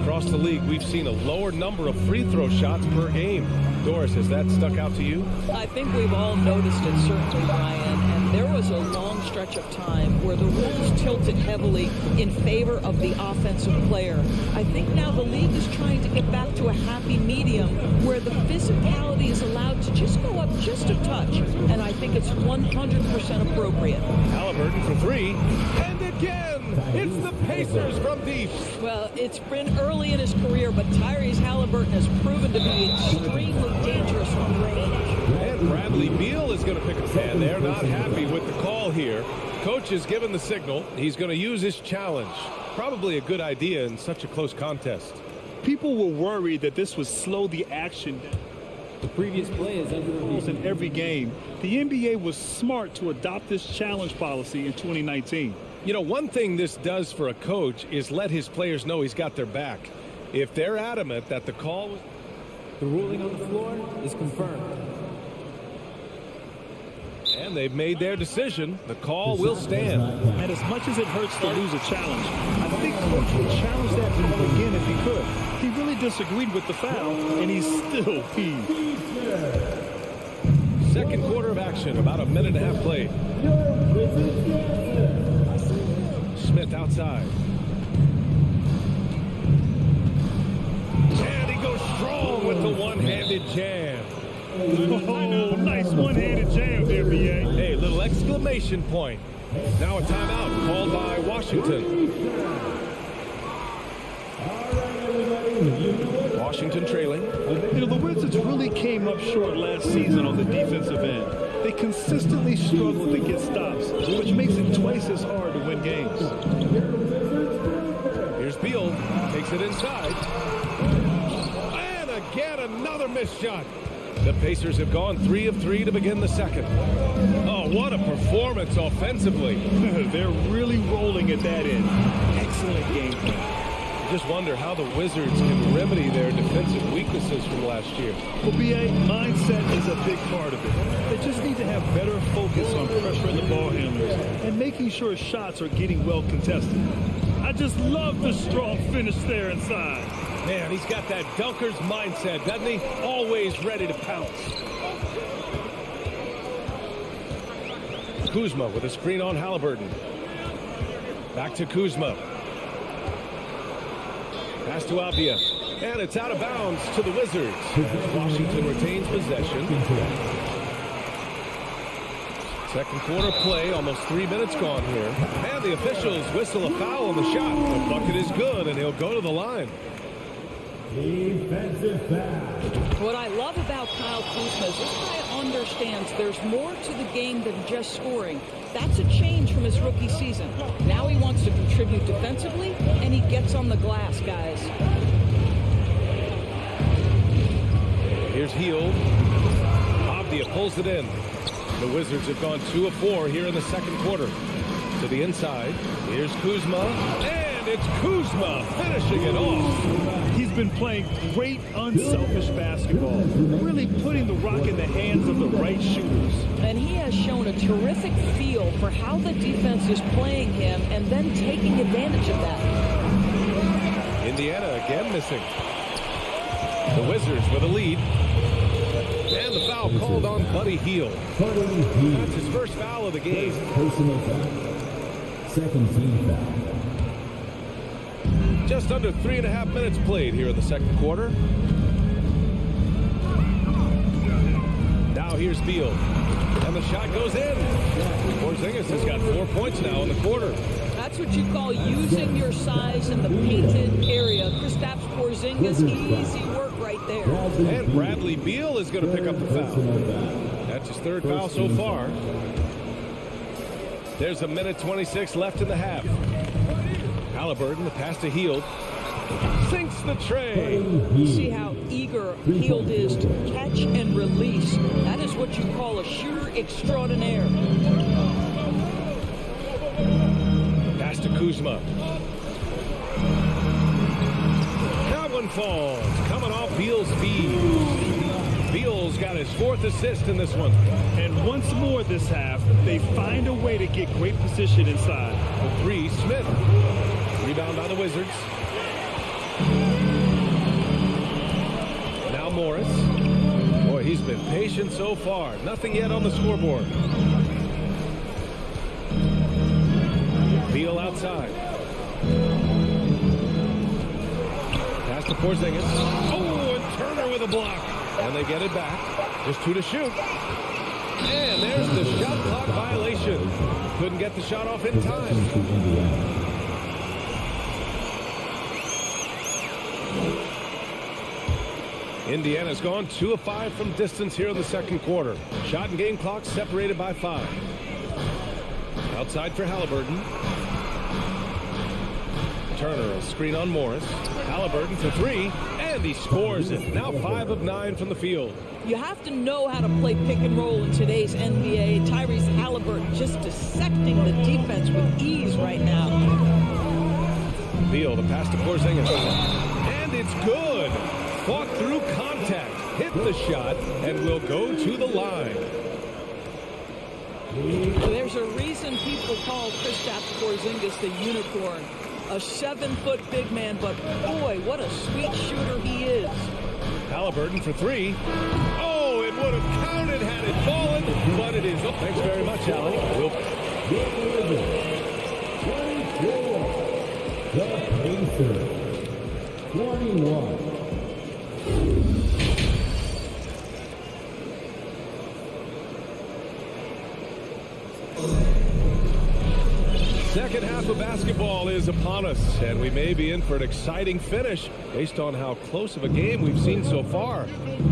S1: Across the league, we've seen a lower number of free throw shots per game. Doris, has that stuck out to you?
S7: I think we've all noticed it, certainly, Brian. And there was a long stretch of time where the rules tilted heavily in favor of the offensive player. I think now the league is trying to get back to a happy medium where the physicality is allowed to just go up just a touch. And I think it's 100% appropriate.
S1: Halliburton for 3. And again, it's the Pacers from deep.
S7: Well, it's been early in his career, but Tyrese Halliburton has proven to be extremely dangerous from range.
S1: And Bradley Beal is going to pick a stand there. Not happy with the call here. Coach has given the signal. He's going to use his challenge. Probably a good idea in such a close contest.
S3: People were worried that this would slow the action down.
S11: The previous play is under review.
S3: In every game, the NBA was smart to adopt this challenge policy in 2019.
S1: You know, one thing this does for a coach is let his players know he's got their back. If they're adamant that the call was...
S11: The ruling on the floor is confirmed.
S1: And they've made their decision. The call will stand.
S3: And as much as it hurts to lose a challenge, I think Coach would challenge that call again if he could. He really disagreed with the foul, and he's still peeved.
S1: Second quarter of action, about a minute and a half played. Smith outside. And he goes strong with the one-handed jam.
S3: Oh, nice one-handed jam there, BA.
S1: Hey, little exclamation point. Now a timeout called by Washington. Washington trailing.
S3: You know, the Wizards really came up short last season on the defensive end. They consistently struggled to get stops, which makes it twice as hard to win games.
S1: Beal takes it inside. And again, another missed shot. The Pacers have gone 3 of 3 to begin the second. Oh, what a performance offensively.
S3: They're really rolling at that end. Excellent game plan.
S1: Just wonder how the Wizards can remedy their defensive weaknesses from last year.
S3: Well, BA, mindset is a big part of it. They just need to have better focus on pressuring the ball handlers and making sure shots are getting well contested. I just love the strong finish there inside.
S1: Man, he's got that dunker's mindset, doesn't he? Always ready to pounce. Kuzma with a screen on Halliburton. Back to Kuzma. Pass to Avdia. And it's out of bounds to the Wizards. Washington retains possession. Second quarter play, almost 3 minutes gone here. And the officials whistle a foul on the shot. The bucket is good, and he'll go to the line.
S4: Defensive foul.
S7: What I love about Kyle Kuzma is this guy understands there's more to the game than just scoring. That's a change from his rookie season. Now he wants to contribute defensively, and he gets on the glass, guys.
S1: Here's Hield. Avdia pulls it in. The Wizards have gone 2 of 4 here in the second quarter. To the inside. Here's Kuzma. And it's Kuzma finishing it off.
S3: He's been playing great, unselfish basketball, really putting the rock in the hands of the right shooters.
S7: And he has shown a terrific feel for how the defense is playing him and then taking advantage of that.
S1: Indiana again missing. The Wizards with a lead. And the foul called on Buddy Hield. That's his first foul of the game.
S4: Personal foul. Second team foul.
S1: Just under 3.5 minutes played here in the second quarter. Now here's Beal. And the shot goes in. Porzingis has got 4 points now in the quarter.
S7: That's what you call using your size in the painted area. Kristaps Porzingis, easy work right there.
S1: And Bradley Beal is going to pick up the foul. That's his third foul so far. There's a minute 26 left in the half. Halliburton, the pass to Hield. Sinks the tray.
S7: You see how eager Hield is to catch and release. That is what you call a shooter extraordinaire.
S1: Pass to Kuzma. That one falls. Coming off Beal's feed. Beal's got his 4th assist in this one.
S3: And once more this half, they find a way to get great position inside.
S1: The 3, Smith. Rebound by the Wizards. Now Morris. Boy, he's been patient so far. Nothing yet on the scoreboard. Beal outside. Pass to Porzingis. Oh, and Turner with a block. And they get it back. Just 2 to shoot. And there's the shot clock violation. Couldn't get the shot off in time. Indiana's gone 2 of 5 from distance here in the second quarter. Shot and game clock separated by 5. Outside for Halliburton. Turner, a screen on Morris. Halliburton for 3, and he scores it. Now 5 of 9 from the field.
S7: You have to know how to play pick and roll in today's NBA. Tyrese Halliburton just dissecting the defense with ease right now.
S1: Beal, the pass to Porzingis. And it's good. Fought through contact, hit the shot, and will go to the line.
S7: There's a reason people call Kristaps Porzingis the unicorn. A 7-foot big man, but boy, what a sweet shooter he is.
S1: Halliburton for 3. Oh, it would have counted had it fallen, but it is. Oh, thanks very much, Allie.
S4: The Pacers. 21.
S1: Second half half of basketball is upon us, and we may be in for an exciting finish based on how close of a game we've seen so far.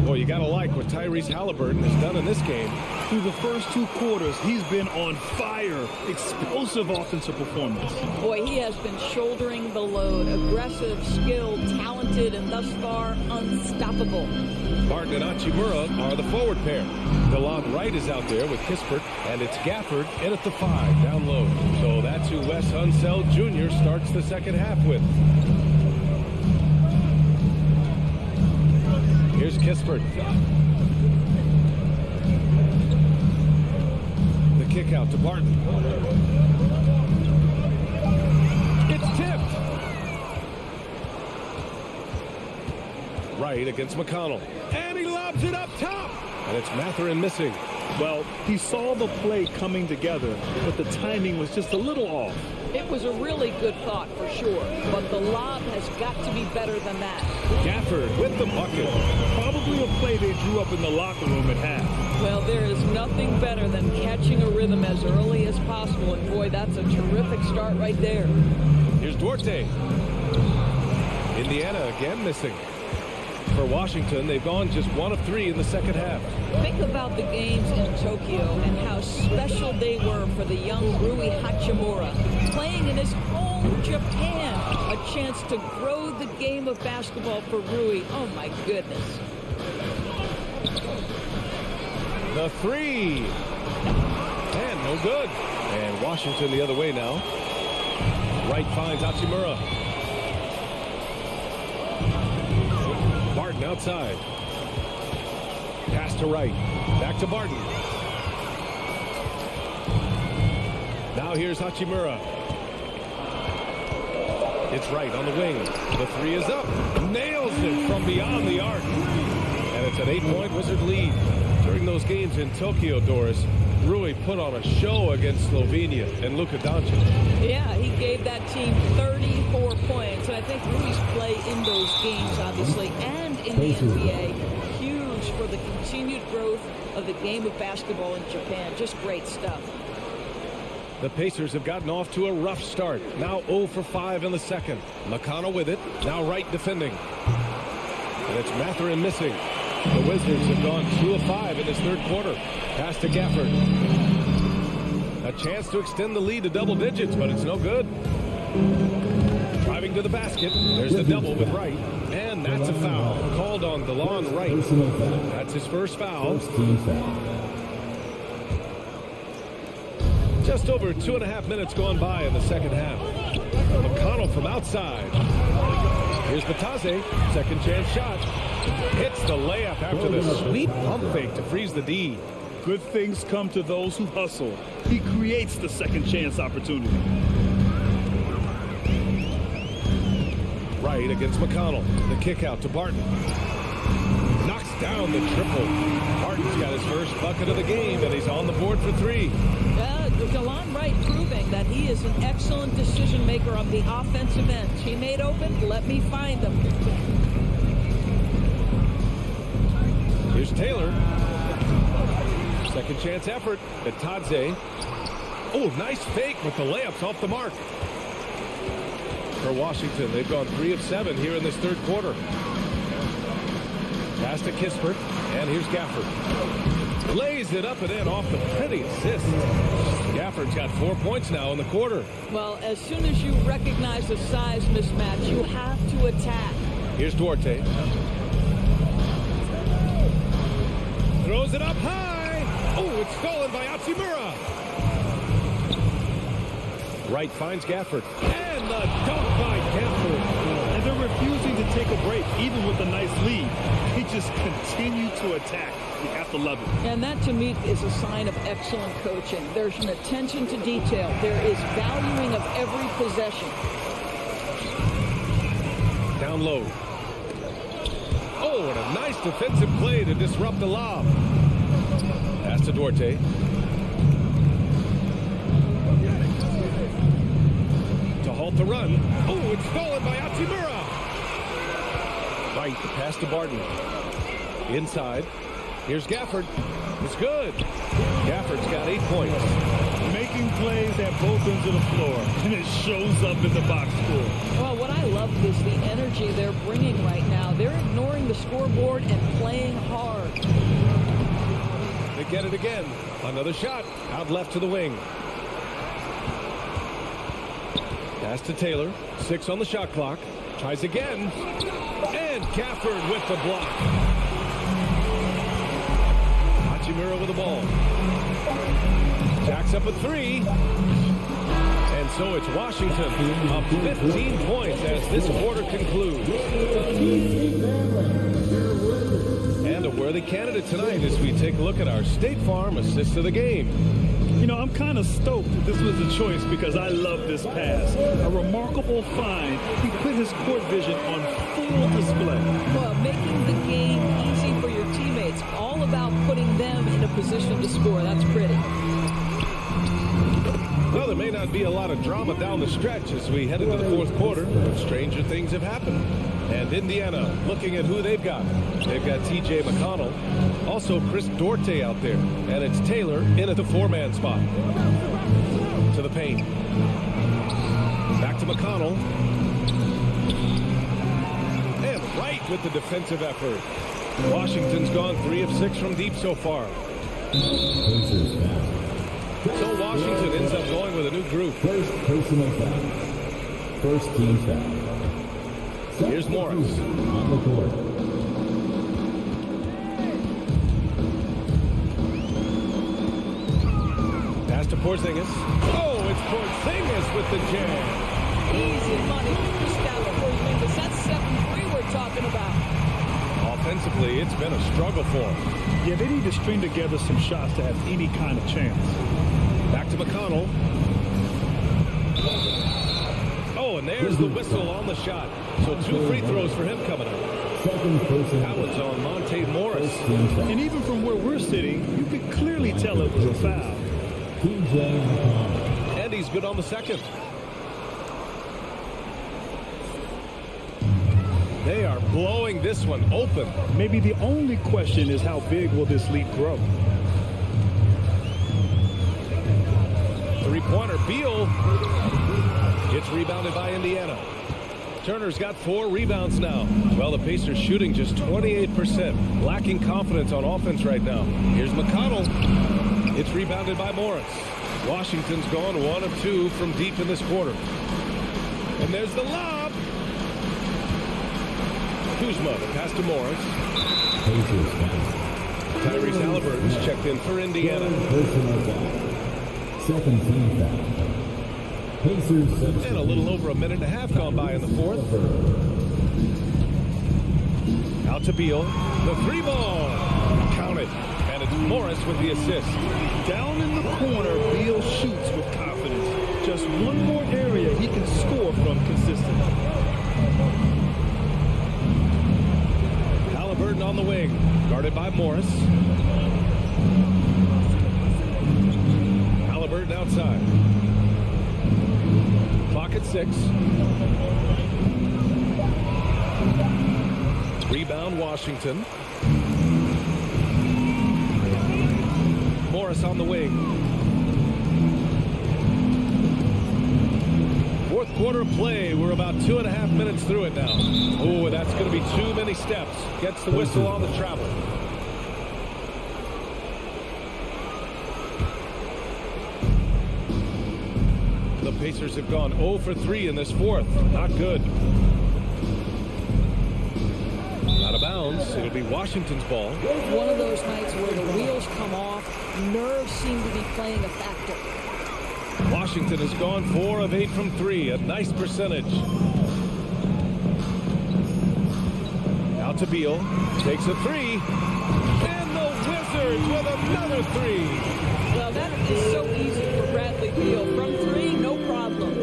S1: Boy, you got to like what Tyrese Haliburton has done in this game.
S3: Through the first 2 quarters, he's been on fire. Explosive offensive performance.
S7: Boy, he has been shouldering the load. Aggressive, skilled, talented, and thus far unstoppable.
S1: Barton and Hachimura are the forward pair. DeLon Wright is out there with Kispert, and it's Gafford in at the 5, down low. So that's who Wes Unseld Jr. starts the second half with. Here's Kispert. The kick out to Barton. It's tipped. Wright against McConnell. And he lobs it up top. And it's Mathurin missing.
S3: Well, he saw the play coming together, but the timing was just a little off.
S7: It was a really good thought for sure, but the lob has got to be better than that.
S1: Gafford with the bucket.
S3: Probably a play they drew up in the locker room at half.
S7: Well, there is nothing better than catching a rhythm as early as possible, and boy, that's a terrific start right there.
S1: Here's Duarte. Indiana again missing. For Washington, they've gone just 1 of 3 in the second half.
S7: Think about the games in Tokyo and how special they were for the young Rui Hachimura. Playing in his home Japan, a chance to grow the game of basketball for Rui. Oh my goodness.
S1: The 3. And no good. And Washington the other way now. Wright finds Hachimura. Barton outside. Pass to Wright. Back to Barton. Now here's Hachimura. It's Wright on the wing. The 3 is up. Nails it from beyond the arc. And it's an 8-point Wizard lead. During those games in Tokyo, Doris, Rui put on a show against Slovenia and Luka Doncic.
S7: Yeah, he gave that team 34 points. And I think Rui's play in those games, obviously, and in the NBA, huge for the continued growth of the game of basketball in Japan. Just great stuff.
S1: The Pacers have gotten off to a rough start. Now 0 for 5 in the second. McConnell with it. Now Wright defending. And it's Mathurin missing. The Wizards have gone 2 of 5 in this third quarter. Pass to Gafford. A chance to extend the lead to double digits, but it's no good. Driving to the basket. There's the double with Wright. And that's a foul. Called on DeLon Wright. That's his first foul. Just over 2.5 minutes gone by in the second half. McConnell from outside. Here's Batase. Second chance shot. Hits the layup after the sweet pump fake to freeze the D.
S3: Good things come to those who hustle. He creates the second chance opportunity.
S1: Wright against McConnell. The kick out to Barton. Knocks down the triple. Barton's got his first bucket of the game, and he's on the board for 3.
S7: DeLon Wright proving that he is an excellent decision maker on the offensive end. Teammate open, let me find him.
S1: Here's Taylor. Second chance effort. Batadze. Oh, nice fake, but the layup's off the mark. For Washington, they've gone 3 of 7 here in this third quarter. Pass to Kispert, and here's Gafford. Lays it up and in off the pretty assist. Gafford's got 4 points now in the quarter.
S7: Well, as soon as you recognize a size mismatch, you have to attack.
S1: Here's Duarte. Throws it up high. Oh, it's stolen by Hachimura. Wright finds Gafford. And the dunk by Gafford.
S3: And they're refusing to take a break, even with a nice lead. They just continue to attack. You have to love it.
S7: And that, to me, is a sign of excellent coaching. There's an attention to detail. There is valuing of every possession.
S1: Down low. Oh, and a nice defensive play to disrupt the lob. Pass to Duarte. To halt the run. Oh, it's stolen by Hachimura. Right, the pass to Barton. Inside. Here's Gafford. It's good. Gafford's got 8 points.
S3: Making plays at both ends of the floor, and it shows up in the box score.
S7: Well, what I love is the energy they're bringing right now. They're ignoring the scoreboard and playing hard.
S1: They get it again. Another shot. Out left to the wing. Pass to Taylor. 6 on the shot clock. Tries again. And Gafford with the block. Hachimura with the ball. Jacks up a 3. And so it's Washington up 15 points as this quarter concludes. And a worthy candidate tonight as we take a look at our State Farm assist of the game.
S3: You know, I'm kind of stoked that this was a choice because I love this pass. A remarkable find. He put his court vision on full display.
S7: Well, making the game easy for your teammates. All about putting them in a position to score. That's pretty.
S1: Well, there may not be a lot of drama down the stretch as we head into the fourth quarter, but stranger things have happened. And Indiana looking at who they've got. They've got T.J. McConnell, also Chris Duarte out there, and it's Taylor in at the 4-man spot. To the paint. Back to McConnell. And right with the defensive effort. Washington's gone 3 of 6 from deep so far. So Washington ends up going with a new group.
S4: First personal foul. First team foul.
S1: Here's Morris.
S4: On the court.
S1: Pass to Porzingis. Oh, it's Porzingis with the jam.
S7: Easy money for Kristaps Porzingis. That's 7-3 we're talking about.
S1: Offensively, it's been a struggle for him.
S3: Yeah, they need to string together some shots to have any kind of chance.
S1: Back to McConnell. Oh, and there's the whistle on the shot. So 2 free throws for him coming up. That one's on Monte Morris.
S3: And even from where we're sitting, you could clearly tell it was a foul.
S1: And he's good on the second. They are blowing this one open.
S3: Maybe the only question is how big will this lead grow?
S1: Three-pointer, Beal. It's rebounded by Indiana. Turner's got 4 rebounds now. Well, the Pacers shooting just 28%. Lacking confidence on offense right now. Here's McConnell. It's rebounded by Morris. Washington's gone 1 of 2 from deep in this quarter. And there's the lob. Kuzma, pass to Morris. Tyrese Halliburton's checked in for Indiana.
S4: Second team foul. Pacers.
S1: And a little over a minute and a half gone by in the fourth. Out to Beal. The 3-ball. Counted. And it's Morris with the assist.
S3: Down in the corner, Beal shoots with confidence. Just one more area he can score from consistently.
S1: Halliburton on the wing. Guarded by Morris. Halliburton outside. Clock at 6. Rebound Washington. Morris on the wing. Fourth quarter play. We're about 2.5 minutes through it now. Oh, that's going to be too many steps. Gets the whistle on the travel. The Pacers have gone 0 for 3 in this fourth. Not good. Out of bounds. It'll be Washington's ball.
S7: One of those nights where the wheels come off, nerves seem to be playing a factor.
S1: Washington has gone 4 of 8 from 3. A nice percentage. Out to Beal. Takes a 3. And the Wizards with another 3.
S7: Well, that is so easy for Bradley Beal. From 3, no problem.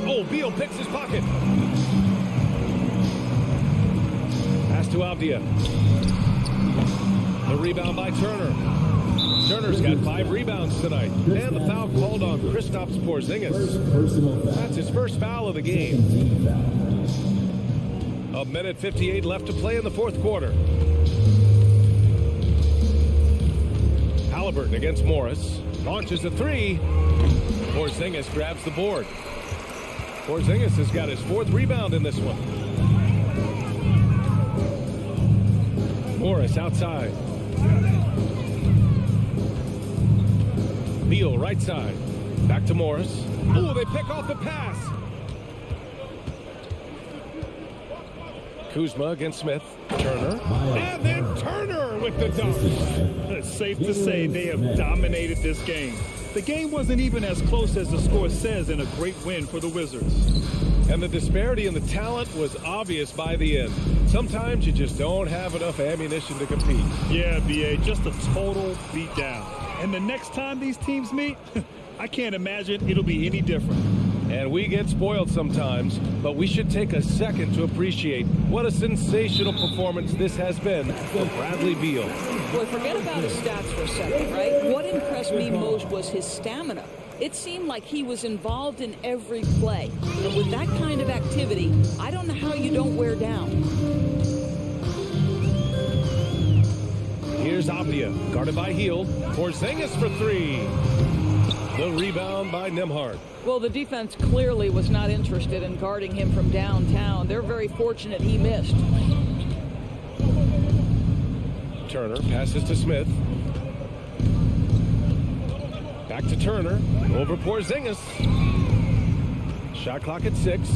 S1: Oh, Beal picks his pocket. Pass to Avdia. The rebound by Turner. Turner's got 5 rebounds tonight. And the foul called on Kristaps Porzingis. That's his first foul of the game. 1:58 left to play in the fourth quarter. Halliburton against Morris. Launches a three. Porzingis grabs the board. Porzingis has got his 4th rebound in this one. Morris outside. Beal right side. Back to Morris. Oh, they pick off the pass. Kuzma against Smith. Turner. And then Turner with the dunk.
S3: It's safe to say they have dominated this game. The game wasn't even as close as the score says in a great win for the Wizards.
S1: And the disparity in the talent was obvious by the end. Sometimes you just don't have enough ammunition to compete.
S3: Yeah, B.A., just a total beatdown. And the next time these teams meet, I can't imagine it'll be any different.
S1: And we get spoiled sometimes, but we should take a second to appreciate what a sensational performance this has been for Bradley Beal.
S7: Boy, forget about his stats for a second, right? What impressed me most was his stamina. It seemed like he was involved in every play. And with that kind of activity, I don't know how you don't wear down.
S1: Here's Apia, guarded by Hield. Porzingis for 3. The rebound by Nembhard.
S7: Well, the defense clearly was not interested in guarding him from downtown. They're very fortunate he missed.
S1: Turner passes to Smith. Back to Turner. Over Porzingis. Shot clock at 6.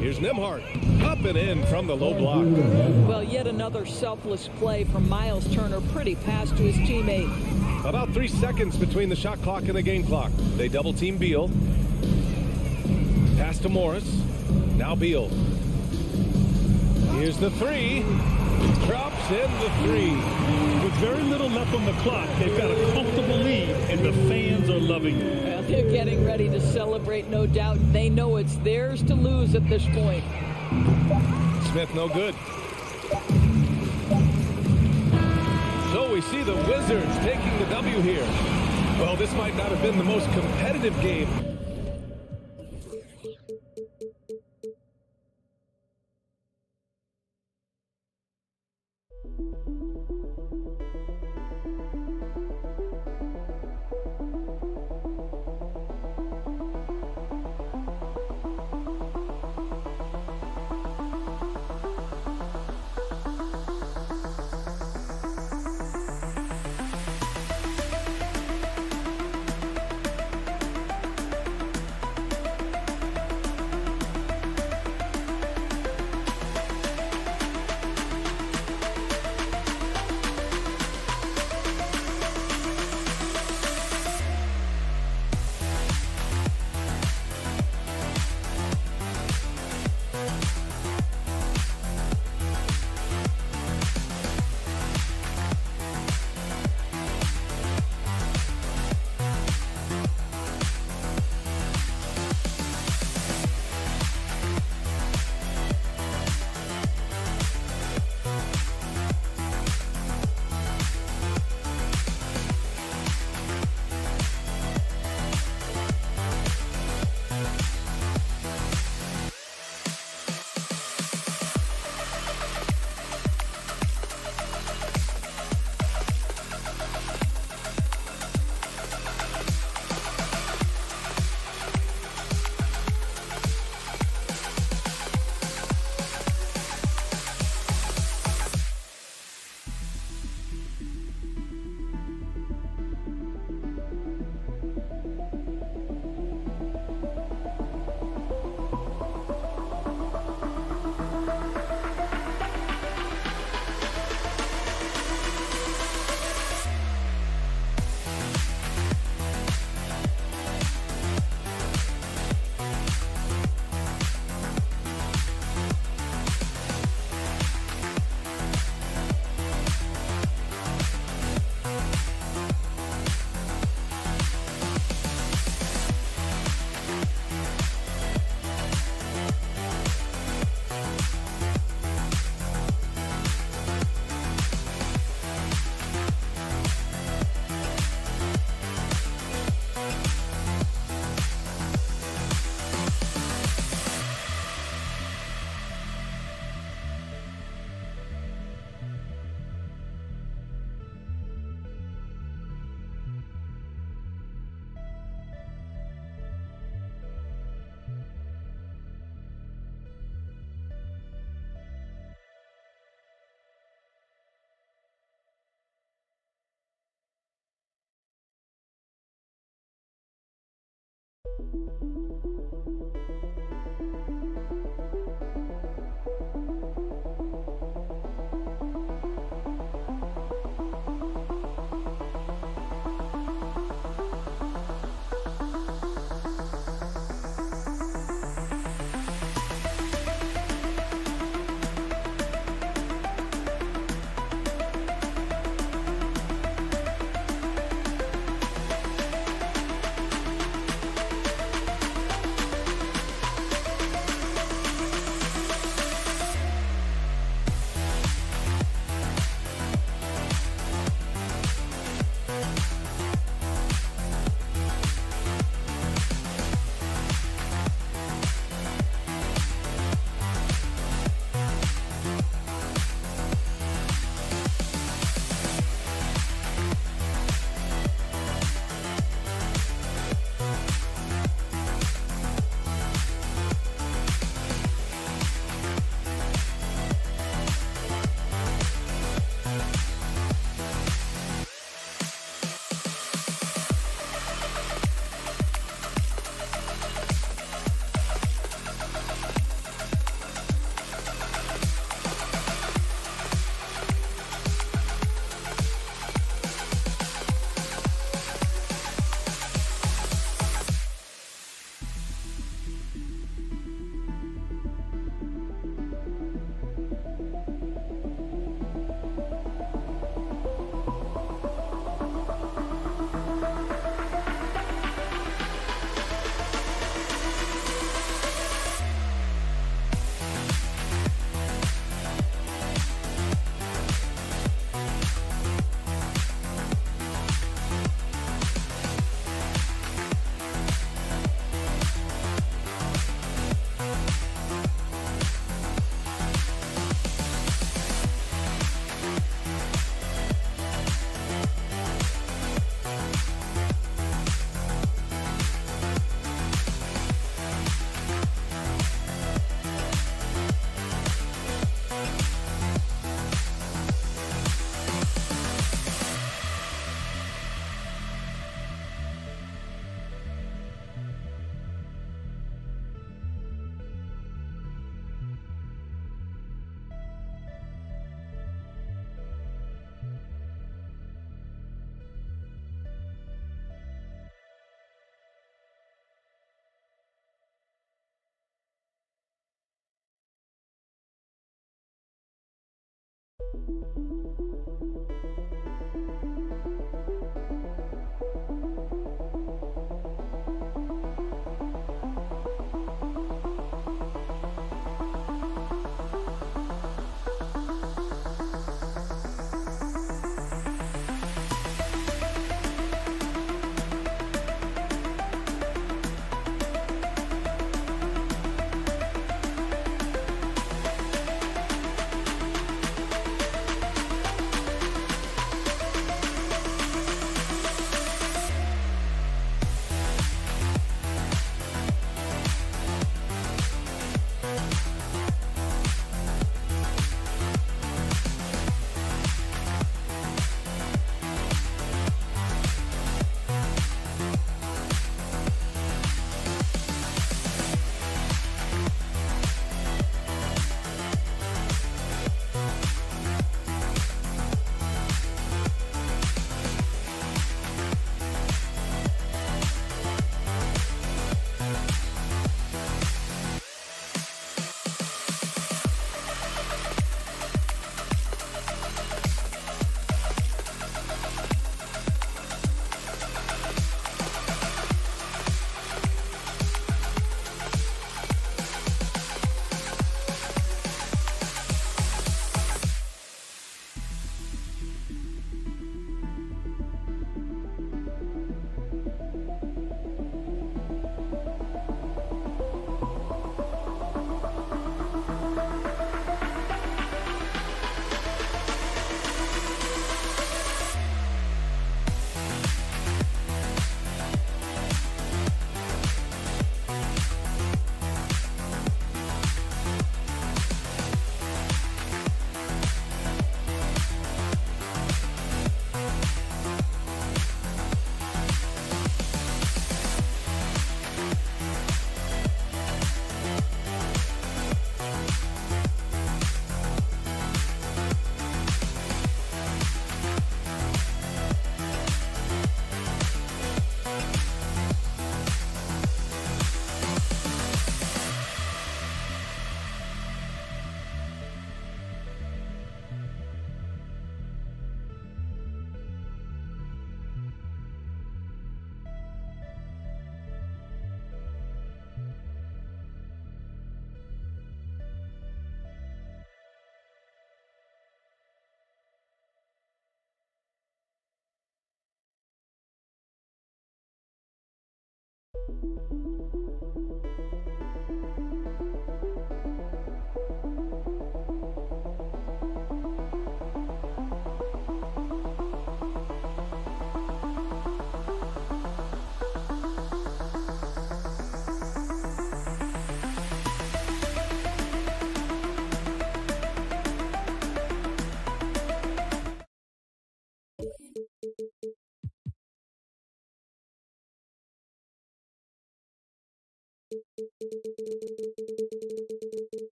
S1: Here's Nembhard. Up and in from the low block.
S7: Well, yet another selfless play from Miles Turner. Pretty pass to his teammate.
S1: About 3 seconds between the shot clock and the game clock. They double team Beal. Pass to Morris. Now Beal. Here's the 3. Drops in the 3.
S3: With very little left on the clock, they've got a comfortable lead, and the fans are loving it.
S7: Well, they're getting ready to celebrate, no doubt. They know it's theirs to lose at this point.
S1: Smith no good. So we see the Wizards taking the W here. Well, this might not have been the most competitive game.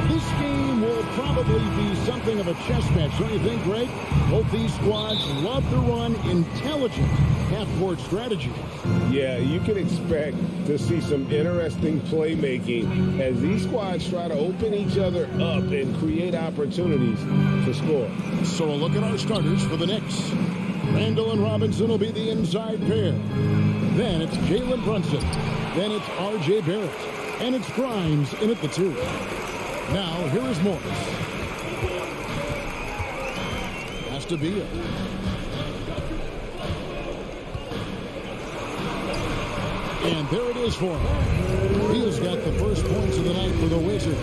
S5: This game will probably be something of a chess match, don't you think, Greg? Both these squads love to run intelligent half-court strategies.
S6: Yeah, you can expect to see some interesting playmaking as these squads try to open each other up and create opportunities to score.
S5: So a look at our starters for the Knicks. Randall and Robinson will be the inside pair. Then it's Jalen Brunson. Then it's R.J. Barrett. And it's Grimes in at the 2. Now, here is Morris. Has to be it. And there it is for him. Beal's got the first points of the night for the Wizards.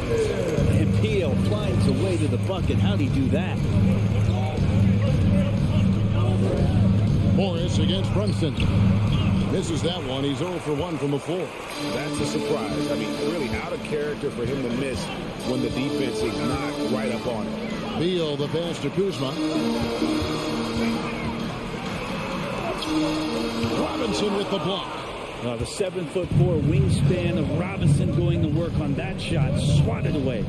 S9: And Beal finds a way to the bucket. How'd he do that?
S5: Morris against Brunson. Misses that one. He's 0 for 1 from the floor.
S6: That's a surprise. I mean, really out of character for him to miss when the defense is not right up on him.
S5: Beal, the pass to Kuzma. Robinson with the block.
S9: The 7'4" wingspan of Robinson going to work on that shot. Swatted away.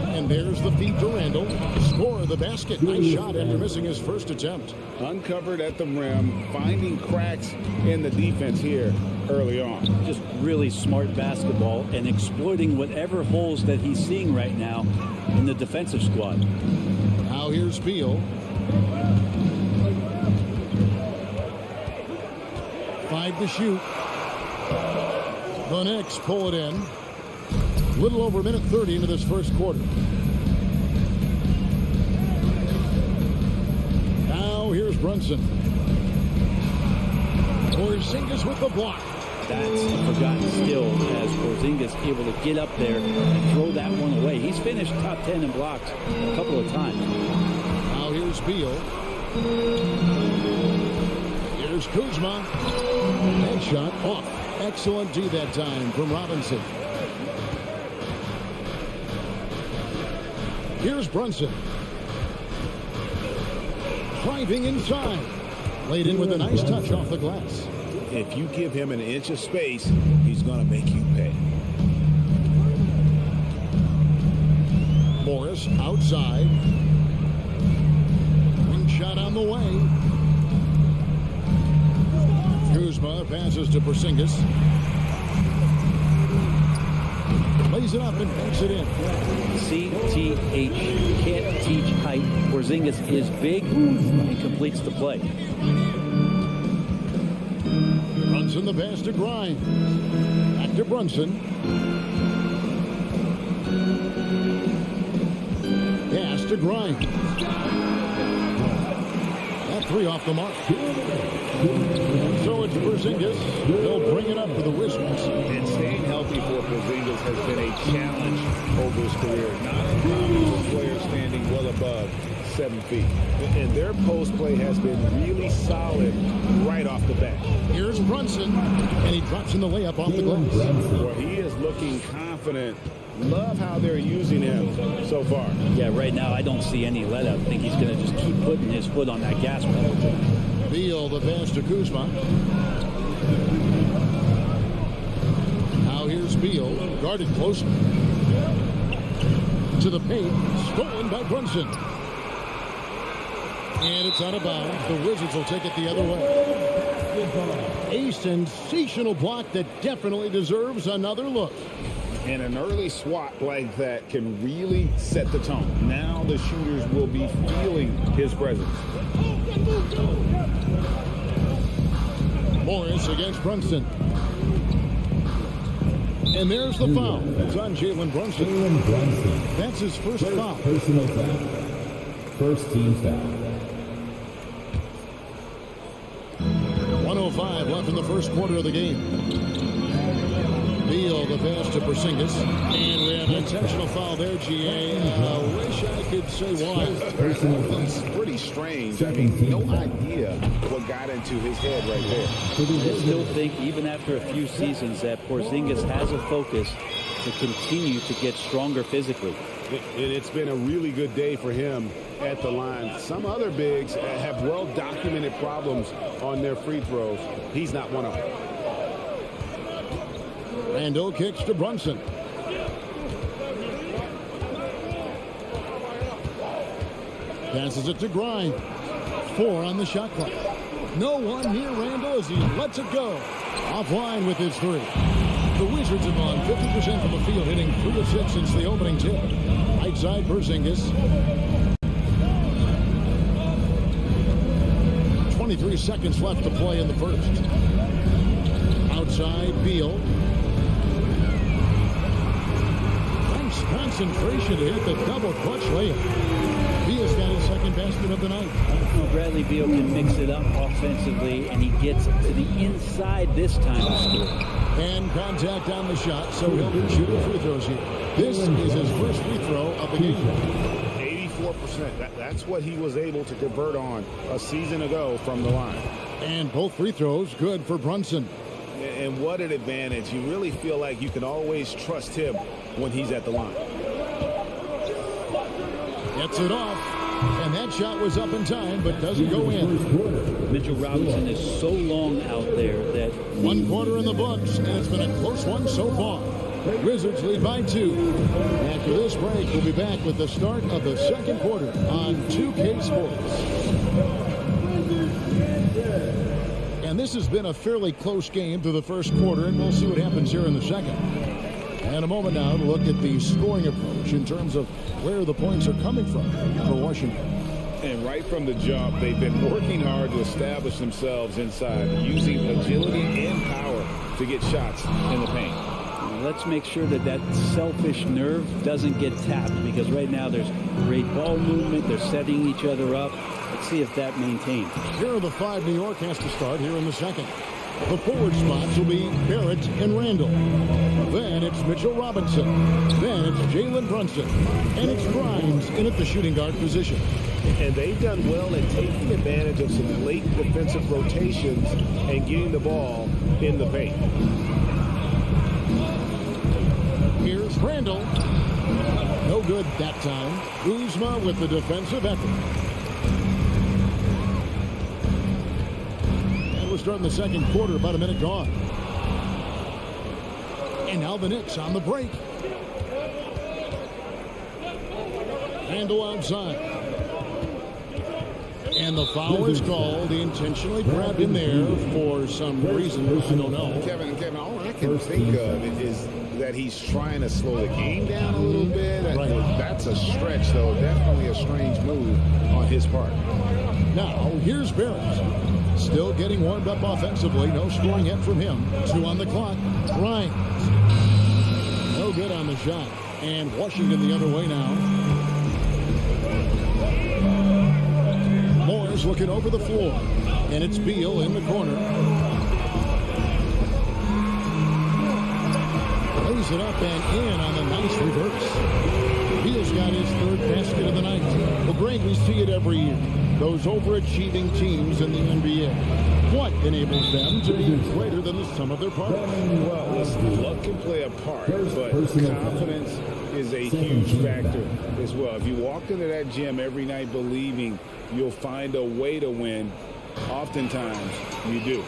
S5: And there's the feed to Randall. Score the basket. Nice shot after missing his first attempt.
S6: Uncovered at the rim, finding cracks in the defense here early on.
S9: Just really smart basketball and exploiting whatever holes that he's seeing right now in the defensive squad.
S5: Now here's Beal. 5 to shoot. The Knicks pull it in. Little over a minute 30 into this first quarter. Now here's Brunson. Porzingis with the block.
S9: That's a forgotten skill as Porzingis able to get up there and throw that one away. He's finished top 10 in blocks a couple of times.
S5: Now here's Beal. Here's Kuzma. Headshot off. Excellent D that time from Robinson. Here's Brunson. Driving inside. Laid in with a nice touch off the glass.
S6: If you give him an inch of space, he's going to make you pay.
S5: Morris outside. Wing shot on the way. Kuzma passes to Porzingis. Lays it up and banks it in.
S9: CTH. You can't teach height. Porzingis is big and completes the play.
S5: Brunson the pass to Grimes. Back to Brunson. Pass to Grimes. That 3 off the mark. So it's Porzingis. They'll bring it up for the Wizards.
S6: And staying healthy for Porzingis has been a challenge over his career. Not uncommon for players standing well above 7 feet. And their post play has been really solid right off the bat.
S5: Here's Brunson, and he drops in the layup off the glass.
S6: Well, he is looking confident. Love how they're using him so far.
S9: Yeah, right now I don't see any let up. I think he's going to just keep putting his foot on that gas pedal.
S5: Beal the pass to Kuzma. Now here's Beal, guarded closely. To the paint, stolen by Brunson. And it's out of bounds. The Wizards will take it the other way. A sensational block that definitely deserves another look.
S6: And an early swat like that can really set the tone. Now the shooters will be feeling his presence.
S5: Morris against Brunson. And there's the foul. It's on Jalen Brunson. That's his first foul.
S4: Personal foul. First team foul.
S5: 1:05 left in the first quarter of the game. Beal, the pass to Porzingis. And we have an intentional foul there, GA. Wish I could say why.
S6: It's pretty strange. I mean, no idea what got into his head right there.
S9: I still think, even after a few seasons, that Porzingis has a focus to continue to get stronger physically.
S6: It's been a really good day for him at the line. Some other bigs have well-documented problems on their free throws. He's not one of them.
S5: Randall kicks to Brunson. Passes it to Grimes. 4 on the shot clock. No one near Randall as he lets it go. Offline with his 3. The Wizards have gone 50% from the field, hitting 3 of 6 since the opening tip. Right side, Porzingis. 23 seconds left to play in the first. Outside, Beal. Nice concentration to hit the double clutch layup. Beal's got his second basket of the night.
S9: Well, Bradley Beal can mix it up offensively, and he gets to the inside this time to score.
S5: And contact on the shot, so he'll be shooting free throws here. This is his first free throw of the game.
S6: 84%. That's what he was able to convert on a season ago from the line.
S5: And both free throws good for Brunson.
S6: And what an advantage. You really feel like you can always trust him when he's at the line.
S5: Gets it off. And that shot was up in time, but doesn't go in.
S9: Mitchell Robinson is so long out there that...
S5: 1 quarter in the books, and it's been a close one so far. Wizards lead by 2. After this break, we'll be back with the start of the second quarter on 2K Sports. And this has been a fairly close game through the first quarter, and we'll see what happens here in the second. And a moment now to look at the scoring approach in terms of where the points are coming from for Washington.
S6: And right from the jump, they've been working hard to establish themselves inside, using agility and power to get shots in the paint.
S9: Let's make sure that that selfish nerve doesn't get tapped, because right now there's great ball movement. They're setting each other up. Let's see if that maintains.
S5: Here are the 5 New York has to start here in the second. The forward spots will be Barrett and Randall. Then it's Mitchell Robinson. Then it's Jalen Brunson. And it's Grimes in at the shooting guard position.
S6: And they've done well at taking advantage of some late defensive rotations and getting the ball in the paint.
S5: Here's Randall. No good that time. Kuzma with the defensive effort. And we're starting the second quarter, about a minute gone. And now the Knicks on the break. Randall outside. And the foul is called. He intentionally grabbed him there for some reason. I don't know.
S6: Kevin, all I can think of is that he's trying to slow the game down a little bit.
S5: Right.
S6: That's a stretch, though. Definitely a strange move on his part.
S5: Now, here's Barrett. Still getting warmed up offensively. No scoring yet from him. 2 on the clock. Grimes. No good on the shot. And Washington the other way now. Moore's looking over the floor. And it's Beal in the corner. Lays it up and in on the nice reverse. Beal's got his 3rd basket of the night. Well, Greg, we see it every year. Those overachieving teams in the NBA. What enables them to be greater than the sum of their parts?
S6: Well, listen, luck can play a part, but confidence is a huge factor as well. If you walk into that gym every night believing you'll find a way to win, oftentimes you do.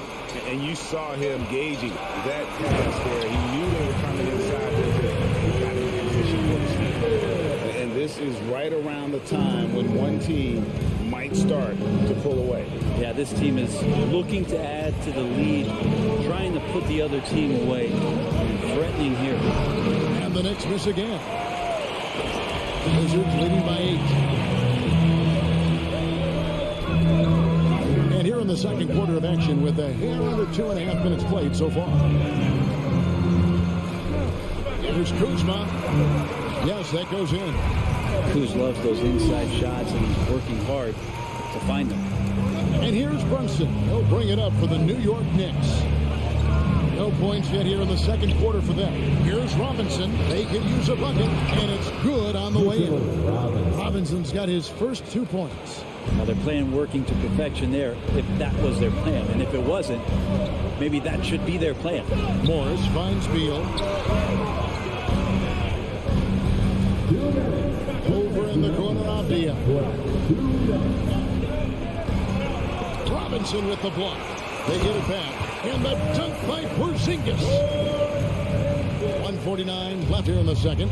S6: And you saw him gauging that pass there. He knew they were coming inside with it. He got in position for the steal. And this is right around the time when one team might start to pull away.
S9: Yeah, this team is looking to add to the lead, trying to put the other team away, and threatening here.
S5: And the Knicks miss again. The Wizards leading by 8. And here in the second quarter of action with a hair under 2.5 minutes played so far. Here's Kuzma. Yes, that goes in.
S9: Kuz loves those inside shots, and he's working hard to find them.
S5: And here's Brunson. He'll bring it up for the New York Knicks. No points yet here in the second quarter for them. Here's Robinson. They could use a bucket, and it's good on the way in. Robinson's got his first 2 points.
S9: Now they're playing working to perfection there, if that was their plan. And if it wasn't, maybe that should be their plan.
S5: Morris finds Beal. Over in the corner, Avdia. Robinson with the block. They get it back. And the dunk by Porzingis. 1:49 left here in the second.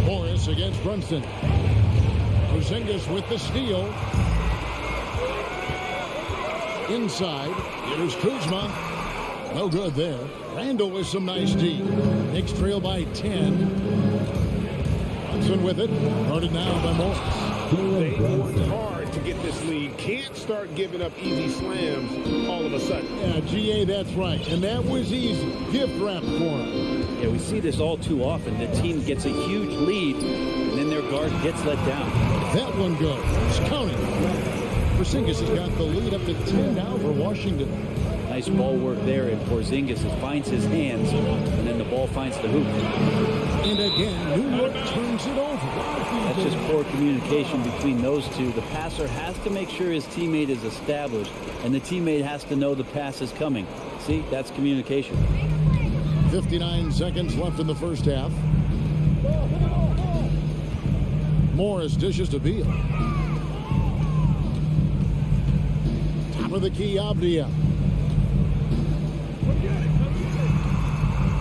S5: Morris against Brunson. Porzingis with the steal. Inside. Here's Kuzma. No good there. Randall with some nice D. Knicks trail by 10. Brunson with it. Guarded now by Morris.
S6: They worked hard to get this lead. Can't start giving up easy slams all of a sudden.
S5: Yeah, GA, that's right. And that was easy. Gift wrap for him.
S9: Yeah, we see this all too often. The team gets a huge lead, and then their guard gets let down.
S5: That one goes. It's counting. Porzingis has got the lead up to 10 now for Washington.
S9: Nice ball work there, and Porzingis finds his hands, and then the ball finds the hoop.
S5: And again, New York turns it over.
S9: That's just poor communication between those two. The passer has to make sure his teammate is established, and the teammate has to know the pass is coming. See, that's communication.
S5: 59 seconds left in the first half. Morris dishes to Beal. Top of the key, Avdia.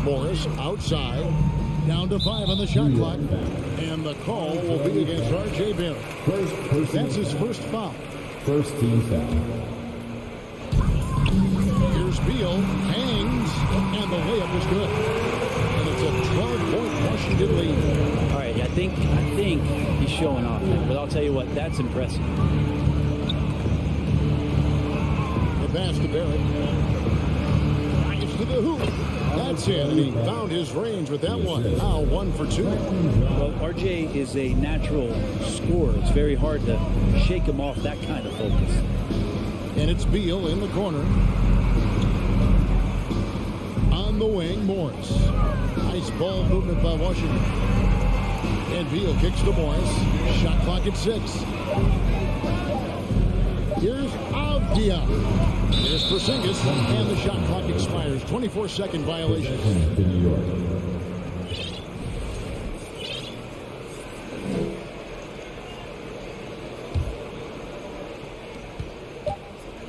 S5: Morris outside. Down to 5 on the shot clock. And the call will be against R.J. Barrett. That's his first foul.
S4: First team foul.
S5: Here's Beal. Hangs. And the layup is good. And it's a 12-point Washington lead.
S9: All right, I think he's showing off there. But I'll tell you what, that's impressive.
S5: The pass to Barrett. Drives to the hoop. That's it, and he found his range with that one. Now 1 for 2.
S9: Well, RJ is a natural scorer. It's very hard to shake him off that kind of focus.
S5: And it's Beal in the corner. On the wing, Morris. Nice ball movement by Washington. And Beal kicks to Morris. Shot clock at 6. Here's Avdia. There's Porzingis, and the shot clock expires. 24-second violation.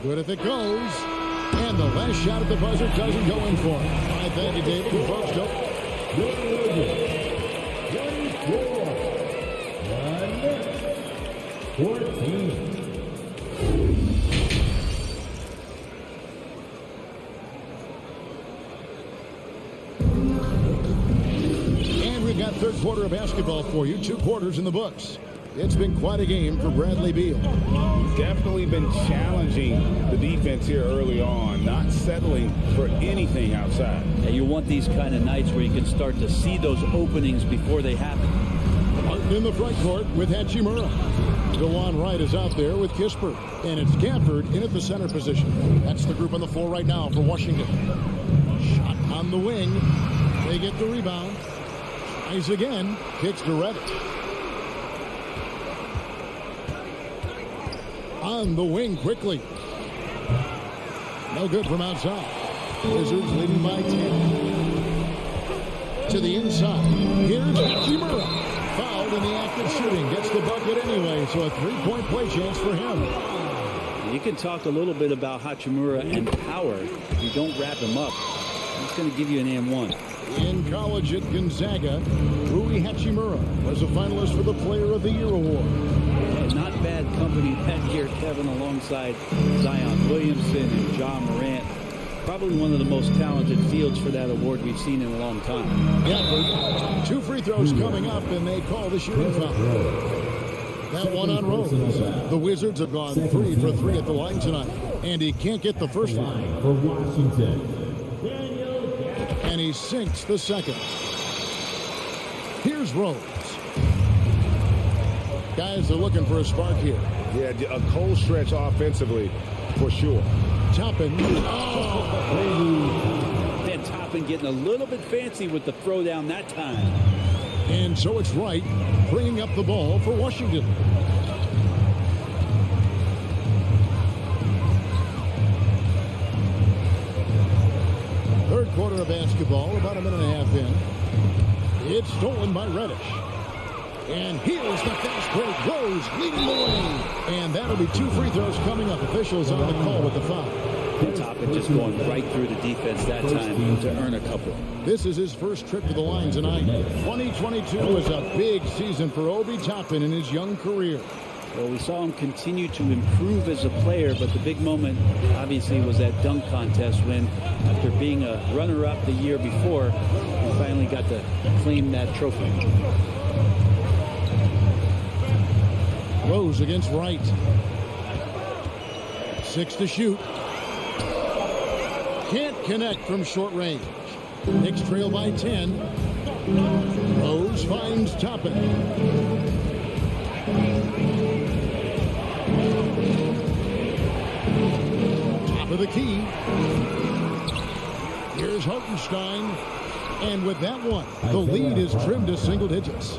S5: Good if it goes. And the last shot at the buzzer doesn't go in for it. All right, thank you, David. The folks don't.
S4: 14.
S5: Got third quarter of basketball for you. 2 quarters in the books. It's been quite a game for Bradley Beal.
S6: Definitely been challenging the defense here early on, not settling for anything outside.
S9: Yeah, you want these kind of nights where you can start to see those openings before they happen.
S5: Martin in the front court with Hachimura. DeJuan Wright is out there with Kispert. And it's Gafford in at the center position. That's the group on the floor right now for Washington. Shot on the wing. They get the rebound. Tries again. Kicks to Reddick. On the wing quickly. No good from outside. Wizards leading by 10. To the inside. Here's Hachimura. Fouled in the act of shooting. Gets the bucket anyway, so a 3-point play chance for him.
S9: You can talk a little bit about Hachimura and power. If you don't wrap him up, it's going to give you an and-1.
S5: In college at Gonzaga, Rui Hachimura was a finalist for the Player of the Year award.
S9: And not bad company that year, Kevin, alongside Zion Williamson and John Morant. Probably one of the most talented fields for that award we've seen in a long time.
S5: Gafford, 2 free throws coming up, and they call the shooting foul. That one on Rose. The Wizards have gone 3 for 3 at the line tonight, and he can't get the first one.
S4: For Washington,
S5: And he sinks the second. Here's Rose. Guys are looking for a spark here.
S6: Yeah, a cold stretch offensively, for sure.
S5: Toppin. Oh!
S9: And Toppin getting a little bit fancy with the throwdown that time.
S5: And so it's Wright bringing up the ball for Washington. Third quarter of basketball, about a minute and a half in. It's stolen by Reddish. And here's the fast break. Rose leading the way. And that'll be 2 free throws coming up. Officials on the call with the foul.
S9: And Toppin just going right through the defense that time to earn a couple.
S5: This is his first trip to the line tonight. 2022 was a big season for Obi Toppin in his young career.
S9: Well, we saw him continue to improve as a player, but the big moment, obviously, was that dunk contest when, after being a runner-up the year before, he finally got to claim that trophy.
S5: Rose against Wright. 6 to shoot. Can't connect from short range. Knicks trail by 10. Rose finds Toppin. Top of the key. Here's Hartenstein. And with that one, the lead is trimmed to single digits.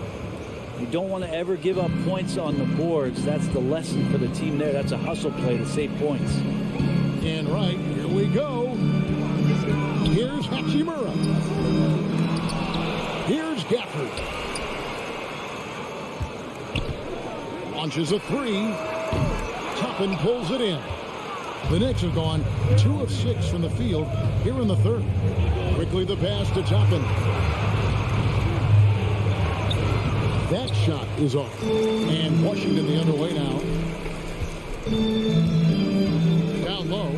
S9: You don't want to ever give up points on the boards. That's the lesson for the team there. That's a hustle play to save points.
S5: And right, here we go. Here's Hachimura. Here's Gafford. Launches a 3. Toppin pulls it in. The Knicks have gone 2 of 6 from the field here in the third. Quickly the pass to Toppin. That shot is off. And Washington the other way now. Down low.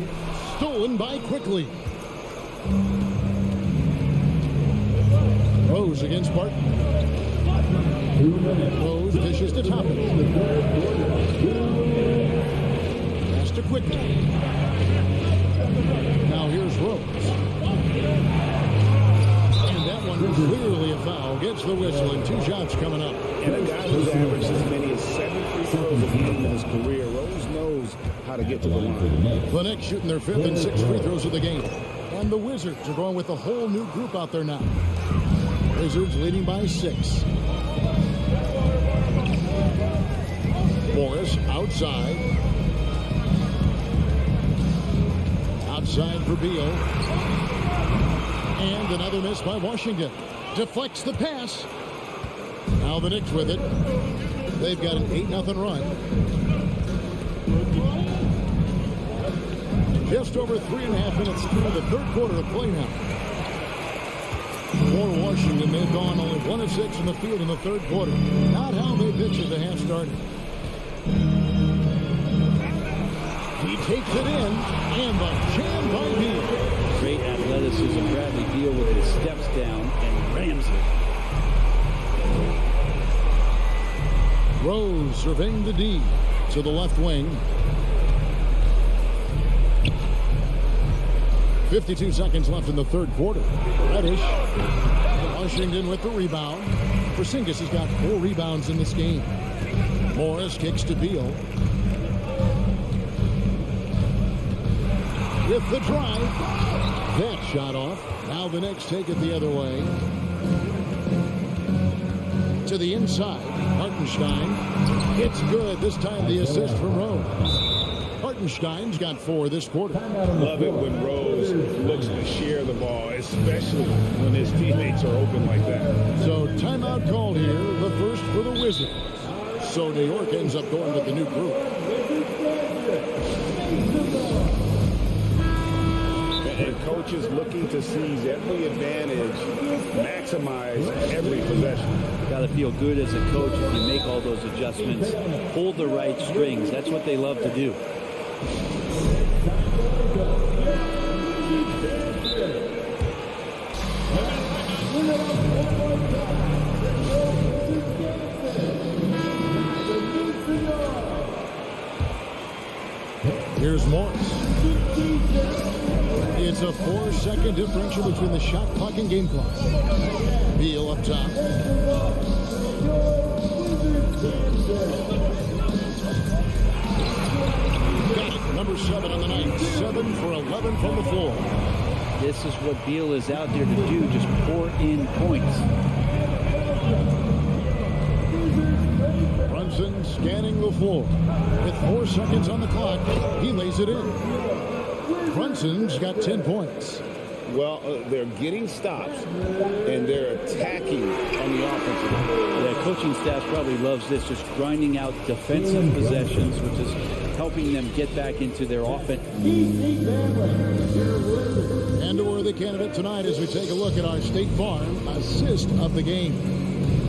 S5: Stolen by Quickly. Rose against Barton. Rose dishes to Toppin. Pass to Quickly. Now here's Rose. And that one clearly a foul. Gets the whistle and 2 shots coming up.
S6: And a guy who's averaged as many as 7 free throws a game in his career. Rose knows how to get to the line.
S5: The Knicks shooting their 5th and 6th free throws of the game. And the Wizards are going with a whole new group out there now. Wizards leading by 6. Morris outside. Outside for Beal. And another miss by Washington. Deflects the pass. Now the Knicks with it. They've got an 8-0 run. Just over 3.5 minutes through the third quarter of play now. For Washington, they've gone only 1 of 6 in the field in the third quarter. Not how they pitched as the half started. He takes it in, and the jam by Beal.
S9: Great athleticism. Bradley Beal with his steps down and rams it.
S5: Rose surveying the D to the left wing. 52 seconds left in the third quarter. Reddish. Washington with the rebound. Porzingis has got 4 rebounds in this game. Morris kicks to Beal. With the drive. That shot off. Now the Knicks take it the other way. To the inside. Hartenstein. It's good. This time the assist from Rose. Hartenstein's got 4 this quarter.
S6: Love it when Rose looks to share the ball, especially when his teammates are open like that.
S5: So timeout called here, the first for the Wizards. So New York ends up going with the new group.
S6: And coaches looking to seize every advantage, maximize every possession.
S9: Got to feel good as a coach if you make all those adjustments. Hold the right strings. That's what they love to do.
S5: Here's Morris. It's a 4-second differential between the shot clock and game clock. Beal up top. Got it. Number 7 on the night. 7 for 11 from the floor.
S9: This is what Beal is out there to do, just pour in points.
S5: Brunson scanning the floor. With 4 seconds on the clock, he lays it in. Brunson's got 10 points.
S6: Well, they're getting stops, and they're attacking on the offensive end.
S9: The coaching staff probably loves this, just grinding out defensive possessions, which is helping them get back into their offense.
S5: And a worthy candidate tonight as we take a look at our State Farm assist of the game.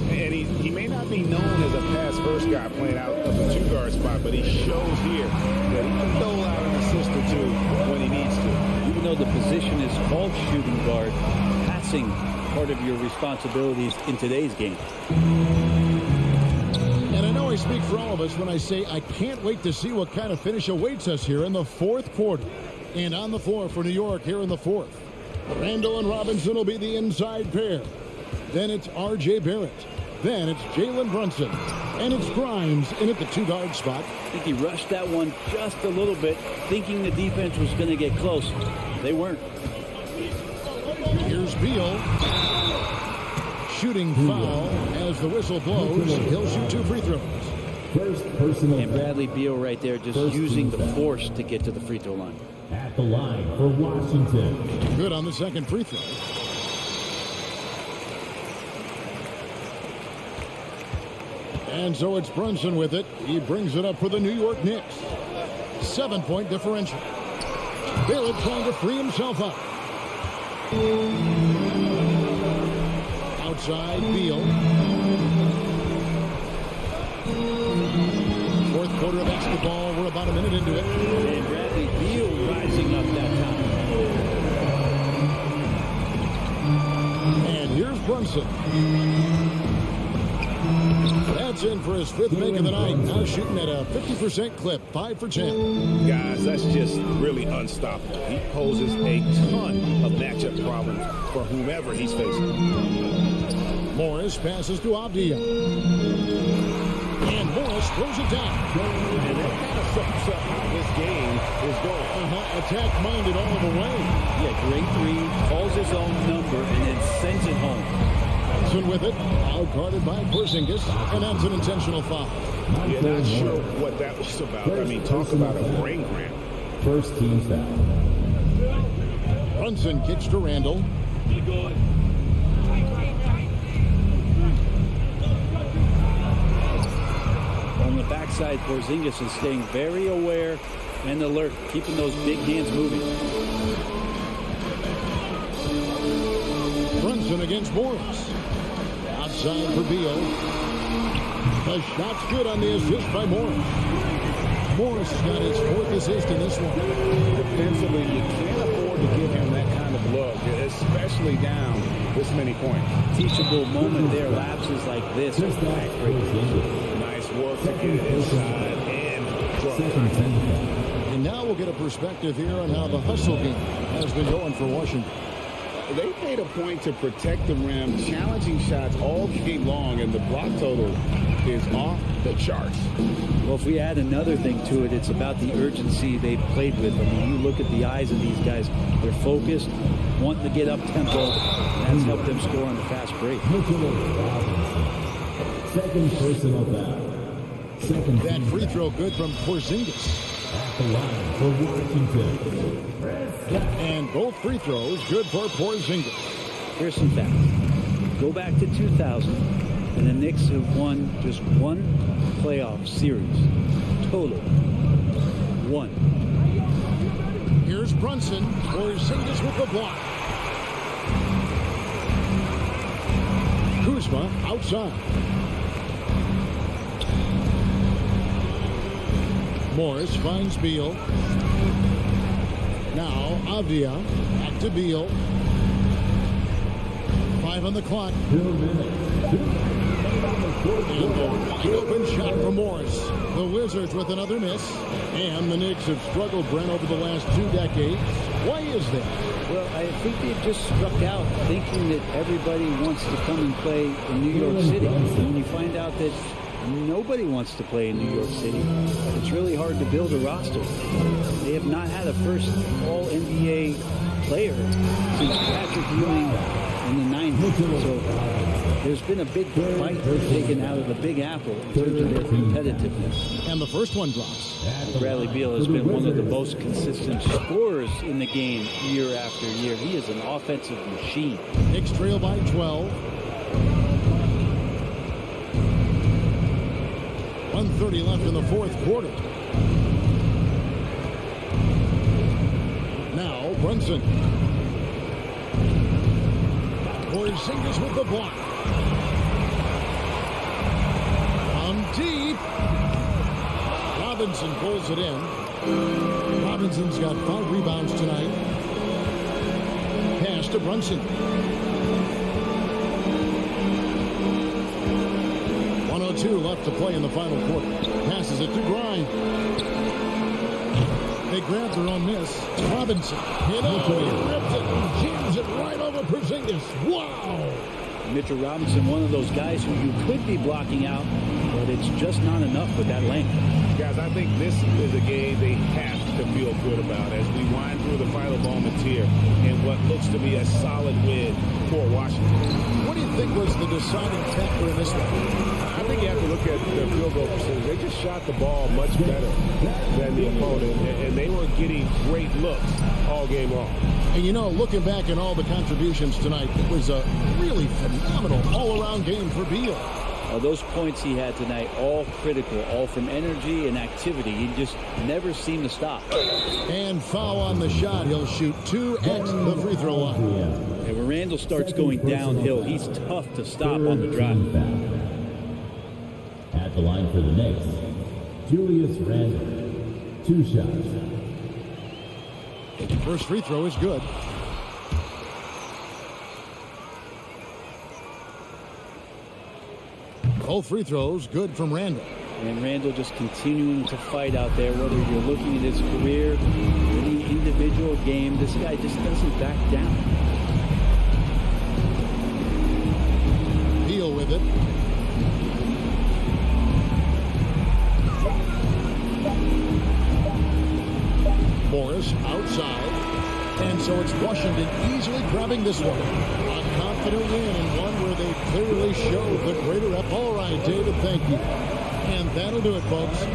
S6: And he may not be known as a pass-first guy playing out of the two-guard spot, but he shows here that he can dole out an assist or two when he needs to.
S9: Even though the position is called shooting guard, passing part of your responsibilities in today's game.
S5: And I know I speak for all of us when I say I can't wait to see what kind of finish awaits us here in the fourth quarter. And on the floor for New York here in the fourth, Randall and Robinson will be the inside pair. Then it's R.J. Barrett. Then it's Jalen Brunson. And it's Grimes in at the two-guard spot.
S9: I think he rushed that one just a little bit, thinking the defense was going to get close. They weren't.
S5: Here's Beal. Shooting foul as the whistle blows. He'll shoot 2 free throws.
S9: And Bradley Beal right there just using the force to get to the free throw line.
S4: At the line for Washington.
S5: Good on the second free throw. And so it's Brunson with it. He brings it up for the New York Knicks. 7-point differential. Barrett trying to free himself up. Outside, Beal. Fourth quarter of basketball. We're about a minute into it.
S9: And Bradley Beal rising up that time.
S5: And here's Brunson. That's in for his 5th make of the night. Now shooting at a 50% clip. 5 for 10.
S6: Guys, that's just really unstoppable. He poses a ton of matchup problems for whomever he's facing.
S5: Morris passes to Avdia. And Morris throws it down.
S6: And that kind of sums up how this game is going.
S5: Attack-minded all the way.
S9: Yeah, great 3, calls his own number, and then sends it home.
S5: Brunson with it, out guarded by Porzingis, and that's an intentional foul.
S6: Yeah, not sure what that was about. I mean, talk about a brain cramp.
S4: First team foul.
S5: Brunson kicks to Randall.
S9: On the backside, Porzingis is staying very aware and alert, keeping those big hands moving.
S5: Brunson against Morris. Outside for Beal. The shot's good on the assist by Morris. Morris has got his 4th assist in this one.
S6: Defensively, you can't afford to give him that kind of look, especially down this many points.
S9: Teachable moment there, lapses like this.
S6: Nice work to get it inside and drop.
S5: And now we'll get a perspective here on how the hustle game has been going for Washington.
S6: They made a point to protect the rim, challenging shots all game long, and the block total is off the charts.
S9: Well, if we add another thing to it, it's about the urgency they've played with. I mean, you look at the eyes of these guys, they're focused, wanting to get up tempo. That's helped them score on the fast break.
S4: Second personal foul.
S5: That free throw good from Porzingis.
S4: At the line for Washington.
S5: And both free throws good for Porzingis.
S9: Here's some facts. Go back to 2000, and the Knicks have won just 1 playoff series. Total. 1.
S5: Here's Brunson. Porzingis with the block. Kuzma outside. Morris finds Beal. Now Avdia back to Beal. 5 on the clock. And a wide open shot for Morris. The Wizards with another miss. And the Knicks have struggled, Brent, over the last 2 decades. Why is that?
S9: Well, I think they've just struck out thinking that everybody wants to come and play in New York City. And when you find out that nobody wants to play in New York City, it's really hard to build a roster. They have not had a first All-NBA player since Patrick Ewing in the 90s. So there's been a big bite taken out of the Big Apple in terms of their competitiveness.
S5: And the first one drops.
S9: Bradley Beal has been one of the most consistent scorers in the game year after year. He is an offensive machine.
S5: Knicks trail by 12. 1:30 left in the fourth quarter. Now Brunson. Porzingis with the block. From deep. Robinson pulls it in. Robinson's got 5 rebounds tonight. Pass to Brunson. 1:02 left to play in the final quarter. Passes it to Grind. They grab their own miss. Robinson. He rips it and jams it right over Porzingis. Wow!
S9: Mitchell Robinson, one of those guys who you could be blocking out, but it's just not enough with that length.
S6: Guys, I think this is a game they have to feel good about as we wind through the final moments here in what looks to be a solid win for Washington.
S5: What do you think was the deciding factor in this one?
S1: I think you have to look at their field goal percentage. They just shot the ball much better than the opponent, and they were getting great looks all game long.
S5: And you know, looking back at all the contributions tonight, it was a really phenomenal all-around game for Beal.
S9: Those points he had tonight, all critical, all from energy and activity. He just never seemed to stop.
S5: And foul on the shot. He'll shoot 2 at the free throw line.
S9: And when Randall starts going downhill, he's tough to stop on the drive.
S4: At the line for the Knicks, Julius Randle. 2 shots.
S5: First free throw is good. Both free throws good from Randall.
S9: And Randall just continuing to fight out there, whether you're looking at his career, any individual game, this guy just doesn't back down.
S5: Beal with it. Morris outside. And so it's Washington easily grabbing this one. A confident win and one where they clearly showed the greater up. All right, David, thank you. And that'll do it, folks.